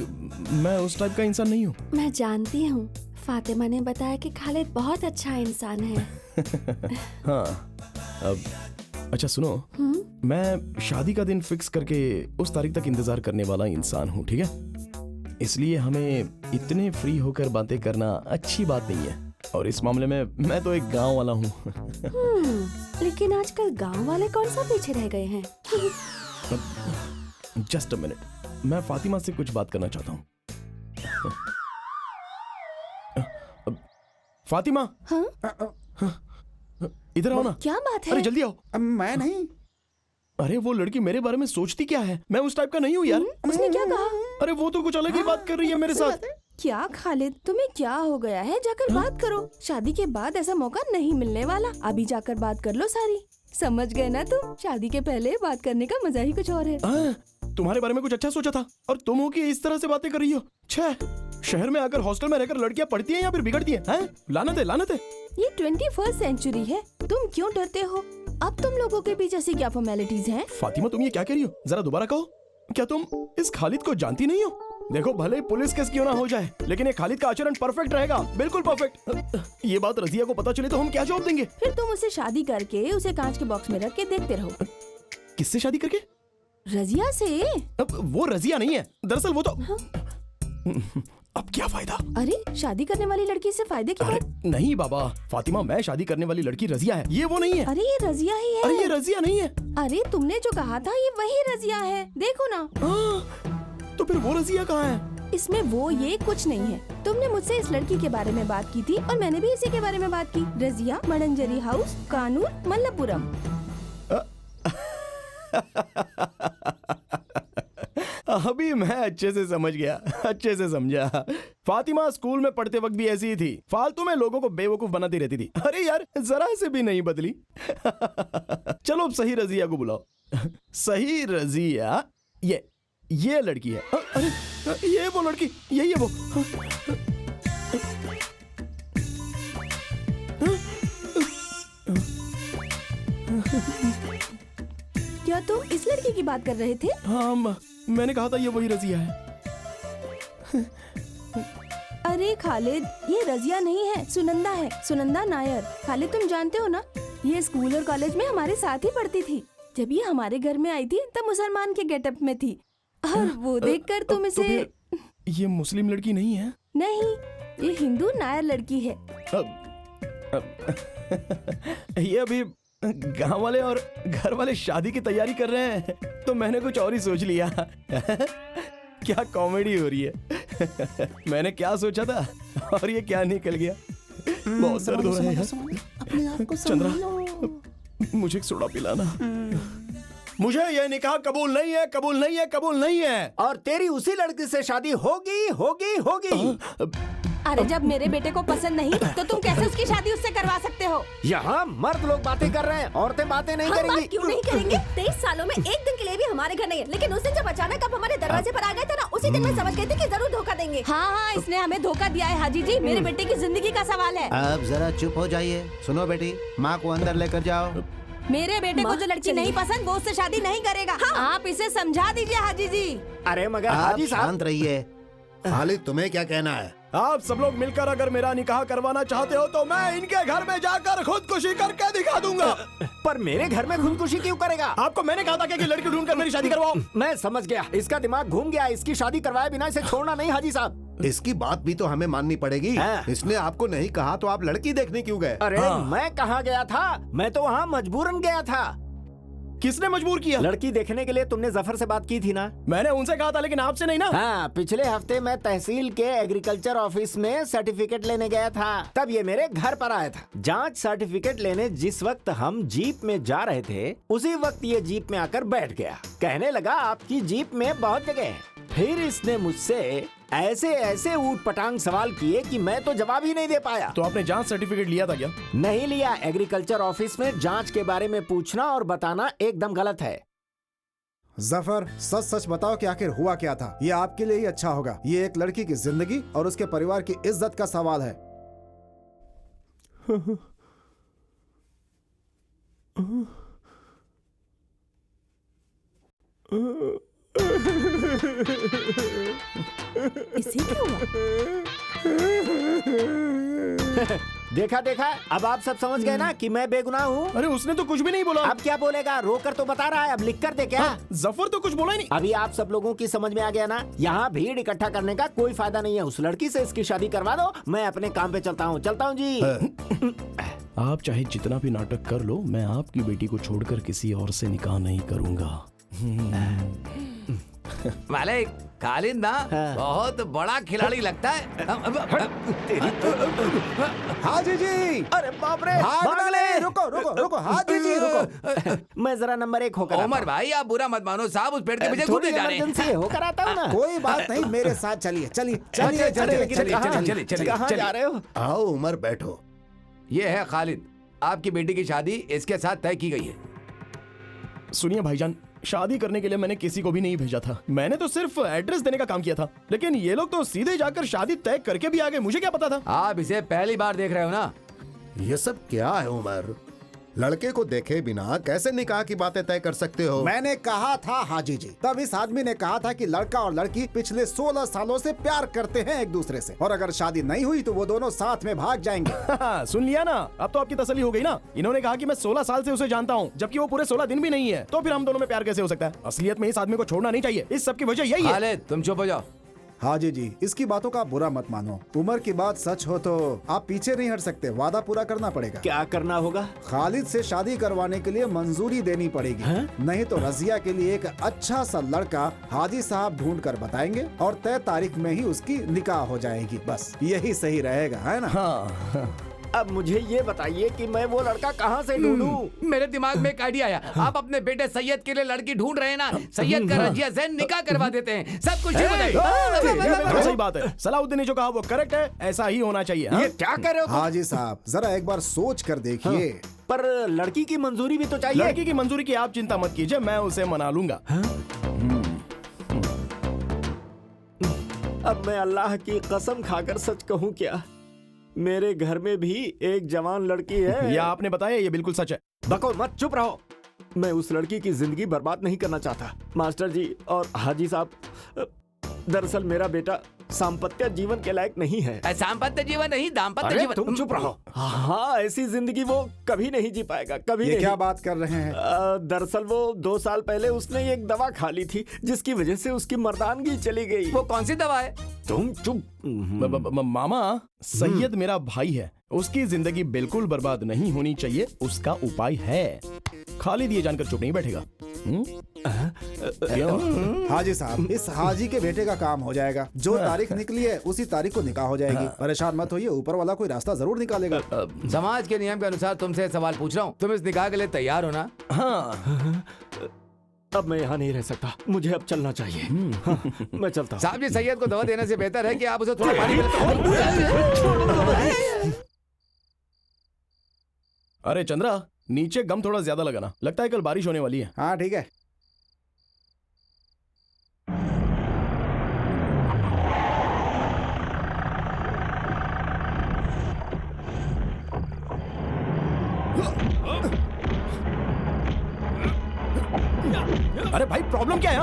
मैं उस टाइप का इंसान नहीं हूँ। मैं जानती हूँ। फातिमा ने बताया कि खालिद बहुत अच्छा इंसान है। हाँ, अब अच्छा सुनो, मैं शादी का दिन फिक्स करके उस तारीख तक इंतजार करने वाला इंसान हूँ, ठीक है? इसलिए हमें इतने फ्री होकर बातें करना अच्छी बात नहीं है। और इस मामले में मैं तो एक गांव वाला हूँ। लेकिन आजकल गांव वाले कौन सा पीछे रह गए हैं? जस्ट अ मिनट, मैं फातिमा से कुछ बात करना चाहता हूँ। फातिमा। हाँ? इधर आओ ना। क्या बात है? अरे जल्दी आओ। मैं नहीं। अरे वो लड़की मेरे बारे में सोचती क्या है? मैं उस टाइप का नहीं हूँ यार। उसने क्या कहा? अरे वो तो कुछ अलग ही बात कर रही है मेरे साथ। क्या खालिद, तुम्हें क्या हो गया है? जाकर बात करो। शादी के बाद ऐसा मौका नहीं मिलने वाला। अभी जाकर बात कर लो सारी। समझ गए ना तुम? शादी के पहले बात करने का मजा ही कुछ और है। तुम्हारे बारे में कुछ अच्छा सोचा था और तुम हो कि इस तरह से बातें कर रही हो। छह, शहर में आकर हॉस्टल में रहकर लड़कियां पढ़ती हैं या फिर बिगड़ती हैं? लानत है, लानत है। ये 21st सेंचुरी है। तुम क्यों डरते हो? अब तुम लोगों के पीछे ऐसी क्या फॉर्मेलिटीज हैं? फातिमा, तुम ये क्या कह रही हो? जरा दोबारा कहो। क्या तुम इस खालिद को जानती नहीं हो? देखो, भले ही पुलिस केस क्यों ना हो जाए, लेकिन ये खालिद का आचरण परफेक्ट रहेगा, बिल्कुल परफेक्ट। ये बात रजिया को पता चले तो हम क्या जवाब देंगे? फिर तुम उसे शादी करके उसे कांच के बॉक्स में रख के देखते रहो। किससे शादी करके? रजिया से। अब वो रजिया नहीं है, दरअसल वो तो। अब क्या फायदा? अरे शादी करने वाली लड़की से फायदे की बात? नहीं बाबा, फातिमा, मैं शादी करने वाली लड़की रजिया है, ये वो नहीं है। अरे ये रजिया ही है। अरे ये रजिया नहीं है। अरे तुमने जो कहा था ये वही रजिया है, देखो ना। तो फिर वो रजिया कहाँ है? इसमें वो ये कुछ नहीं है। तुमने मुझसे इस लड़की के बारे में बात की थी और मैंने भी इसी के बारे में बात की। रजिया, मडंजरी हाउस, कानूर, मल्लापुरम। अभी मैं अच्छे से समझ गया, अच्छे से समझा। फातिमा स्कूल में पढ़ते वक्त भी ऐसी ही थी, फालतू में लोगों को बेवकूफ बनाती रहती थी। अरे यार, जरा से भी नहीं बदली। चलो अब सही रजिया को बुलाओ। सही रजिया, ये लड़की है। अरे ये वो लड़की, यही है वो। क्या तुम इस लड़की की बात कर रहे थे? हाँ, मैंने कहा था ये वही रजिया है। अरे खालिद, ये रजिया नहीं है, सुनंदा है, सुनंदा नायर। खालिद, तुम जानते हो ना, ये स्कूल और कॉलेज में हमारे साथ ही पढ़ती थी। जब ये हमारे घर में आई थी तब मुसलमान के गेटअप में थी, और वो देखकर तुम इसे। तो ये मुस्लिम लड़की नहीं है? नहीं, ये हिंदू नायर लड़की है। ये अभी गांव वाले और घर वाले शादी की तैयारी कर रहे हैं, तो मैंने कुछ और ही सोच लिया। क्या कॉमेडी हो रही है। मैंने क्या सोचा था और ये क्या निकल गया। बहुत दर्द हो रहा है यार। चंद्रा, मुझे एक सोडा पिलाना। मुझे ये निकाह कबूल नहीं है, कबूल नहीं है, कबूल नहीं है। और तेरी उसी लड़की से शादी होगी, होगी, होगी। अरे जब मेरे बेटे को पसंद नहीं तो तुम कैसे उसकी शादी उससे करवा सकते हो? यहाँ मर्द लोग बातें कर रहे हैं, औरतें बातें नहीं हम करेंगी। बात क्यों नहीं करेंगे? 23 सालों में एक दिन के लिए भी हमारे घर नहीं है, लेकिन उस दिन जब अचानक आप हमारे दरवाजे पर आ गए थे ना, उस उसी दिन मैं समझ गई थी कि जरूर धोखा देंगे। हाँ हाँ, इसने हमें धोखा दिया है हाजी जी। मेरे बेटे की जिंदगी का सवाल है। अब जरा चुप हो जाइए। सुनो बेटी, माँ को अंदर लेकर जाओ। मेरे बेटे को जो लड़की नहीं पसंद वो उससे शादी नहीं करेगा। हाँ। आप इसे समझा दीजिए हाजी जी। अरे मगर आप हाजी साहब, शांत रहिए। खालिद, तुम्हें क्या कहना है? आप सब लोग मिलकर अगर मेरा निकाह करवाना चाहते हो तो मैं इनके घर में जाकर खुदकुशी करके दिखा दूंगा। पर मेरे घर में खुदकुशी क्यों करेगा? आपको मैंने कहा था कि लड़की ढूंढकर मेरी शादी करवाओ। मैं समझ गया, इसका दिमाग घूम गया। इसकी शादी करवाए बिना इसे छोड़ना नहीं हाजी साहब। इसकी बात भी तो हमें माननी पड़ेगी। इसने आपको नहीं कहा तो आप लड़की देखने क्यों गए? अरे मैं कहाँ गया था? मैं तो वहाँ मजबूरन गया था। किसने मजबूर किया? लड़की देखने के लिए तुमने जफर से बात की थी ना? मैंने उनसे कहा था, लेकिन आपसे नहीं ना। हाँ, पिछले हफ्ते मैं तहसील के एग्रीकल्चर ऑफिस में सर्टिफिकेट लेने गया था। तब ये मेरे घर पर आया था। जांच सर्टिफिकेट लेने जिस वक्त हम जीप में जा रहे थे, उसी वक्त ये जीप में आकर बैठ गया। कहने लगा आपकी जीप में बहुत जगह है। फिर इसने मुझसे ऐसे ऐसे ऊट पटांग सवाल किए कि मैं तो जवाब ही नहीं दे पाया। तो आपने जांच सर्टिफिकेट लिया था क्या? नहीं लिया। एग्रीकल्चर ऑफिस में जांच के बारे में पूछना और बताना एकदम गलत है। जफर, सच सच बताओ कि आखिर हुआ क्या था। ये आपके लिए ही अच्छा होगा। ये एक लड़की की जिंदगी और उसके परिवार की इज्जत का सवाल है। इसे क्या हुआ? देखा देखा, अब आप सब समझ गए ना कि मैं बेगुनाह हूँ। अरे उसने तो कुछ भी नहीं बोला। अब क्या बोलेगा? रोकर तो बता रहा है, अब लिख कर दे क्या? जफर तो कुछ बोला ही नहीं। अभी आप सब लोगों की समझ में आ गया ना? यहाँ भीड़ इकट्ठा करने का कोई फायदा नहीं है। उस लड़की से इसकी शादी करवा दो। मैं अपने काम पे चलता हूँ जी। आप चाहे जितना भी नाटक कर लो, मैं आपकी बेटी को छोड़कर किसी और से निकाह नहीं करूंगा। मालिक, खालिद ना बहुत बड़ा खिलाड़ी लगता है। हाजी जी! अरे बाप रे! भागना नहीं! रुको रुको रुको हाजी जी, रुको। मैं जरा नंबर 1 होकर उमर भाई, आप बुरा मत मानो साहब, उस पेड़ के पीछे कूदे जा रहे हैं। इमरजेंसी होकर आता हूँ ना। कोई बात नहीं, मेरे साथ चलिए चलिए चलिए चलिए। कहाँ जा रहे हो? आओ उमर, बैठो। ये है खालिद, आपकी बेटी की शादी इसके साथ तय की गई है। सुनिए भाईजान, शादी करने के लिए मैंने किसी को भी नहीं भेजा था। मैंने तो सिर्फ एड्रेस देने का काम किया था। लेकिन ये लोग तो सीधे जाकर शादी तय करके भी आ गए। मुझे क्या पता था? आप इसे पहली बार देख रहे हो ना? ये सब क्या है उमर? लड़के को देखे बिना कैसे निकाह की बातें तय कर सकते हो? मैंने कहा था हाजी जी, तब इस आदमी ने कहा था कि लड़का और लड़की पिछले 16 सालों से प्यार करते हैं एक दूसरे से, और अगर शादी नहीं हुई तो वो दोनों साथ में भाग जाएंगे। सुन लिया ना? अब तो आपकी तसल्ली हो गई ना? इन्होंने कहा कि मैं 16 साल से उसे जानता हूँ, जबकि वो पूरे 16 दिन भी नहीं है। तो फिर हम दोनों में प्यार कैसे हो सकता है? असलियत में इस आदमी को छोड़ना नहीं चाहिए। इस सब की वजह यही है। खालिद, तुम चुप हो जाओ। हाजी जी, इसकी बातों का बुरा मत मानो। उमर की बात सच हो तो आप पीछे नहीं हट सकते। वादा पूरा करना पड़ेगा। क्या करना होगा? खालिद से शादी करवाने के लिए मंजूरी देनी पड़ेगी। नहीं तो रजिया के लिए एक अच्छा सा लड़का हाजी साहब ढूंढ कर बताएंगे और तय तारीख में ही उसकी निकाह हो जाएगी। बस यही सही रहेगा, है ना? हाँ। अब मुझे ये बताइए कि मैं वो लड़का कहाँ से ढूंढूं? मेरे दिमाग में एक आइडिया आया। आप अपने बेटे सैयद के लिए लड़की ढूंढ रहे हैं ना? सैयद का रजिया से निकाह करवा देते हैं, सब कुछ ठीक हो जाएगा। सही बात है। सलाउद्दीन ने जो कहा वो करेक्ट है। ऐसा ही होना चाहिए। ये क्या कह रहे हो? हाजी साहब, जरा एक बार सोच कर देखिए। पर लड़की की मंजूरी भी तो चाहिए। लड़की की मंजूरी की आप चिंता मत कीजिए, मैं उसे मना लूंगा। अब मैं अल्लाह की कसम खाकर सच कहूँ क्या, मेरे घर में भी एक जवान लड़की है। ये आपने बताया, ये बिल्कुल सच है। बको मत, चुप रहो। मैं उस लड़की की जिंदगी बर्बाद नहीं करना चाहता। मास्टर जी और हाजी साहब, दरअसल मेरा बेटा सांपत्य जीवन के लायक नहीं है। सांपत्य जीवन नहीं, दाम्पत्य जीवन। तुम चुप रहो। हाँ, ऐसी जिंदगी वो कभी नहीं जी पाएगा, कभी नहीं। क्या बात कर रहे हैं? दरअसल वो 2 साल पहले उसने एक दवा खा ली थी जिसकी वजह से उसकी मर्दानगी चली गई। वो कौन सी दवा है? तुम चुप। मामा, सैयद मेरा भाई है। उसकी जिंदगी बिल्कुल बर्बाद नहीं होनी चाहिए, उसका उपाय है। खालिद ये जानकर चुप नहीं बैठेगा। हाजी साहब, इस हाजी के बेटे का काम हो जाएगा। जो तारीख निकली है उसी तारीख को निकाह हो जाएगी। परेशान मत होइए, ऊपर वाला कोई रास्ता जरूर निकालेगा। समाज के नियम के अनुसार तुमसे सवाल पूछ रहा हूँ, तुम इस निकाह के लिए तैयार हो ना? हाँ। अब मैं यहाँ नहीं रह सकता, मुझे अब चलना चाहिए। हाँ, मैं चलता हूँ। साहब जी, सैयद को दवा देने से बेहतर है कि आप उसे थोड़ा पानी अरे चंद्रा, नीचे गम थोड़ा ज्यादा लगाना, लगता है कल बारिश होने वाली है। हाँ ठीक है। प्रॉब्लम क्या है?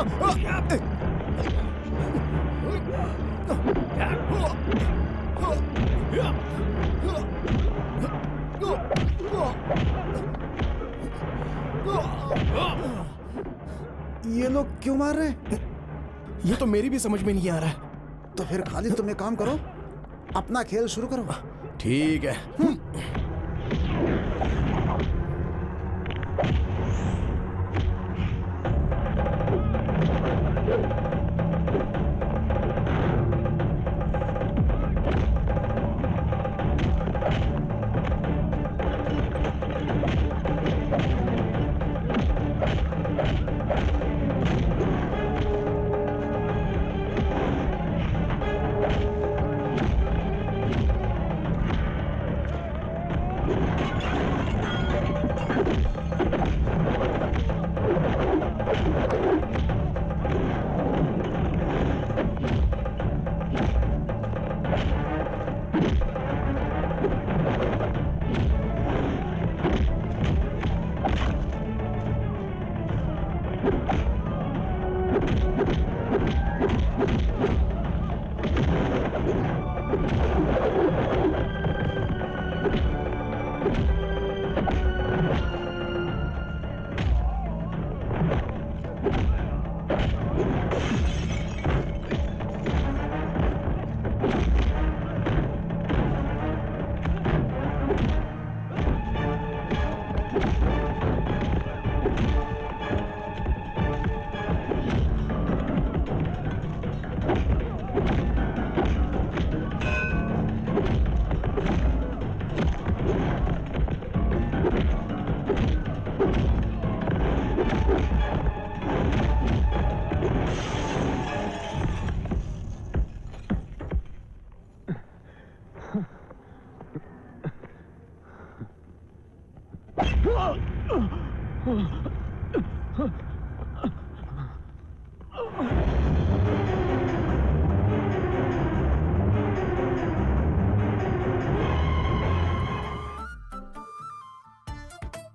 ये लोग क्यों मार रहे हैं? ये तो मेरी भी समझ में नहीं आ रहा है। तो फिर खालिद तुम एक काम करो, अपना खेल शुरू करो। ठीक है।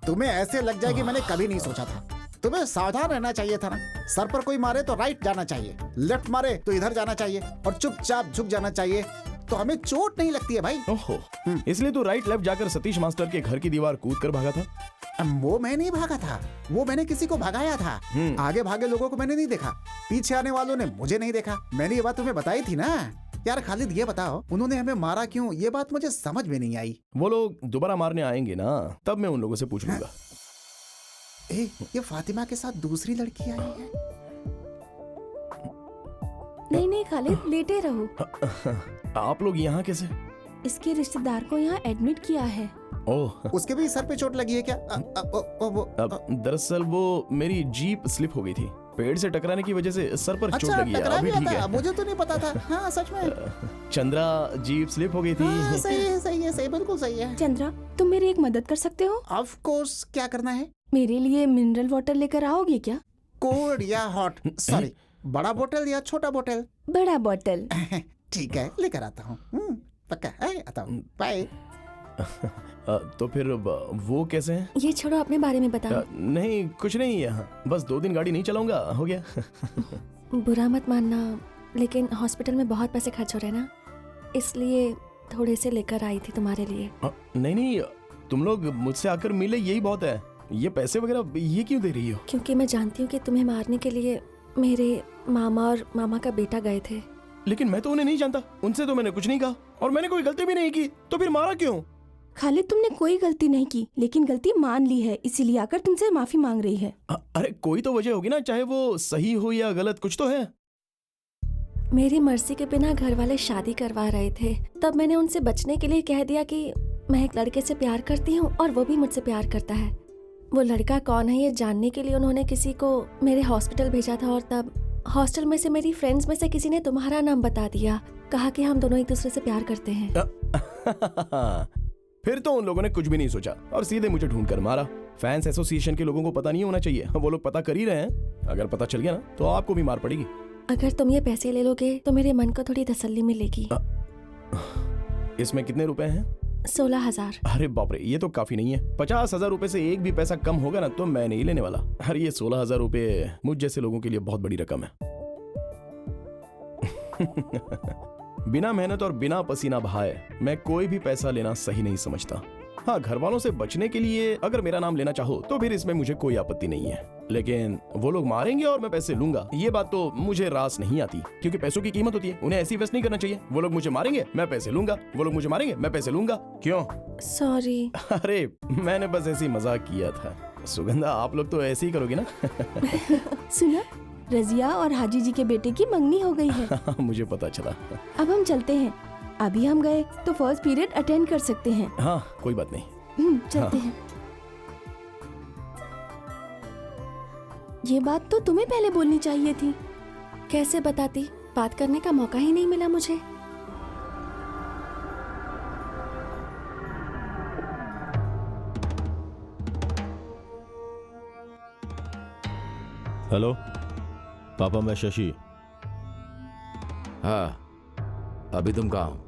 तुम्हें ऐसे लग जाएगी मैंने कभी नहीं सोचा था। तुम्हें सावधान रहना चाहिए था ना। सर पर कोई मारे तो राइट जाना चाहिए, लेफ्ट मारे तो इधर जाना चाहिए और चुपचाप झुक जाना चाहिए, तो हमें चोट नहीं लगती है भाई। ओहो, इसलिए तो राइट लेफ्ट जाकर सतीश मास्टर के घर की दीवार कूद कर भागा था? वो मैं नहीं भागा था, वो मैंने किसी को भगाया था। आगे भागे लोगों को मैंने नहीं देखा, पीछे आने वालों ने मुझे नहीं देखा। मैंने ये बात तुम्हें बताई थी ना। यार खालिद ये बताओ, उन्होंने हमें मारा क्यों? ये बात मुझे समझ में नहीं आई। वो लोग दोबारा मारने आएंगे ना, तब मैं उन लोगों से पूछ लूंगा। ये फातिमा के साथ दूसरी लड़की आई है। नहीं नहीं खालिद, लेटे रहो। आप लोग यहाँ कैसे? इसके रिश्तेदार को यहाँ एडमिट किया है। ओह, उसके भी सर पे चोट लगी है क्या? दरअसल वो मेरी जीप स्लिप हो गई थी, पेड़ से टकराने की वजह से सर पर चोट लगी है। अभी ठीक है। मुझे तो नहीं पता था। हाँ सच में चंद्रा, जीप स्लिप हो गई थी। हाँ, सही है सही है सही, बिल्कुल सही है। चंद्रा, तुम मेरी एक मदद कर सकते हो? ऑफ कोर्स, क्या करना है? मेरे लिए मिनरल वाटर लेकर आओगे क्या? कोल्ड या हॉट? सॉरी, बड़ा बोतल या छोटा बोतल? बड़ा बोतल। ठीक है, लेकर आता हूँ। पक्का है, आता हूँ। बाय। तो फिर वो कैसे हैं? ये छोड़ो, अपने बारे में बताओ। नहीं कुछ नहीं, यहाँ बस 2 दिन गाड़ी नहीं चलाऊंगा, हो गया। बुरा मत मानना, लेकिन हॉस्पिटल में बहुत पैसे खर्च हो रहे हैं ना, इसलिए थोड़े से लेकर आई थी तुम्हारे लिए। नहीं नहीं, तुम लोग मुझसे आकर मिले यही बहुत है। ये पैसे वगैरह ये क्यों दे रही हो? क्योंकि मैं जानती हूँ कि तुम्हें मारने के लिए मेरे मामा और मामा का बेटा गए थे। लेकिन मैं तो उन्हें नहीं जानता, उनसे तो मैंने कुछ नहीं कहा और मैंने कोई गलती भी नहीं की, तो फिर मारा क्यों? खालिद, तुमने कोई गलती नहीं की, लेकिन गलती मान ली है, इसीलिए आकर तुमसे माफी मांग रही है। अरे कोई तो वजह होगी ना, चाहे वो सही हो या गलत, कुछ तो है। मेरी मर्जी के बिना घर वाले शादी करवा रहे थे, तब मैंने उनसे बचने के लिए कह दिया कि मैं एक लड़के से प्यार करती हूँ और वो भी मुझसे प्यार करता है। वो लड़का कौन है ये जानने के लिए उन्होंने किसी को मेरे हॉस्पिटल भेजा था, और तब हॉस्टल में से मेरी फ्रेंड्स में से किसी ने तुम्हारा नाम बता दिया, कहा कि हम दोनों एक दूसरे से प्यार करते हैं। फिर तो उन लोगों ने कुछ भी नहीं सोचा और सीधे मुझे ढूंढ कर मारा। फैंस एसोसिएशन के लोगों को पता नहीं होना चाहिए, वो लोग पता कर ही रहे हैं। अगर पता चल गया ना तो आपको भी मार पड़ेगी। अगर तुम ये पैसे ले लोगे तो मेरे मन को थोड़ी तसल्ली मिलेगी। इसमें कितने रुपए हैं? 16,000। अरे बाप रे, ये तो काफी नहीं है। 50,000 रुपए से एक भी पैसा कम होगा ना तो मैं नहीं लेने वाला। अरे ये 16,000 रुपए मुझ जैसे लोगों के लिए बहुत बड़ी रकम है। बिना मेहनत और बिना पसीना बहाए मैं कोई भी पैसा लेना सही नहीं समझता। हाँ, घर वालों से बचने के लिए अगर मेरा नाम लेना चाहो तो फिर इसमें मुझे कोई आपत्ति नहीं है, लेकिन वो लोग मारेंगे और मैं पैसे लूंगा, ये बात तो मुझे रास नहीं आती, क्योंकि पैसों की कीमत होती है, उन्हें ऐसी वेस्ट नहीं करना चाहिए। वो लोग मुझे मारेंगे, मैं पैसे लूंगा, वो लोग मुझे मारेंगे, मैं पैसे लूंगा। क्यों? सॉरी। अरे मैंने बस ऐसी मजाक किया था। सुगंधा, आप लोग तो ऐसे ही करोगे ना? सुना, रजिया और हाजी जी के बेटे की मंगनी हो गई है। मुझे पता चला। अब हम चलते हैं। अभी हम गए तो फर्स्ट पीरियड अटेंड कर सकते हैं। हाँ, कोई बात नहीं। चलते हैं। ये बात तो तुम्हें पहले बोलनी चाहिए थी। कैसे बताती, बात करने का मौका ही नहीं मिला मुझे। हेलो पापा, मैं शशि। हाँ, अभी तुम कहाँ हो?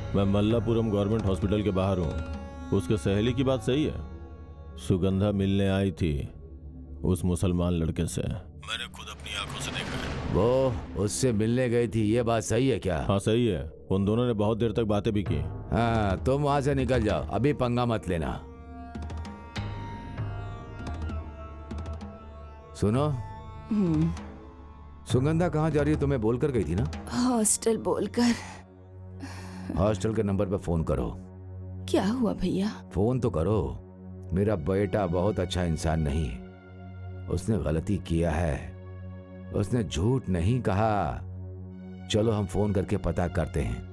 मैं मल्लापुरम गवर्नमेंट हॉस्पिटल के बाहर हूँ। उसके सहेली की बात सही है, सुगंधा मिलने आई थी उस मुसलमान लड़के से। मैंने खुद अपनी आंखों से देखा है। वो उससे मिलने गई थी, ये बात सही है क्या? हाँ सही है, उन दोनों ने बहुत देर तक बातें भी की। हाँ, तुम वहां से निकल जाओ, अभी पंगा मत लेना। सुनो, सुगंधा कहाँ जा रही है तुम्हें बोल कर गई थी ना? हॉस्टल बोलकर। हॉस्टल के नंबर पे फोन करो। क्या हुआ भैया? फोन तो करो। मेरा बेटा बहुत अच्छा इंसान नहीं है, उसने गलती किया है, उसने झूठ नहीं कहा। चलो हम फोन करके पता करते हैं।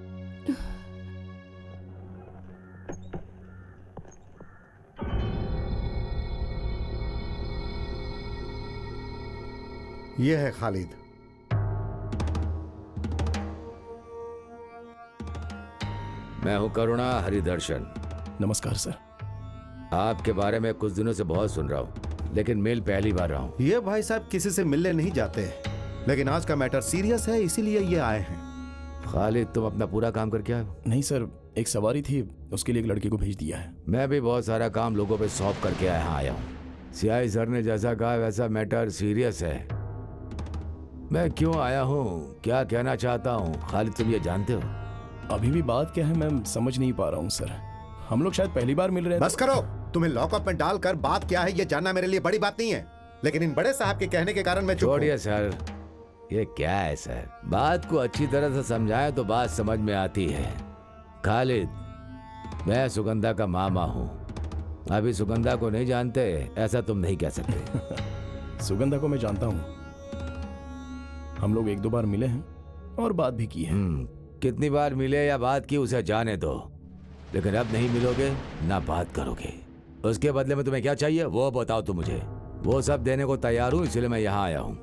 ये है खालिद। मैं हूं करुणा हरिदर्शन। नमस्कार सर। आपके बारे में कुछ दिनों से बहुत सुन रहा हूं, लेकिन मेल पहली बार रहा हूं। ये भाई साहब किसी से मिलने नहीं जाते, लेकिन आज का मैटर सीरियस है, इसीलिए ये आए हैं। खालिद, तुम अपना पूरा काम करके आए हो? नहीं सर, एक सवारी थी, उसके लिए एक लड़के को भेज दिया है। मैं भी बहुत सारा काम लोगों पे सौंप करके यहाँ आया हूँ। सीआई सर ने जैसा कहा वैसा मैटर सीरियस है। मैं क्यों आया हूँ, क्या कहना चाहता हूँ, खालिद तुम ये जानते हो? अभी भी बात क्या है मैं समझ नहीं पा रहा हूँ सर। हम लोग शायद पहली बार मिल रहे हैं। बस करो, तुम्हें लॉकअप में डालकर बात क्या है ये जानना मेरे लिए बड़ी बात नहीं है, लेकिन इन बड़े साहब के कहने के कारण मैं चुप हूं। छोड़िए सर, ये क्या है सर, बात को अच्छी तरह से समझाएं तो बात समझ में आती है। खालिद, मैं सुगंधा का मामा हूँ। अभी सुगंधा को नहीं जानते ऐसा तुम नहीं कह सकते। सुगंधा को मैं जानता हूँ, हम लोग एक दो बार मिले हैं और बात भी की है। कितनी बार मिले या बात की उसे जाने दो, लेकिन अब नहीं मिलोगे ना बात करोगे। उसके बदले में तुम्हें क्या चाहिए वो बताओ तुम मुझे। वो सब देने को तैयार हूँ, इसलिए मैं यहाँ आया हूँ।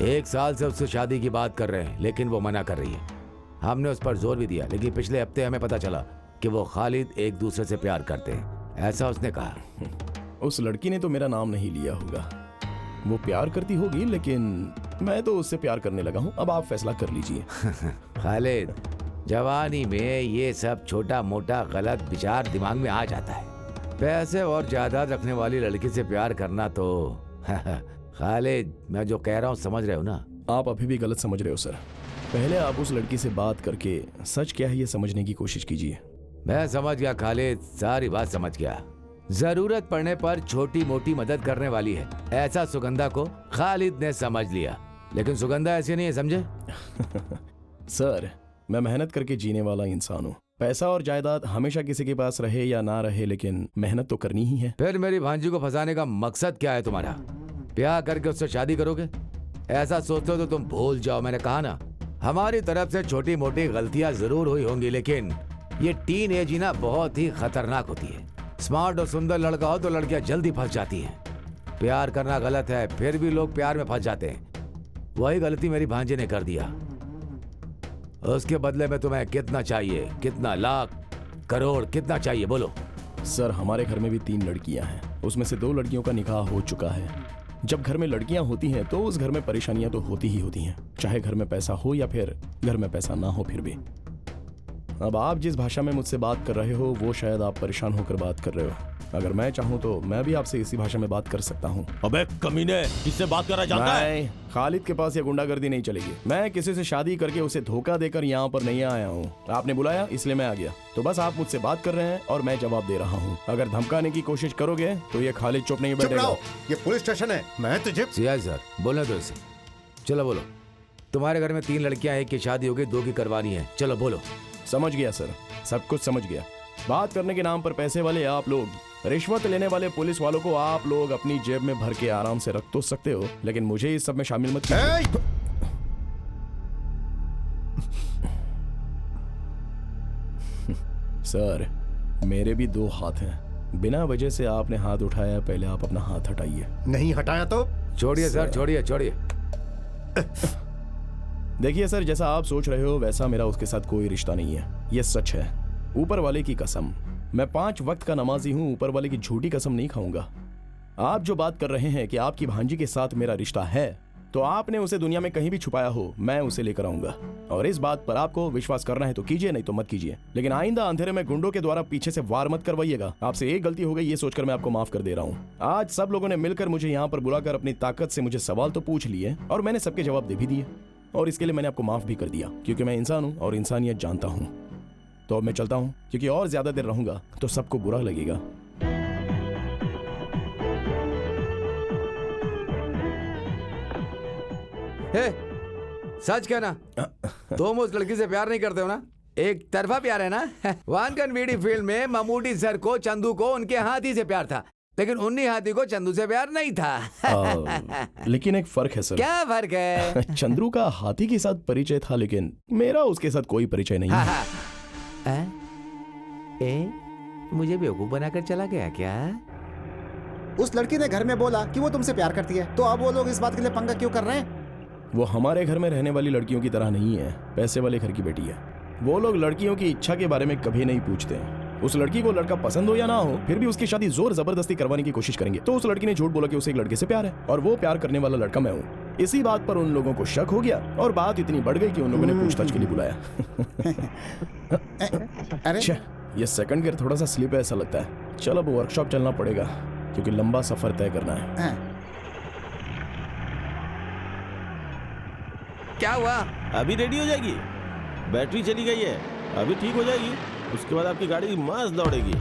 1 साल से उससे शादी की बात कर रहे हैं, लेकिन वो मना कर रही है। हमने उस पर जोर भी दिया, लेकिन पिछले हफ्ते हमें पता चला कि वो खालिद एक दूसरे से प्यार करते हैं, ऐसा उसने कहा। उस लड़की ने तो मेरा नाम नहीं लिया होगा, वो प्यार करती होगी, लेकिन मैं तो उससे प्यार करने लगा हूँ। अब आप फैसला कर लीजिए। खालिद, जवानी में ये सब छोटा मोटा गलत विचार दिमाग में आ जाता है। पैसे और जायदाद रखने वाली लड़की से प्यार करना तो खालिद, मैं जो कह रहा हूँ समझ रहे हो ना? आप अभी भी गलत समझ रहे हो सर। पहले आप उस लड़की से बात करके सच क्या है ये समझने की कोशिश कीजिए। मैं समझ गया खालिद, सारी बात समझ गया। जरूरत पड़ने पर छोटी मोटी मदद करने वाली है, ऐसा सुगंधा को खालिद ने समझ लिया, लेकिन सुगंधा ऐसी नहीं है, समझे? सर, मैं मेहनत करके जीने वाला इंसान हूँ। पैसा और जायदाद हमेशा किसी के पास रहे या ना रहे, लेकिन मेहनत तो करनी ही है। फिर मेरी भांजी को फंसाने का मकसद क्या है तुम्हारा? ब्याह करके उससे शादी करोगे? ऐसा सोचते हो तो तुम भूल जाओ, मैंने कहा ना, हमारी तरफ से छोटी मोटी गलतियां जरूर हुई होंगी, लेकिन ये टीन एज ही ना बहुत ही खतरनाक होती है। स्मार्ट और सुंदर लड़का हो तो लड़कियां जल्दी फंस जाती हैं। प्यार करना गलत है, फिर भी लोग प्यार में फंस जाते हैं। वही गलती मेरी भांजी ने कर दिया। उसके बदले में तुम्हें कितना चाहिए? कितना? लाख, करोड़, कितना चाहिए बोलो? सर, हमारे घर में भी 3 लड़कियां हैं, उसमें से 2 लड़कियों का निकाह हो चुका है। जब घर में लड़कियां होती हैं तो उस घर में परेशानियां तो होती ही होती हैं, चाहे घर में पैसा हो या फिर घर में पैसा ना हो। फिर भी अब आप जिस भाषा में मुझसे बात कर रहे हो वो शायद आप परेशान होकर बात कर रहे हो। अगर मैं चाहूं तो मैं भी आपसे इसी भाषा में बात कर सकता हूं। अबे कमीने, किससे बात कर रहा जानता है? खालिद के पास ये गुंडागर्दी नहीं चलेगी। मैं किसी से शादी करके उसे धोखा देकर यहाँ पर नहीं आया हूँ। आपने बुलाया इसलिए मैं आ गया, तो बस आप मुझसे बात कर रहे हैं और मैं जवाब दे रहा हूँ। अगर धमकाने की कोशिश करोगे तो ये खालिद चुप नहीं बैठेगा। ये पुलिस स्टेशन है, मैं तुझे सीआई सर बोलने दो इसे। चलो बोलो, तुम्हारे घर में 3 लड़कियां, एक की शादी हो गई, 2 की करवानी है। चलो बोलो। समझ गया सर, सब कुछ समझ गया। बात करने के नाम पर पैसे वाले आप लोग, रिश्वत लेने वाले पुलिस वालों को आप लोग अपनी जेब में भर के आराम से रख तो सकते हो, लेकिन मुझे इस सब में शामिल मत कीजिए। सर, मेरे भी 2 हाथ हैं। बिना वजह से आपने हाथ उठाया, पहले आप अपना हाथ हटाइए। नहीं हटाया तो छोड़िए सर, छोड़िए छोड़िए। देखिए सर, जैसा आप सोच रहे हो वैसा मेरा उसके साथ कोई रिश्ता नहीं है। ये सच है, ऊपर वाले की कसम। मैं 5 वक्त का नमाजी हूँ, ऊपर वाले की झूठी कसम नहीं खाऊंगा। आप जो बात कर रहे हैं कि आपकी भांजी के साथ मेरा रिश्ता है, तो आपने उसे दुनिया में कहीं भी छुपाया हो, मैं उसे लेकर आऊंगा। और इस बात पर आपको विश्वास करना है तो कीजिए, नहीं तो मत कीजिए। लेकिन आइंदा अंधेरे में गुंडों के द्वारा पीछे से वार मत करवाइएगा। आपसे एक गलती हो गई ये सोचकर मैं आपको माफ कर दे रहा हूँ। आज सब लोगों ने मिलकर मुझे यहाँ पर बुलाकर अपनी ताकत से मुझे सवाल तो पूछ लिए और मैंने सबके जवाब दे भी दिए, और इसके लिए मैंने आपको माफ भी कर दिया, क्योंकि मैं इंसान हूँ और इंसानियत जानता हूँ। तो अब मैं चलता हूँ, क्योंकि और ज्यादा देर रहूंगा तो सबको बुरा लगेगा। हे, सच कहना, तुम उस लड़की से प्यार नहीं करते हो ना? एक तरफा प्यार है ना? वानकन वीडी फिल्म में ममूटी सर को चंदू को उनके हाथी से प्यार था, लेकिन उन्हीं हाथी को चंदू से प्यार नहीं था। लेकिन एक फर्क है सर। क्या फर्क है? चंद्रू का हाथी के साथ परिचय था, लेकिन मेरा उसके साथ कोई परिचय नहीं है। मुझे बेवकूफ बनाकर चला गया क्या? उस लड़की ने घर में बोला कि वो तुमसे प्यार करती है, तो अब वो लोग इस बात के लिए पंगा क्यों कर रहे हैं? वो हमारे घर में रहने वाली लड़कियों की तरह नहीं है, पैसे वाले घर की बेटी है। वो लोग लड़कियों की इच्छा के बारे में कभी नहीं पूछते। उस लड़की को लड़का पसंद हो या ना हो, फिर भी उसकी शादी जोर जबरदस्ती करवाने की कोशिश करेंगे। तो उस लड़की ने झूठ बोला कि उसे एक लड़के से प्यार है, और वो प्यार करने वाला लड़का मैं हूँ। इसी बात पर उन लोगों को शक हो गया और बात इतनी बढ़ गई कि उन लोगों ने पूछताछ के लिए बुलाया। अरे ये सेकंड गियर थोड़ा सा स्लिप है ऐसा लगता है। चलो अब वर्कशॉप चलना पड़ेगा, क्योंकि लंबा सफर तय करना है। क्या हुआ? अभी रेडी हो जाएगी, बैटरी चली गई है, अभी ठीक हो जाएगी, उसके बाद आपकी गाड़ी मस्त दौड़ेगी।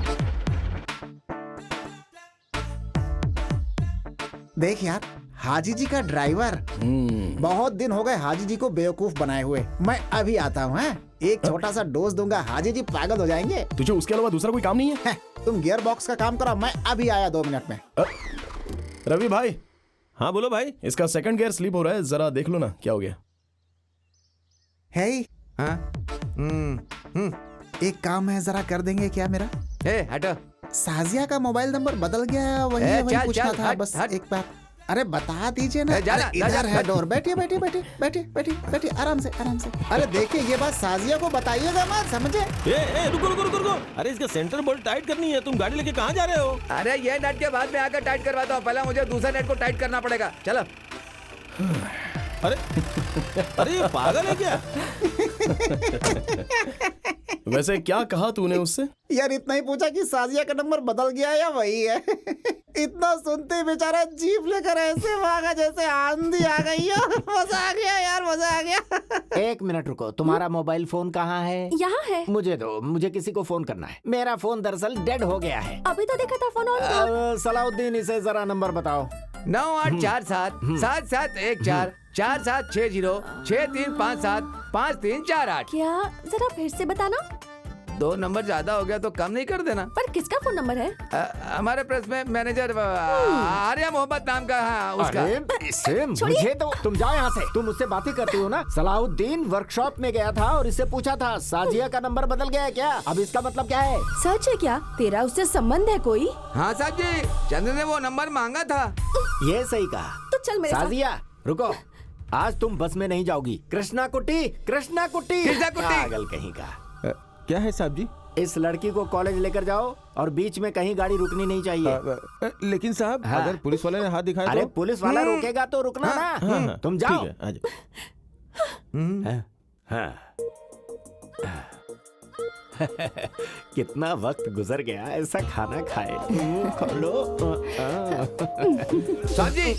देख यार, हाजी जी का ड्राइवर। बहुत दिन हो गए हाजी जी को बेवकूफ बनाए हुए। मैं अभी आता हूँ। एक छोटा सा डोज दूंगा, हाजी जी पागल हो जाएंगे। तुझे उसके अलावा दूसरा कोई काम नहीं है? तुम गियर बॉक्स का काम करो, मैं अभी आया 2 मिनट में। रवि भाई। हाँ बोलो भाई। इसका सेकंड गियर स्लिप हो रहा है, जरा देख लो ना क्या हो गया। है हाँ? एक काम है, जरा कर देंगे क्या मेरा? हटो। साजिया का मोबाइल नंबर बदल गया है, वही पूछना था बस। एक बार अरे बता दीजिए ना। इधर है डोर। बैठिए बैठिए बैठिए बैठिए बैठिए बैठिए, आराम से आराम से। अरे देखिए, ये बात साजिया को बताइएगा मत, समझे? रुको रुको रुको रुको। अरे इसका सेंटर बोल्ट टाइट करनी है। तुम गाड़ी लेके कहाँ जा रहे हो? अरे ये नट के बाद में आकर टाइट करवाता हूँ, पहले मुझे दूसरा नट को टाइट करना पड़ेगा। चलो। अरे अरे ये पागल है क्या? वैसे क्या कहा तूने उससे? यार इतना ही पूछा कि साजिया का नंबर बदल गया या वही है। इतना सुनते बेचारा जीप लेकर ऐसे भागा जैसे आंधी आ गई हो। मजा आ गया यार, मजा आ गया। 1 मिनट रुको, तुम्हारा मोबाइल फोन कहाँ है? यहाँ है। मुझे दो, मुझे किसी को फोन करना है। मेरा फोन दरअसल डेड हो गया है। अभी तो देखा था फोन ऑन। सलाउद्दीन, इसे जरा नंबर बताओ। 9847 7714 4760 6357 5348। क्या? जरा फिर से बताना। 2 नंबर ज्यादा हो गया तो कम नहीं कर देना? पर किसका फोन नंबर है? हमारे प्रेस में मैनेजर आर्या मोहम्मद नाम का है उसका। अरे मुझे तो तुम जाओ यहाँ से। तुम मुझसे बातें करती हो ना। सलाउद्दीन वर्कशॉप में गया था और इससे पूछा था साजिया का नंबर बदल गया है क्या? अब इसका मतलब क्या है? सच है क्या? तेरा उससे संबंध है कोई? हाँ साहब जी, चंद्र ने वो नंबर मांगा था। ये सही कहा। तो चल मेरे साथ। साजिया रुको, आज तुम बस में नहीं जाओगी। कृष्णा कुट्टी, कृष्णा कुट्टी, कृष्णा कुट्टी। पागल कहीं का। क्या है साहब जी? इस लड़की को कॉलेज लेकर जाओ और बीच में कहीं गाड़ी रुकनी नहीं चाहिए। लेकिन साहब हाँ। अगर पुलिस वाले ने हाथ दिखाया अरे तो? पुलिस वाला रोकेगा तो रुकना ना। तुम जाओ। ठीक है, आ जाओ। कितना वक्त गुजर गया ऐसा खाना खाए। खोलो। साहब जी,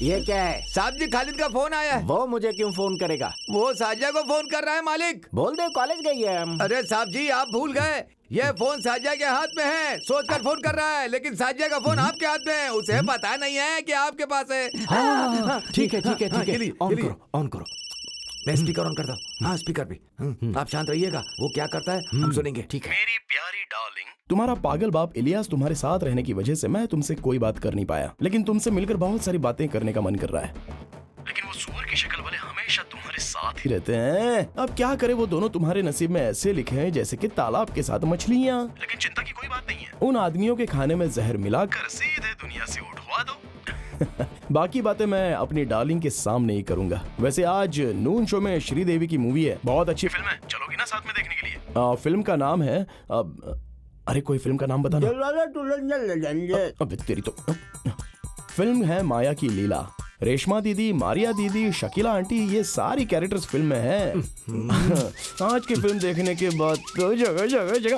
ये क्या है? साहब जी, खालिद का फोन आया है। वो मुझे क्यों फोन करेगा? वो साजिया को फोन कर रहा है मालिक। बोल दे कॉलेज गई है। अरे साहब जी, आप भूल गए, ये फोन साजिया के हाथ में है। सोचकर फोन कर रहा है, लेकिन साजिया का फोन आपके हाथ में है। उसे पता नहीं है कि आपके पास है। ठीक है ठीक है ठीक है। ऑन करो ऑन करो। मैं स्पीकर ऑन करता हूँ। हाँ, स्पीकर भी। आप शांत रहिएगा, वो क्या करता है हम सुनेंगे। ठीक है। मेरी प्यारी डार्लिंग, तुम्हारा पागल बाप इलियास तुम्हारे साथ रहने की वजह से मैं तुमसे कोई बात कर नहीं पाया, लेकिन तुमसे मिलकर बहुत सारी बातें करने का मन कर रहा है। लेकिन वो सुअर की शक्ल वाले हमेशा तुम्हारे साथ ही रहते हैं। अब क्या करे, वो दोनों तुम्हारे नसीब में ऐसे लिखे हैं जैसे कि तालाब के साथ मछलियाँ। लेकिन चिंता की कोई बात नहीं है, उन आदमियों के खाने में जहर मिलाकर सीधे दुनिया से उठवा दो। बाकी बातें मैं अपनी डार्लिंग के सामने ही करूंगा। वैसे आज नून शो में श्रीदेवी की मूवी है, बहुत अच्छी फिल्म है, चलोगी ना साथ में देखने के लिए? फिल्म का नाम है अरे कोई फिल्म का नाम बताना। अबे तेरी तो। फिल्म है माया की लीला। रेशमा दीदी, मारिया दीदी, शकीला आंटी, ये सारी कैरेक्टर्स फिल्म में हैं। आज की फिल्म देखने के बाद तो जगह जगह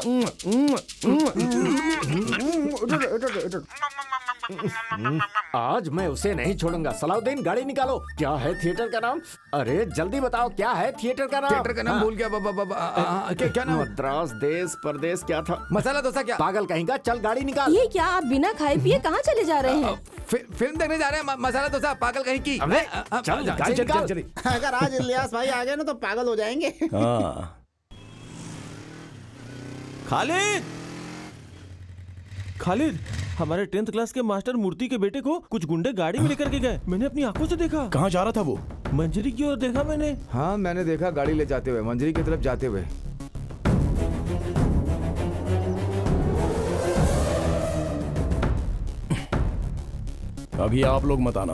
आज मैं उसे नहीं छोड़ूंगा। सलाउद्दीन, गाड़ी निकालो। क्या है थिएटर का नाम? अरे जल्दी बताओ, क्या है थिएटर का नाम? थिएटर का नाम भूल गया। क्या नाम? मद्रास देश परदेश क्या था? मसाला डोसा। क्या पागल कहेगा, चल गाड़ी निकाल। ये क्या, आप बिना खाए पिए कहाँ चले जा रहे हैं? फिल्म देखने जा रहे हैं। मसाला डोसा, पागल कहीं की। चल गाड़ी निकाल। अगर आज इलियास भाई आ गए ना तो पागल हो जाएंगे। खालिद, खालिद, हमारे 10th क्लास के मास्टर मूर्ति के बेटे को कुछ गुंडे गाड़ी में लेकर के गए। मैंने अपनी आंखों से देखा। कहाँ जा रहा था वो? मंजरी की ओर देखा मैंने। हाँ, मैंने देखा गाड़ी ले जाते हुए, मंजरी की तरफ जाते हुए। अभी आप लोग मत आना।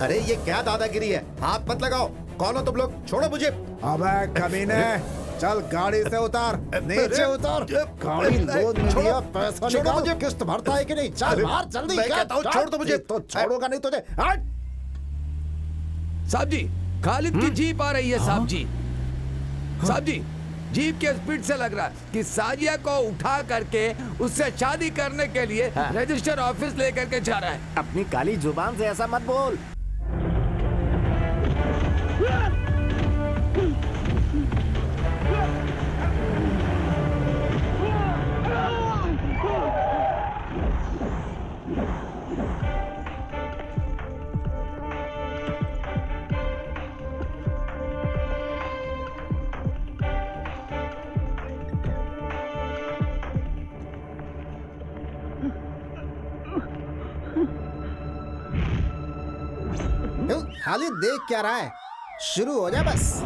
अरे ये क्या दादागिरी है? हाथ मत लगाओ। कौन हो तुम लोग? छोड़ो मुझे। अबे कमीने, चल गाड़ी से उतार, नीचे उतार। गाड़ी लोड में लिया, पैसा निकाल। किस्त भरता है कि नहीं? चल बाहर जल्दी। मैं कहता हूँ छोड़ दो मुझे। तो छोड़ूंगा नहीं तुझे। हट। साहब जी, खालिद की जीप आ रही है। साहब जी, साहब जी, जीप के स्पीड से लग रहा है कि साजिया को उठा करके उससे शादी करने के लिए रजिस्टर ऑफिस लेकर के जा रहा है। अपनी काली जुबान से ऐसा मत बोल। खाली देख क्या रहा है? शुरू हो जा बस।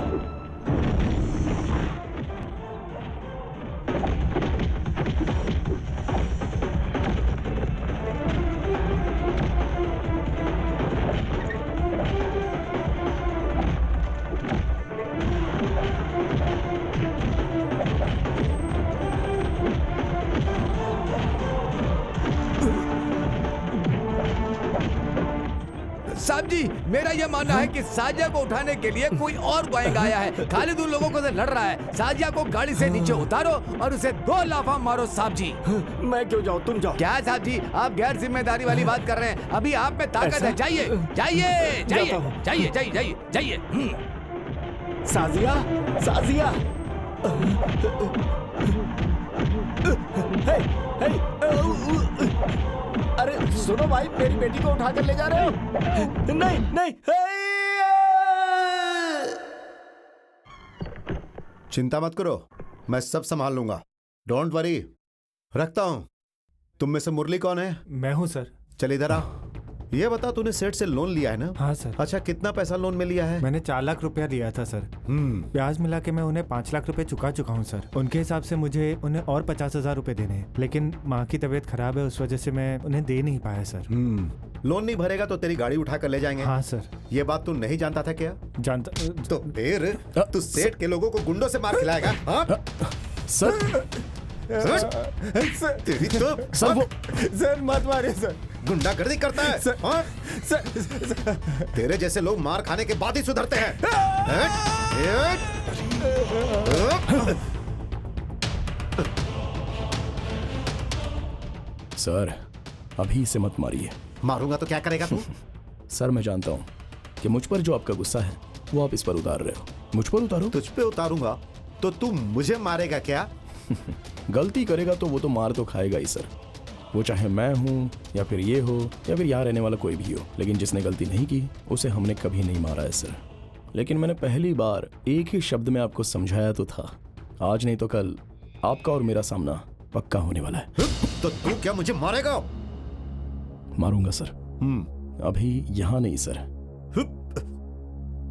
साहब जी, मेरा यह मानना है कि साजिया को उठाने के लिए कोई और गैंग आया है। खालिद उन लोगों को से लड़ रहा है। साजिया को गाड़ी से नीचे उतारो और उसे 2 लाफा मारो। साहब जी, मैं क्यों जाऊँ, तुम जाओ। क्या साहब जी, आप गैर जिम्मेदारी वाली बात कर रहे हैं? अभी आप में ताकत है। जाइए जाइए जाइए जाइए जाइए जाइए जाइए। साजिया, साजिया। अरे सुनो भाई, मेरी बेटी को उठाकर ले जा रहे हो? नहीं नहीं। चिंता मत करो, मैं सब संभाल लूंगा। Don't worry. रखता हूं। तुम में से मुरली कौन है? मैं हूं सर। चल इधर आ। ये बता, तूने सेठ से लोन लिया है ना? हाँ सर। अच्छा, कितना पैसा लोन में लिया है? मैंने 4 लाख रुपया लिया था सर। ब्याज मिला के मैं उन्हें 5 लाख रुपए चुका चुका हूँ सर। उनके हिसाब से मुझे उन्हें और 50,000 रुपए देने हैं, लेकिन माँ की तबीयत खराब है, उस वजह से मैं उन्हें दे नहीं पाया सर। लोन नहीं भरेगा तो तेरी गाड़ी उठा कर ले जाएंगे। हाँ सर। ये बात तू नहीं जानता था क्या? जानता तो फिर तू सेठ के लोगों को गुंडों से मार खिलाएगा? हाँ? सर तेरी तो सर वो सर मत मारिए सर। गुंडागर्दी करता है सर, हाँ? सर, तेरे जैसे लोग मार खाने के बाद ही सुधरते हैं। सर अभी इसे मत मारिए। मारूंगा तो क्या करेगा तू? सर मैं जानता हूँ कि मुझ पर जो आपका गुस्सा है वो आप इस पर उतार रहे हो। मुझ पर उतारो। तुझ पे उतारूंगा तो तू मुझे मारेगा क्या? गलती करेगा तो वो तो मार तो खाएगा ही सर, वो चाहे मैं हूँ या फिर ये हो या फिर यहाँ रहने वाला कोई भी हो। लेकिन जिसने गलती नहीं की उसे हमने कभी नहीं मारा है सर। लेकिन मैंने पहली बार एक ही शब्द में आपको समझाया तो था, आज नहीं तो कल आपका और मेरा सामना पक्का होने वाला है। तो तू क्या मुझे मारेगा? मारूंगा सर। अभी यहाँ नहीं सर।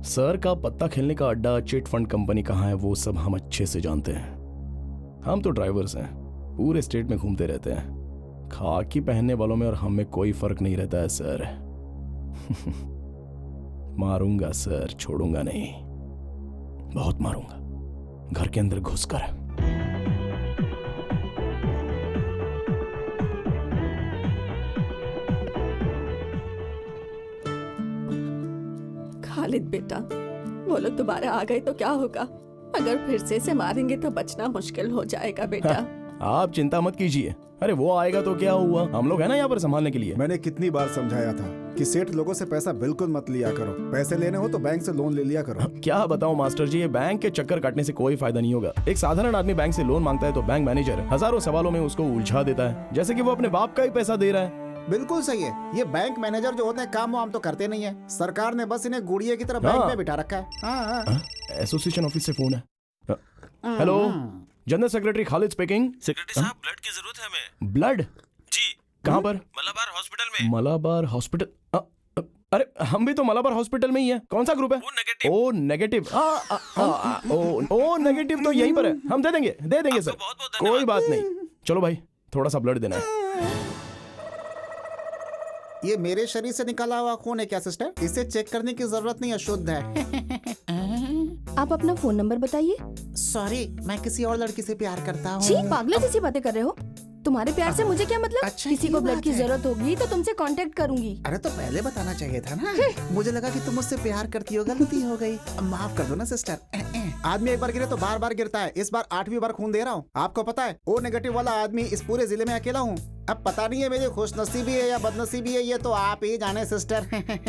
सर का पत्ता खेलने का अड्डा, चिट फंड कंपनी कहाँ है वो सब हम अच्छे से जानते हैं। हम तो ड्राइवर्स हैं, पूरे स्टेट में घूमते रहते हैं। खाकी पहनने वालों में और हम में कोई फर्क नहीं रहता है सर। मारूंगा सर, छोड़ूंगा नहीं, बहुत मारूंगा, घर के अंदर घुसकर। खालिद बेटा, वो लोग दोबारा आ गए तो क्या होगा? अगर फिर से इसे मारेंगे तो बचना मुश्किल हो जाएगा बेटा। आप चिंता मत कीजिए। अरे वो आएगा तो क्या हुआ, हम लोग हैं ना यहाँ पर संभालने के लिए। मैंने कितनी बार समझाया था कि सेठ लोगों से पैसा बिल्कुल मत लिया करो, पैसे लेने हो तो बैंक से लोन ले लिया करो। क्या बताऊं मास्टर जी, ये बैंक के चक्कर काटने से कोई फायदा नहीं होगा। एक साधारण आदमी बैंक से लोन मांगता है तो बैंक मैनेजर हजारों सवालों में उसको उलझा देता है, जैसे कि वो अपने बाप का ही पैसा दे रहा है। बिल्कुल सही है। ये बैंक मैनेजर जो होते हैं काम वाम तो करते नहीं है। सरकार ने बस इन्हें गुड़िया की तरह बैंक में बिठा रखा है। एसोसिएशन ऑफिस से फोन है। Hello, general secretary Khalid speaking. Secretary साहब, ब्लड की जरूरत है हमें। ब्लड? जी। कहाँ पर? मलाबार हॉस्पिटल में। मलाबार हॉस्पिटल? अरे हम भी तो मलाबार हॉस्पिटल में ही है। कौन सा ग्रुप है? O negative. ओ नेगेटिव तो यहीं पर है। हम दे देंगे सर, कोई बात नहीं। चलो भाई, थोड़ा सा ब्लड देना है। ये मेरे शरीर से निकाला हुआ खून है क्या सिस्टर? इसे चेक करने की जरूरत नहीं है, शुद्ध है। आप अपना फोन नंबर बताइए। सॉरी, मैं किसी और लड़की से प्यार करता हूँ। छी, पागलों जैसी बातें कर रहे हो। तुम्हारे प्यार से मुझे क्या मतलब? अच्छा, किसी ये को ब्लड बात की है। जरूरत होगी तो तुमसे कांटेक्ट करूंगी। अरे तो पहले बताना चाहिए था ना। मुझे लगा कि तुम मुझसे प्यार करती हो, गलती हो गई। माफ कर दो ना सिस्टर। आदमी एक बार गिरे तो बार बार गिरता है। इस बार 8वीं बार खून दे रहा हूँ। आपको पता है, ओ नेगेटिव वाला आदमी इस पूरे जिले में अकेला हूँ। अब पता नहीं है मेरी खुशनसीबी है या बदनसीबी है, ये तो आप ही जाने सिस्टर।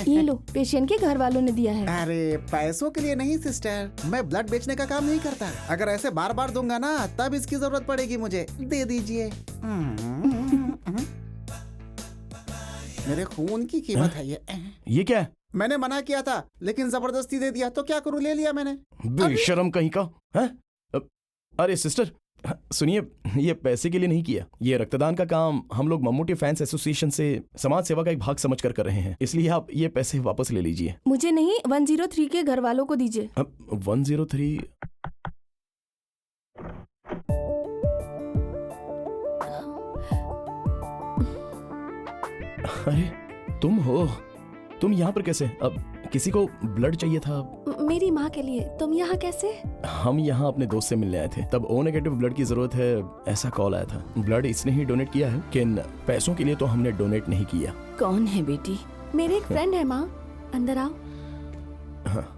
ये लो, पेशेंट के घर वालों ने दिया है। अरे पैसों के लिए नहीं सिस्टर, मैं ब्लड बेचने का काम नहीं करता। अगर ऐसे बार बार दूंगा ना तब इसकी जरूरत पड़ेगी मुझे। दे दीजिए। मेरे खून की कीमत है ये क्या है? मैंने मना किया था लेकिन जबरदस्ती दे दिया, तो क्या करूं, ले लिया मैंने। बेशरम कहीं का है? अरे सिस्टर सुनिए, ये पैसे के लिए नहीं किया। ये रक्तदान का काम हम लोग मम्मूटी फैंस एसोसिएशन से समाज सेवा का एक भाग समझकर कर रहे हैं, इसलिए आप ये पैसे वापस ले लीजिए। मुझे नहीं, 103 के घर वालों को दीजिए। 103? अरे तुम हो, तुम यहाँ पर कैसे? अब किसी को ब्लड चाहिए था। मेरी माँ के लिए। तुम यहाँ कैसे? हम यहाँ अपने दोस्त से मिलने आए थे, तब ओ नेगेटिव ब्लड की जरूरत है ऐसा कॉल आया था। ब्लड इसने ही डोनेट किया है, लेकिन पैसों के लिए तो हमने डोनेट नहीं किया। कौन है बेटी? मेरे एक फ्रेंड है माँ, अंदर आओ।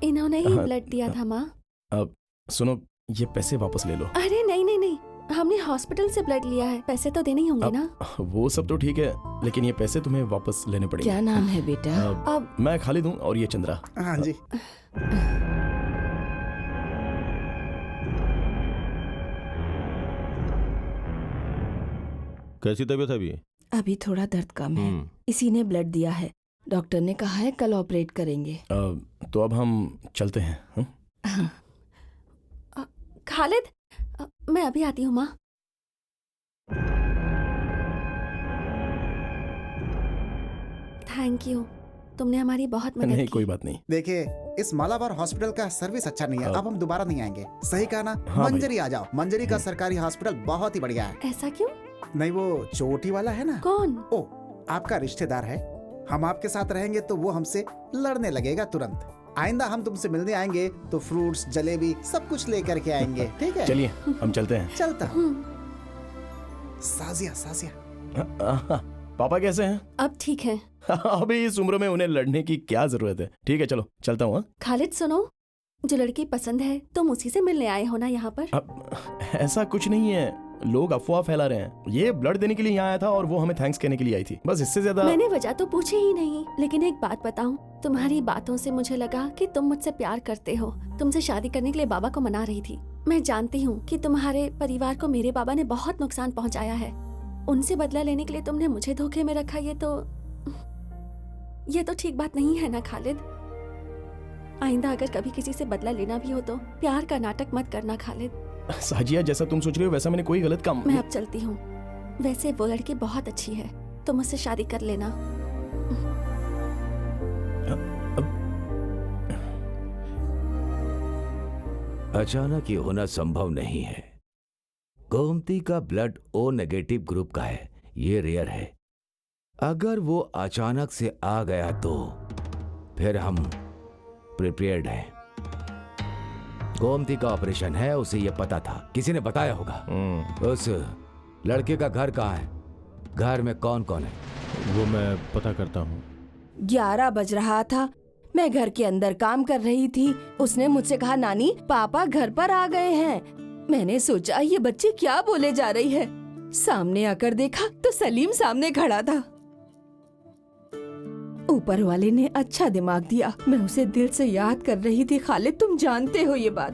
इन्होंने ही ब्लड दिया था माँ। अब सुनो, ये पैसे वापस ले लो। अरे नहीं नहीं नहीं, हमने हॉस्पिटल से ब्लड लिया है, पैसे तो देने ही होंगे ना। वो सब तो ठीक है, लेकिन ये पैसे तुम्हें वापस लेने पड़ेंगे। क्या नाम है बेटा? अब मैं खालिद हूँ और ये चंद्रा। हाँ जी। कैसी तबीयत है अभी? अभी थोड़ा दर्द कम है। इसी ने ब्लड दिया है। डॉक्टर ने कहा है कल ऑपरेट करेंगे। तो अब हम चलते हैं। खालिद, मैं अभी आती हूँ माँ। थैंक यू, तुमने हमारी बहुत मदद नहीं की। कोई बात नहीं। देखिए, इस मालाबार हॉस्पिटल का सर्विस अच्छा नहीं है। अब हम दोबारा नहीं आएंगे। सही कहा ना? हाँ भाई। मंजरी आ जाओ। मंजरी का सरकारी हॉस्पिटल बहुत ही बढ़िया है। ऐसा क्यों? नहीं, वो चोटी वाला है ना? कौन? ओ, आपका रिश्तेदार है। हम आपके साथ रहेंगे तो वो हमसे लड़ने लगेगा तुरंत। आइंदा हम तुमसे मिलने आएंगे तो फ्रूट्स, जलेबी सब कुछ लेकर के आएंगे। ठीक है? चलिए हम चलते हैं। चलता। साजिया, साजिया। पापा कैसे हैं? अब ठीक है। अभी इस उम्र में उन्हें लड़ने की क्या जरूरत है। ठीक है चलो चलता हूँ। खालिद सुनो, जो लड़की पसंद है तुम उसी से मिलने आए हो ना यहाँ पर? ऐसा कुछ नहीं है, लोग अफवाह फैला रहे हैं। ये ब्लड देने के लिए यहाँ आया था और वो हमें थैंक्स कहने के लिए आई थी, बस इससे ज्यादा। मैंने वजह तो पूछी ही नहीं, लेकिन एक बात बताऊं, तुम्हारी बातों से मुझे लगा कि तुम मुझसे प्यार करते हो। तुमसे शादी करने के लिए बाबा को मना रही थी। मैं जानती हूँ कि तुम्हारे परिवार को मेरे बाबा ने बहुत नुकसान पहुँचाया है। उनसे बदला लेने के लिए तुमने मुझे धोखे में रखा। ये तो ठीक बात नहीं है ना खालिद। आइंदा अगर कभी किसी से बदला लेना भी हो तो प्यार का नाटक मत करना खालिद। साजिया, जैसा तुम सोच रहे हो वैसा मैंने कोई गलत काम। मैं अब चलती हूँ। वैसे वो लड़की बहुत अच्छी है, तुम मुझसे शादी कर लेना। अचानक ये होना संभव नहीं है। गोमती का ब्लड ओ नेगेटिव ग्रुप का है, ये रेयर है। अगर वो अचानक से आ गया तो फिर हम प्रिपेयर्ड हैं। गोमती का ऑपरेशन है, उसे ये पता था, किसी ने बताया होगा। उस लड़के का घर कहाँ है? घर में कौन कौन है? वो मैं पता करता हूँ। 11 बज रहा था, मैं घर के अंदर काम कर रही थी। उसने मुझसे कहा, नानी पापा घर पर आ गए हैं। मैंने सोचा ये बच्ची क्या बोले जा रही है। सामने आकर देखा तो सलीम सामने खड़ा था। ऊपर वाले ने अच्छा दिमाग दिया। मैं उसे दिल से याद कर रही थी। खालिद, तुम जानते हो ये बात।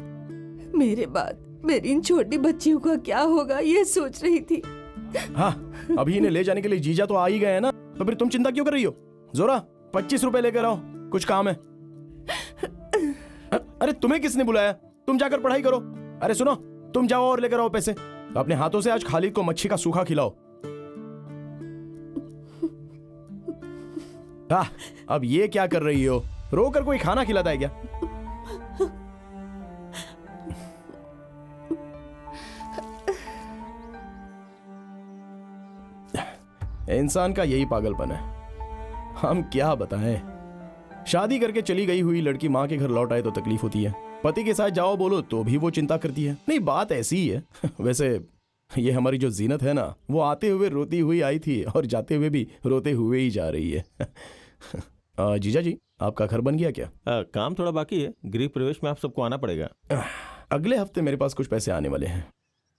मेरे बाद मेरी इन छोटी बच्चियों का क्या होगा ये सोच रही थी। हाँ, अभी इन्हें ले जाने के लिए जीजा तो आ ही गए हैं ना, तो फिर तुम चिंता क्यों कर रही हो? जोरा 25 रुपए लेकर आओ, कुछ काम है। अरे तुम्हें किसने बुलाया? तुम जाकर पढ़ाई करो। अरे सुनो, तुम जाओ और लेकर आओ पैसे। अपने हाथों से आज खालिद को मच्छी का सूखा खिलाओ। अब ये क्या कर रही हो? रोकर कोई खाना खिलाता है क्या? इंसान का यही पागलपन है, हम क्या बताएं। शादी करके चली गई हुई लड़की माँ के घर लौट आए तो तकलीफ होती है। पति के साथ जाओ बोलो तो भी वो चिंता करती है। नहीं, बात ऐसी ही है। वैसे ये हमारी जो जीनत है ना, वो आते हुए रोती हुई आई थी और जाते हुए भी रोते हुए ही जा रही है। जीजा जी, आपका घर बन गया क्या? काम थोड़ा बाकी है, गृह प्रवेश में आप सबको आना पड़ेगा। अगले हफ्ते मेरे पास कुछ पैसे आने वाले हैं।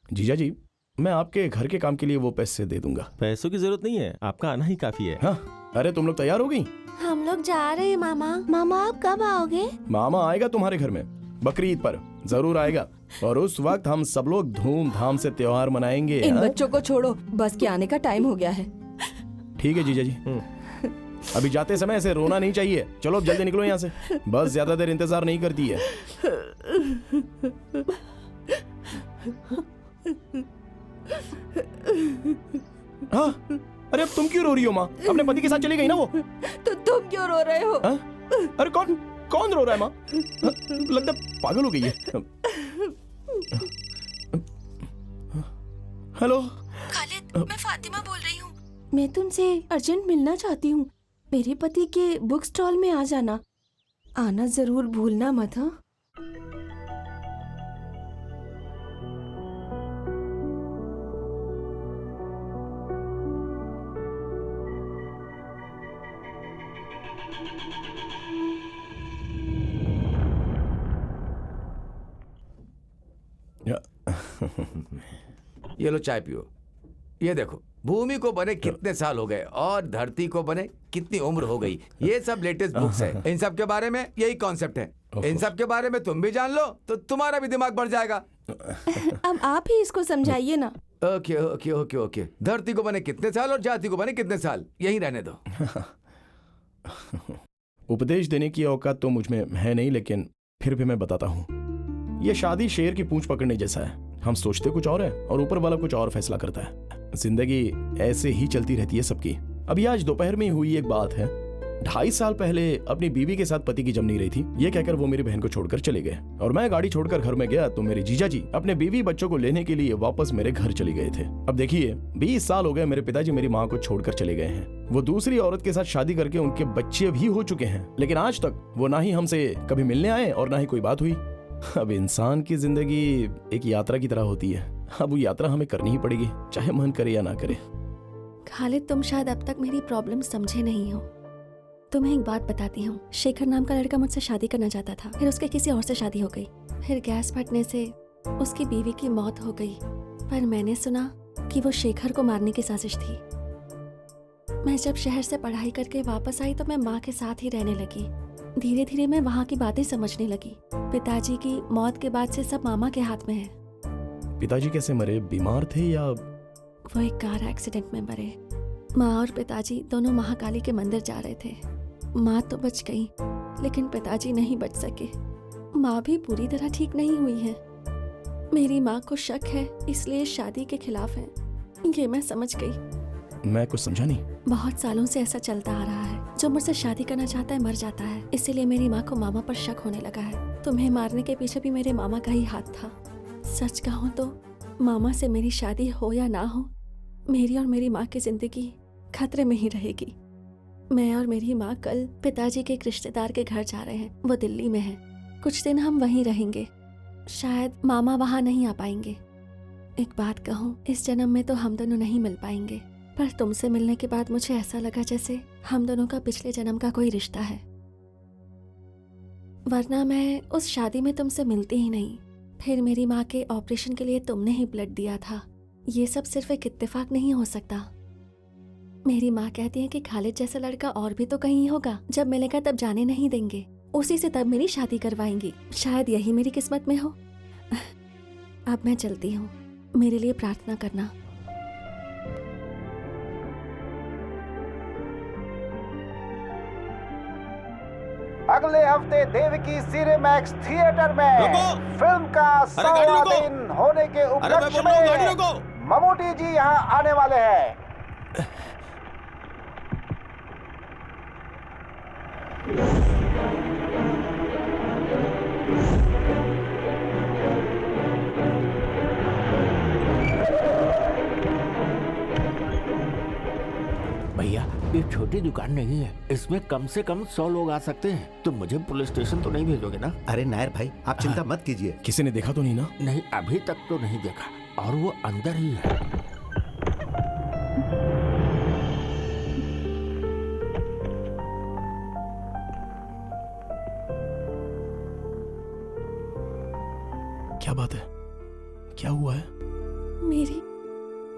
जीजा जी, मैं आपके घर के काम के लिए वो पैसे दे दूंगा। पैसों की जरूरत नहीं है, आपका आना ही काफी है। हाँ, अरे तुम लोग तैयार हो गई? हम लोग जा रहे हैं मामा। मामा आप कब आओगे? मामा आएगा तुम्हारे घर में बकरीद पर, जरूर आएगा। और उस वक्त हम सब लोग धूमधाम से त्योहार मनाएंगे। इन बच्चों को छोड़ो, बस के आने का टाइम हो गया है। ठीक है जीजा जी, अभी जाते समय ऐसे रोना नहीं चाहिए। चलो अब जल्दी निकलो यहाँ से, बस ज्यादा देर इंतजार नहीं करती है। हाँ, अरे अब तुम क्यों रो रही हो माँ? अपने पति के साथ चली गई ना वो। तो तुम क्यों रो रहे हो? अरे कौन रो रहा है माँ? लगता पागल हो गई है। हेलो खालिद, मैं फातिमा बोल रही हूँ। मैं तुमसे अर्जेंट मिलना चाहती हूँ। मेरे पति के बुक स्टॉल में आ जाना। आना जरूर भूलना मत। हाँ, ये लो चाय पियो। ये देखो, भूमि को बने कितने साल हो गए और धरती को बने कितनी उम्र हो गई। ये सब लेटेस्ट बुक्स है। इन सब के बारे में यही कॉन्सेप्ट है। इन सब के बारे में तुम भी जान लो तो तुम्हारा भी दिमाग बढ़ जाएगा। अब आप ही इसको समझाइए ना। Okay okay okay okay. धरती को बने कितने साल और जाति को बने कितने साल, यही रहने दो। उपदेश देने की औकात तो मुझ में है नहीं, लेकिन फिर भी मैं बताता हूँ। ये शादी शेर की पूंछ पकड़ने जैसा है। हम सोचते कुछ और है और ऊपर वाला कुछ और फैसला करता है। जिंदगी ऐसे ही चलती रहती है सबकी। अभी आज दोपहर में हुई एक बात है। 2.5 साल पहले अपनी बीवी के साथ पति की जम नहीं रही थी, ये कहकर वो मेरी बहन को छोड़कर चले गए और मैं गाड़ी छोड़कर घर में गया तो मेरे जीजा जी अपने बीवी बच्चों को लेने के लिए वापस मेरे घर चले गए थे। अब देखिए 20 साल हो गए मेरे पिताजी मेरी माँ को छोड़कर चले गए हैं। वो दूसरी औरत के साथ शादी करके उनके बच्चे भी हो चुके हैं, लेकिन आज तक वो ना ही हमसे कभी मिलने आए और ना ही कोई बात हुई। अब इंसान की जिंदगी एक यात्रा की तरह होती है, अब वो यात्रा हमें करनी ही पड़ेगी, चाहे मन करे या ना करे। खालिद, तुम शायद अब तक मेरी प्रॉब्लम समझे नहीं हो। तुम्हें एक बात बताती हूँ, शेखर नाम का लड़का मुझसे शादी करना चाहता था, फिर उसके किसी और से शादी हो गई, फिर गैस फटने से उसकी बीवी की मौत हो गई। पर मैंने सुना कि वो शेखर को मारने की साजिश थी। मैं जब शहर से पढ़ाई करके वापस आई तो मैं माँ के साथ ही रहने लगी। धीरे धीरे मैं वहाँ की बातें समझने लगी। पिताजी की मौत के बाद से सब मामा के हाथ में है। पिताजी कैसे मरे, बीमार थे या? वो एक कार एक्सीडेंट में मरे। माँ और पिताजी दोनों महाकाली के मंदिर जा रहे थे। माँ तो बच गई, लेकिन पिताजी नहीं बच सके। माँ भी पूरी तरह ठीक नहीं हुई है। मेरी माँ को शक है, इसलिए शादी के खिलाफ है। ये मैं समझ गई। मैं कुछ समझा नहीं। बहुत सालों से ऐसा चलता आ रहा है, जो मुझसे शादी करना चाहता है मर जाता है, इसीलिए मेरी माँ को मामा पर शक होने लगा है। तुम्हें मारने के पीछे भी मेरे मामा का ही हाथ था। सच कहूँ तो मामा से मेरी शादी हो या ना हो, मेरी और मेरी माँ की जिंदगी खतरे में ही रहेगी। मैं और मेरी माँ कल पिताजी के एक रिश्तेदार के घर जा रहे हैं। वो दिल्ली में है। कुछ दिन हम वहीं रहेंगे। शायद मामा वहाँ नहीं आ पाएंगे। एक बात कहूँ, इस जन्म में तो हम दोनों नहीं मिल पाएंगे, पर तुमसे मिलने के बाद मुझे ऐसा लगा जैसे हम दोनों का पिछले जन्म का कोई रिश्ता है। वरना मैं उस शादी में तुमसे मिलती ही नहीं। फिर मेरी माँ के ऑपरेशन के लिए तुमने ही ब्लड दिया था। ये सब सिर्फ एक इत्तेफाक नहीं हो सकता। मेरी माँ कहती है कि खालिद जैसा लड़का और भी तो कहीं होगा, जब मिलेगा तब जाने नहीं देंगे, उसी से तब मेरी शादी करवाएंगी। शायद यही मेरी किस्मत में हो। अब मैं चलती हूँ, मेरे लिए प्रार्थना करना। अगले हफ्ते देवकी सिनेमैक्स थिएटर में फिल्म का 100वां दिन होने के उपलक्ष्य में ममूटी जी यहाँ आने वाले हैं। भैया, ये छोटी दुकान नहीं है, इसमें कम से कम 100 लोग आ सकते हैं। तुम मुझे पुलिस स्टेशन तो नहीं भेजोगे ना? अरे नायर भाई, आप चिंता मत कीजिए। किसी ने देखा तो नहीं ना? नहीं, अभी तक तो नहीं देखा, और वो अंदर ही है। क्या बात है? क्या हुआ है?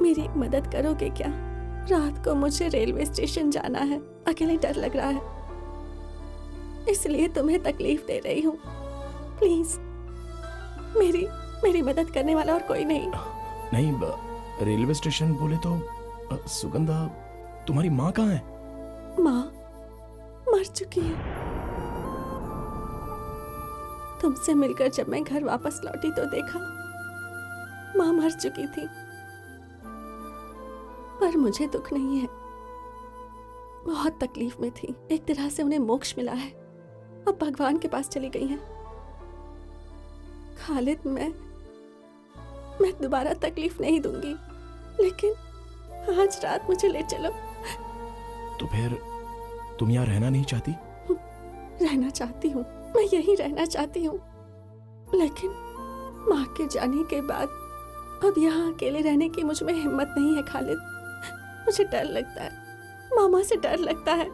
मेरी मदद करोगे क्या? रात को मुझे रेलवे स्टेशन जाना है। अकेले डर लग रहा है, इसलिए तुम्हें तकलीफ दे रही हूँ। प्लीज, मेरी मदद करने वाला और कोई नहीं। नहीं, रेलवे स्टेशन बोले तो सुगंधा, तुम्हारी माँ कहाँ है? माँ मर चुकी है। तुमसे मिलकर जब मैं घर वापस लौटी तो देखा माँ मर चुकी थी। पर मुझे दुख नहीं है, बहुत तकलीफ में थी। एक तरह से उन्हें मोक्ष मिला है, अब भगवान के पास चली गई हैं। खालिद, मैं दोबारा तकलीफ नहीं दूंगी, लेकिन आज रात मुझे ले चलो। तो फिर तुम यहाँ रहना नहीं चाहती? रहना चाहती हूँ, मैं यहीं रहना चाहती हूँ, लेकिन माँ के जाने के बाद अब यहाँ अकेले रहने की मुझ में हिम्मत नहीं है खालिद। मुझे डर लगता है, मामा से डर लगता है।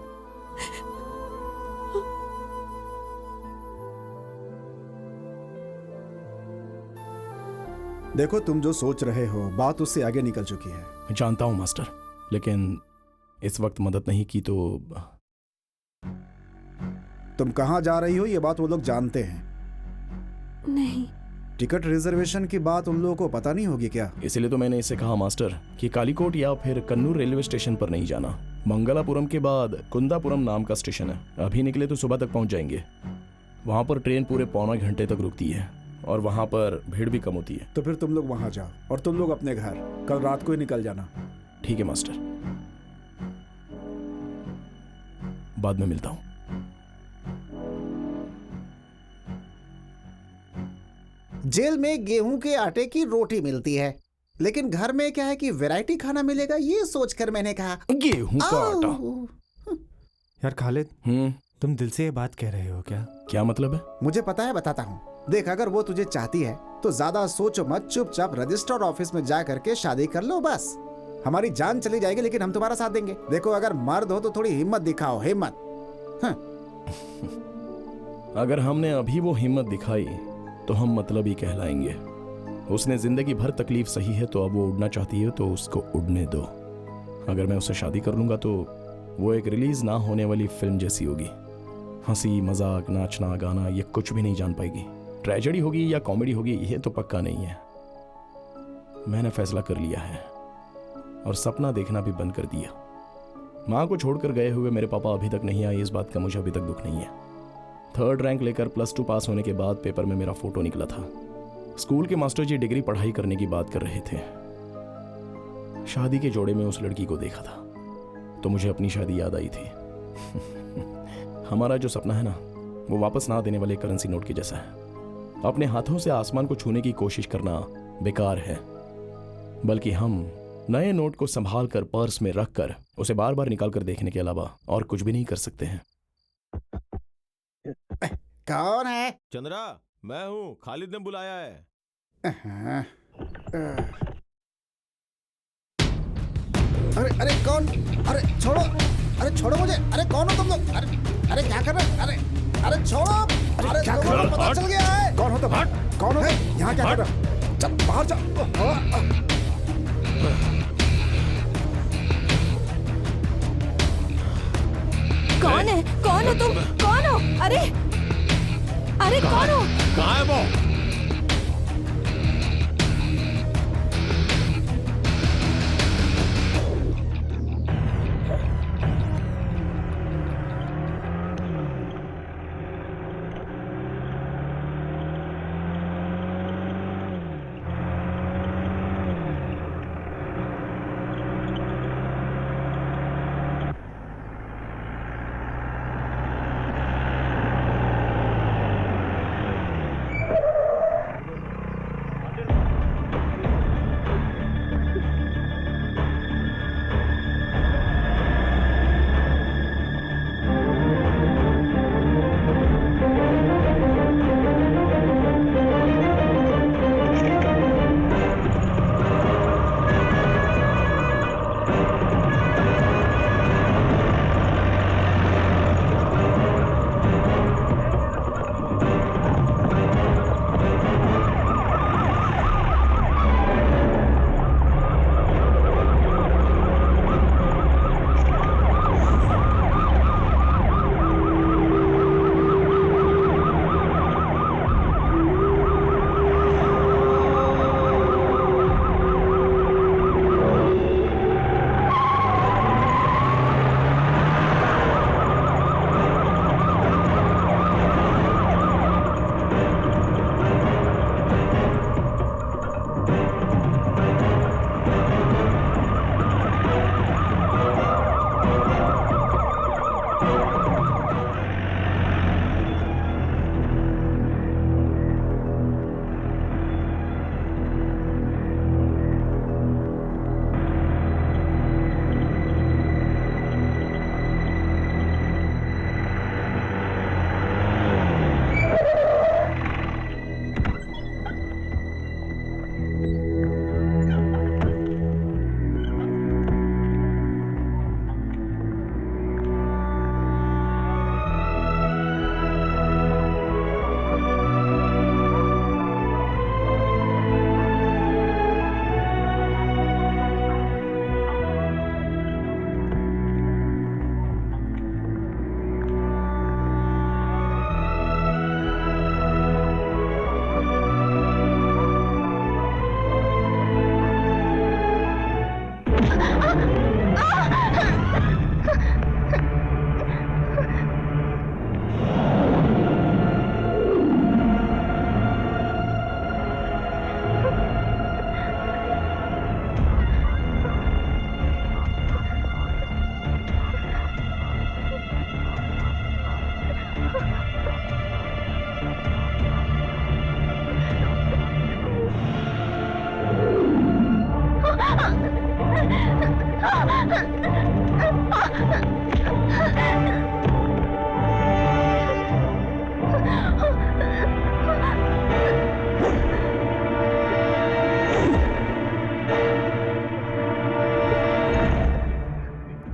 देखो, तुम जो सोच रहे हो बात उससे आगे निकल चुकी है। मैं जानता हूँ मास्टर, लेकिन इस वक्त मदद नहीं की तो। तुम कहाँ जा रही हो ये बात वो लोग जानते हैं। नहीं। टिकट रिजर्वेशन की बात उन लोगों को पता नहीं होगी क्या? इसलिए तो मैंने इससे कहा मास्टर कि कालीकोट या फिर कन्नूर रेलवे स्टेशन पर नहीं जाना। मंगलापुरम के बाद कुंदापुरम नाम का स्टेशन है। अभी निकले तो सुबह तक पहुंच जाएंगे। वहां पर ट्रेन पूरे पौने घंटे तक रुकती है और वहां पर भीड़ भी कम होती है। तो फिर तुम लोग वहां जाओ और तुम लोग अपने घर कल रात को ही निकल जाना। ठीक है मास्टर। बाद में मिलता हूँ। जेल में गेहूं के आटे की रोटी मिलती है, लेकिन घर में क्या है कि वैरायटी खाना मिलेगा, ये सोचकर मैंने कहा गेहूं का आटा। यार खालिद, तुम दिल से ये बात कह रहे हो क्या? क्या मतलब है? मुझे पता है, बताता हूँ। देख, अगर वो तुझे चाहती है तो ज्यादा सोचो मत, चुपचाप रजिस्टर ऑफिस में जा करके शादी कर लो बस। हमारी जान चली जाएगी लेकिन हम तुम्हारा साथ देंगे। देखो, अगर मर्द हो तो थोड़ी हिम्मत दिखाओ, हिम्मत। अगर हमने अभी वो हिम्मत दिखाई तो हम मतलब ही कहलाएंगे। उसने जिंदगी भर तकलीफ सही है, तो अब वो उड़ना चाहती है तो उसको उड़ने दो। अगर मैं उससे शादी कर लूंगा तो वो एक रिलीज ना होने वाली फिल्म जैसी होगी। हंसी मजाक, नाचना गाना, ये कुछ भी नहीं जान पाएगी। ट्रेजेडी होगी या कॉमेडी होगी ये तो पक्का नहीं है। मैंने फैसला कर लिया है और सपना देखना भी बंद कर दिया। माँ को छोड़कर गए हुए मेरे पापा अभी तक नहीं आए, इस बात का मुझे अभी तक दुख नहीं है। 3rd रैंक लेकर +2 पास होने के बाद पेपर में मेरा फोटो निकला था। स्कूल के मास्टर जी डिग्री पढ़ाई करने की बात कर रहे थे। शादी के जोड़े में उस लड़की को देखा था तो मुझे अपनी शादी याद आई थी। हमारा जो सपना है ना, वो वापस ना देने वाले करेंसी नोट के जैसा है। अपने हाथों से आसमान को छूने की कोशिश करना बेकार है, बल्कि हम नए नोट को संभाल कर पर्स में रख कर उसे बार बार निकाल कर देखने के अलावा और कुछ भी नहीं कर सकते हैं। कौन है? चंद्रा, मैं हूँ। खालिद ने बुलाया है। अरे अरे कौन? अरे छोड़ो, अरे छोड़ो मुझे। अरे कौन हो तुम लोग? अरे क्या कर रहे? अरे छोड़ो। अरे क्या कर रहे हो? पता चल गया है। कौन हो तुम? कौन हो? यहाँ क्या कर रहे हो? चल बाहर जा। कौन है? कौन हो तुम? कौन हो? अरे अरे कौन हो? कहाँ है वो?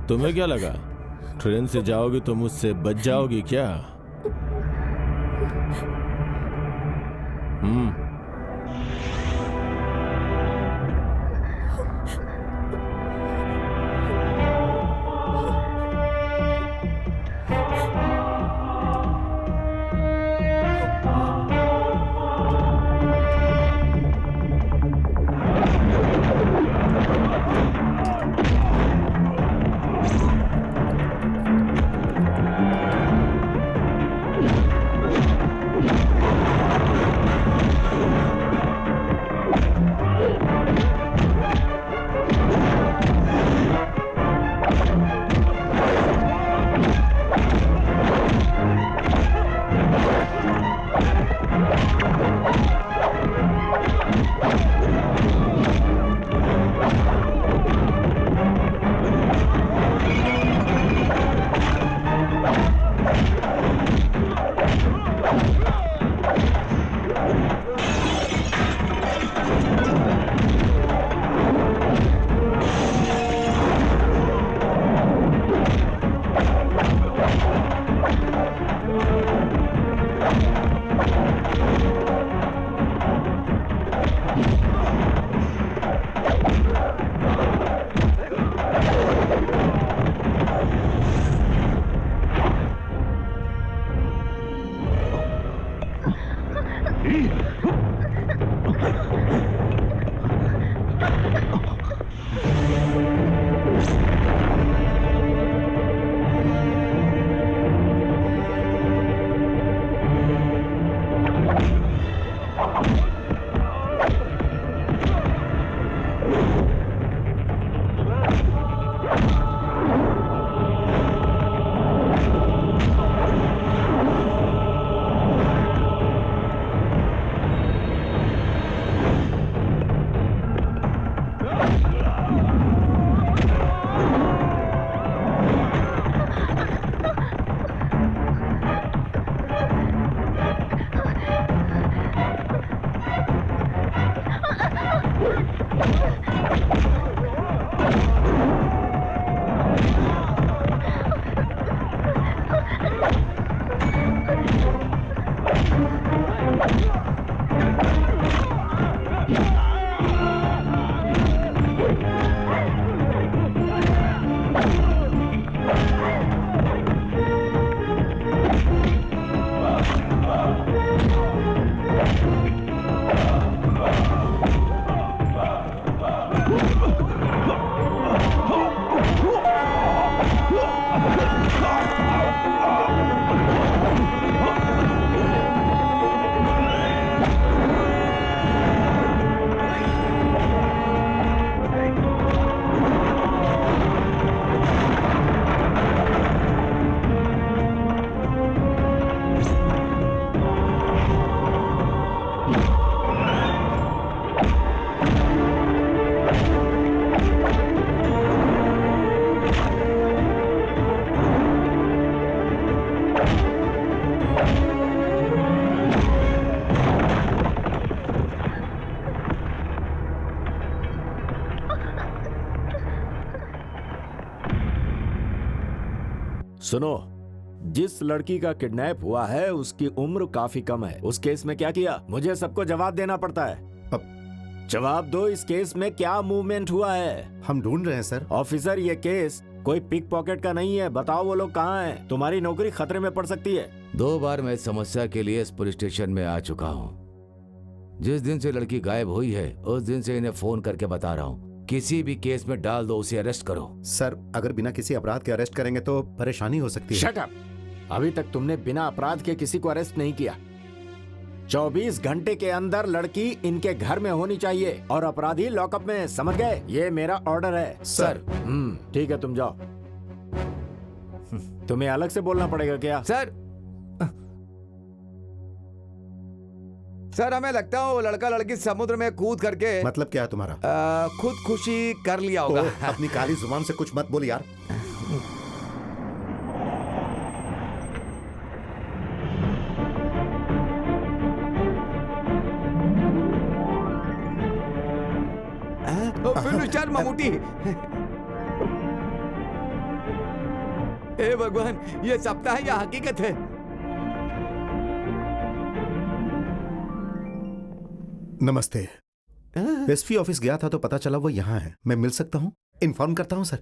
तुम्हें क्या लगा ट्रेन से जाओगी तो मुझसे बच जाओगी क्या? सुनो, जिस लड़की का किडनैप हुआ है उसकी उम्र काफी कम है। उस केस में क्या किया? मुझे सबको जवाब देना पड़ता है। अब जवाब दो, इस केस में क्या मूवमेंट हुआ है? हम ढूंढ रहे हैं सर। ऑफिसर, ये केस कोई पिक पॉकेट का नहीं है। बताओ वो लोग कहाँ हैं? तुम्हारी नौकरी खतरे में पड़ सकती है। 2 बार मैं इस समस्या के लिए इस पुलिस स्टेशन में आ चुका हूँ। जिस दिन से लड़की गायब हुई है उस दिन से इन्हें फोन करके बता रहा हूँ, किसी भी केस में डाल दो, उसे अरेस्ट करो। सर, अगर बिना किसी अपराध के अरेस्ट करेंगे तो परेशानी हो सकती है। Shut up! अभी तक तुमने बिना अपराध के किसी को अरेस्ट नहीं किया। 24 घंटे के अंदर लड़की इनके घर में होनी चाहिए और अपराधी लॉकअप में, समझ गए? ये मेरा ऑर्डर है। सर। ठीक है, तुम जाओ। तुम्हें अलग से बोलना पड़ेगा क्या? सर। सर हमें लगता है वो लड़का लड़की समुद्र में कूद करके मतलब क्या है तुम्हारा? खुदकुशी कर लिया होगा। अपनी काली जुबान से कुछ मत बोल यार। Film star Mammootty. हे भगवान, ये सपना है या हकीकत है? नमस्ते। एसपी ऑफिस गया था तो पता चला वो यहाँ है। मैं मिल सकता हूँ? इन्फॉर्म करता हूँ sir.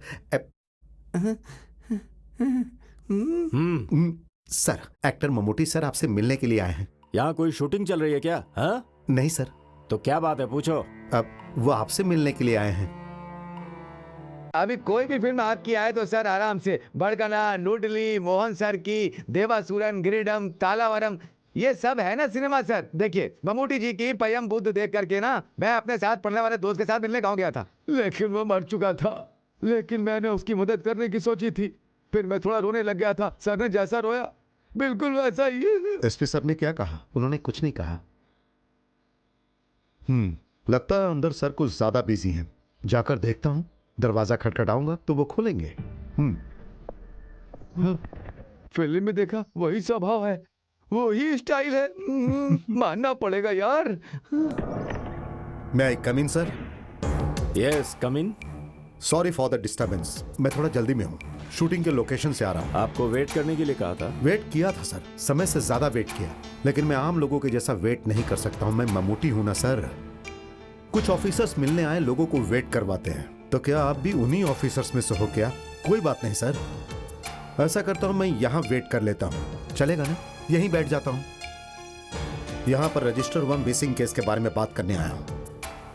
Sir, actor Mammootty sir आपसे मिलने के लिए आए हैं। यहाँ कोई शूटिंग चल रही है क्या? हाँ? नहीं सर। तो क्या बात है, पूछो। अब वो आपसे मिलने के लिए आए हैं। अभी कोई भी फिल्म आपकी आए तो सर आराम से बड़कना, नूडली, मोहन सर की, देवासुरन, गिरिडम, तालावरम, ये सब है ना सिनेमा सर। देखिए ममूटी जी की पयम बुद्ध देख करके ना मैं अपने साथ पढ़ने वाले दोस्त के साथ मिलने गाँव गया था, लेकिन वो मर चुका था। लेकिन मैंने उसकी मदद करने की सोची थी। फिर मैं थोड़ा रोने लग गया था। सर ने जैसा रोया बिल्कुल वैसा ही। एसपी सर ने क्या कहा? उन्होंने कुछ नहीं कहा। लगता है अंदर सर कुछ ज्यादा बिजी हैं। जाकर देखता हूँ। दरवाजा खटखटाऊंगा तो वो खोलेंगे। फिल्म में देखा वही स्वभाव है, वही स्टाइल है। मानना पड़ेगा यार। मैं I come in sir? Yes come in. Sorry for the disturbance. मैं थोड़ा जल्दी में हूँ। शूटिंग के लोकेशन से आ रहा हूँ। आपको वेट करने के लिए कहा था। वेट किया था सर, समय से ज्यादा वेट किया, लेकिन मैं आम लोगों के जैसा वेट नहीं कर सकता हूँ। मैं ममूटी हूं ना सर। कुछ ऑफिसर्स मिलने आए लोगों को वेट करवाते हैं, तो क्या आप भी उन्हीं ऑफिसर्स में से हो क्या? कोई बात नहीं सर, ऐसा करता हूं मैं यहाँ वेट कर लेता हूँ। चलेगा ना? यहीं बैठ जाता हूँ। यहाँ पर रजिस्टर 1 मिसिंग केस के बारे में बात करने आया हूँ।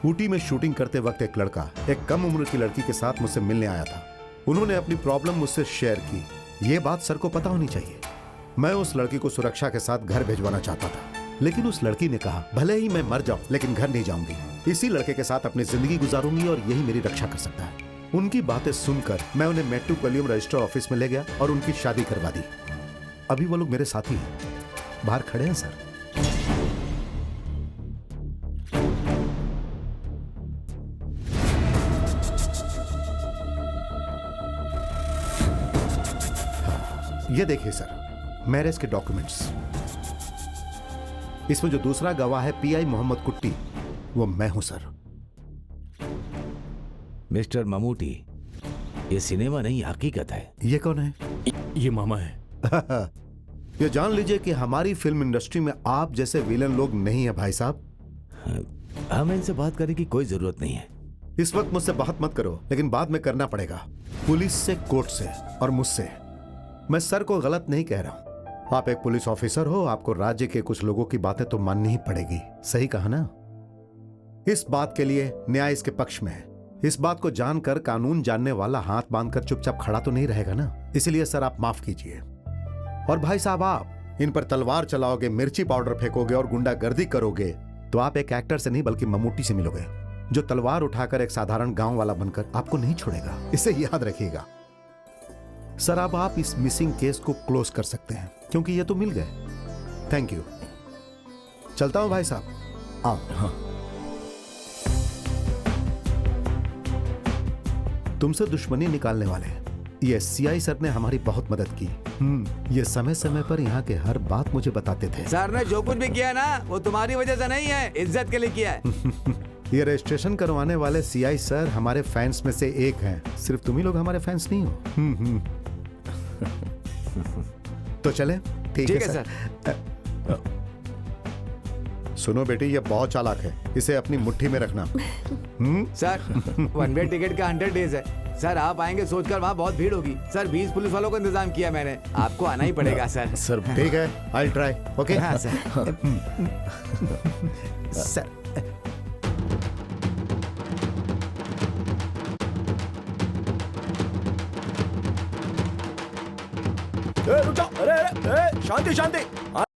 ऊटी में शूटिंग करते वक्त एक लड़का एक कम उम्र की लड़की के साथ मुझसे मिलने आया था। उन्होंने अपनी प्रॉब्लम मुझसे शेयर की। ये बात सर को पता होनी चाहिए। मैं उस लड़की को सुरक्षा के साथ घर भिजवाना चाहता था, लेकिन उस लड़की ने कहा भले ही मैं मर जाऊं लेकिन घर नहीं जाऊंगी। इसी लड़के के साथ अपनी जिंदगी गुजारूंगी और यही मेरी रक्षा कर सकता है। उनकी बातें सुनकर मैं उन्हें मेट्रोपोलियम रजिस्टर ऑफिस में ले गया और उनकी शादी करवा दी। अभी वो लोग मेरे साथी हैं, बाहर खड़े हैं सर। ये देखिए सर, मैरिज के डॉक्यूमेंट्स। इसमें जो दूसरा गवाह है पीआई मोहम्मद कुट्टी, वो मैं हूं सर। मिस्टर ममूटी, ये सिनेमा नहीं हकीकत है। ये कौन है? ये मामा है। ये जान लीजिए कि हमारी फिल्म इंडस्ट्री में आप जैसे विलन लोग नहीं है भाई साहब। हमें इनसे बात करने की कोई जरूरत नहीं है। इस वक्त मुझसे बात मत करो, लेकिन बाद में करना पड़ेगा। पुलिस से, कोर्ट से और मुझसे। मैं सर को गलत नहीं कह रहा हूं। आप एक पुलिस ऑफिसर हो, आपको राज्य के कुछ लोगों की बातें तो माननी ही पड़ेगी। सही कहा ना? इस बात के लिए न्याय इसके पक्ष में है। इस बात को जानकर कानून जानने वाला हाथ बांधकर चुपचाप खड़ा तो नहीं रहेगा ना। इसलिए सर आप माफ कीजिए। और भाई साहब, आप इन पर तलवार चलाओगे, मिर्ची पाउडर फेंकोगे और गुंडागर्दी करोगे तो आप एक एक्टर से नहीं बल्कि ममूटी से मिलोगे, जो तलवार उठाकर एक साधारण गांव वाला बनकर आपको नहीं छोड़ेगा। इसे याद रखिएगा सर। अब आप इस मिसिंग केस को क्लोज कर सकते हैं क्योंकि ये तो मिल गए। Thank you. चलता हूं भाई साहब। आओ। हाँ। तुमसे दुश्मनी निकालने वाले ये सीआई सर ने हमारी बहुत मदद की। ये समय समय पर यहाँ के हर बात मुझे बताते थे। सर ने जो कुछ भी किया ना वो तुम्हारी वजह से नहीं है, इज्जत के लिए किया है। ये रजिस्ट्रेशन करवाने वाले सीआई सर हमारे फैंस में से एक हैं। सिर्फ तुम ही लोग हमारे फैंस नहीं हो। तो चले? ठीक है सर। सुनो बेटी, ये बहुत चालाक है, इसे अपनी मुट्ठी में रखना। सर 1 वे टिकट का 100 डेज है। सर आप आएंगे सोचकर वहाँ बहुत भीड़ होगी। सर 20 पुलिस वालों को इंतजाम किया मैंने, आपको आना ही पड़ेगा सर। सर ठीक है, आई ट्राई। ओके। हाँ सर। सर रुक जाओ। अरे शांति शांति।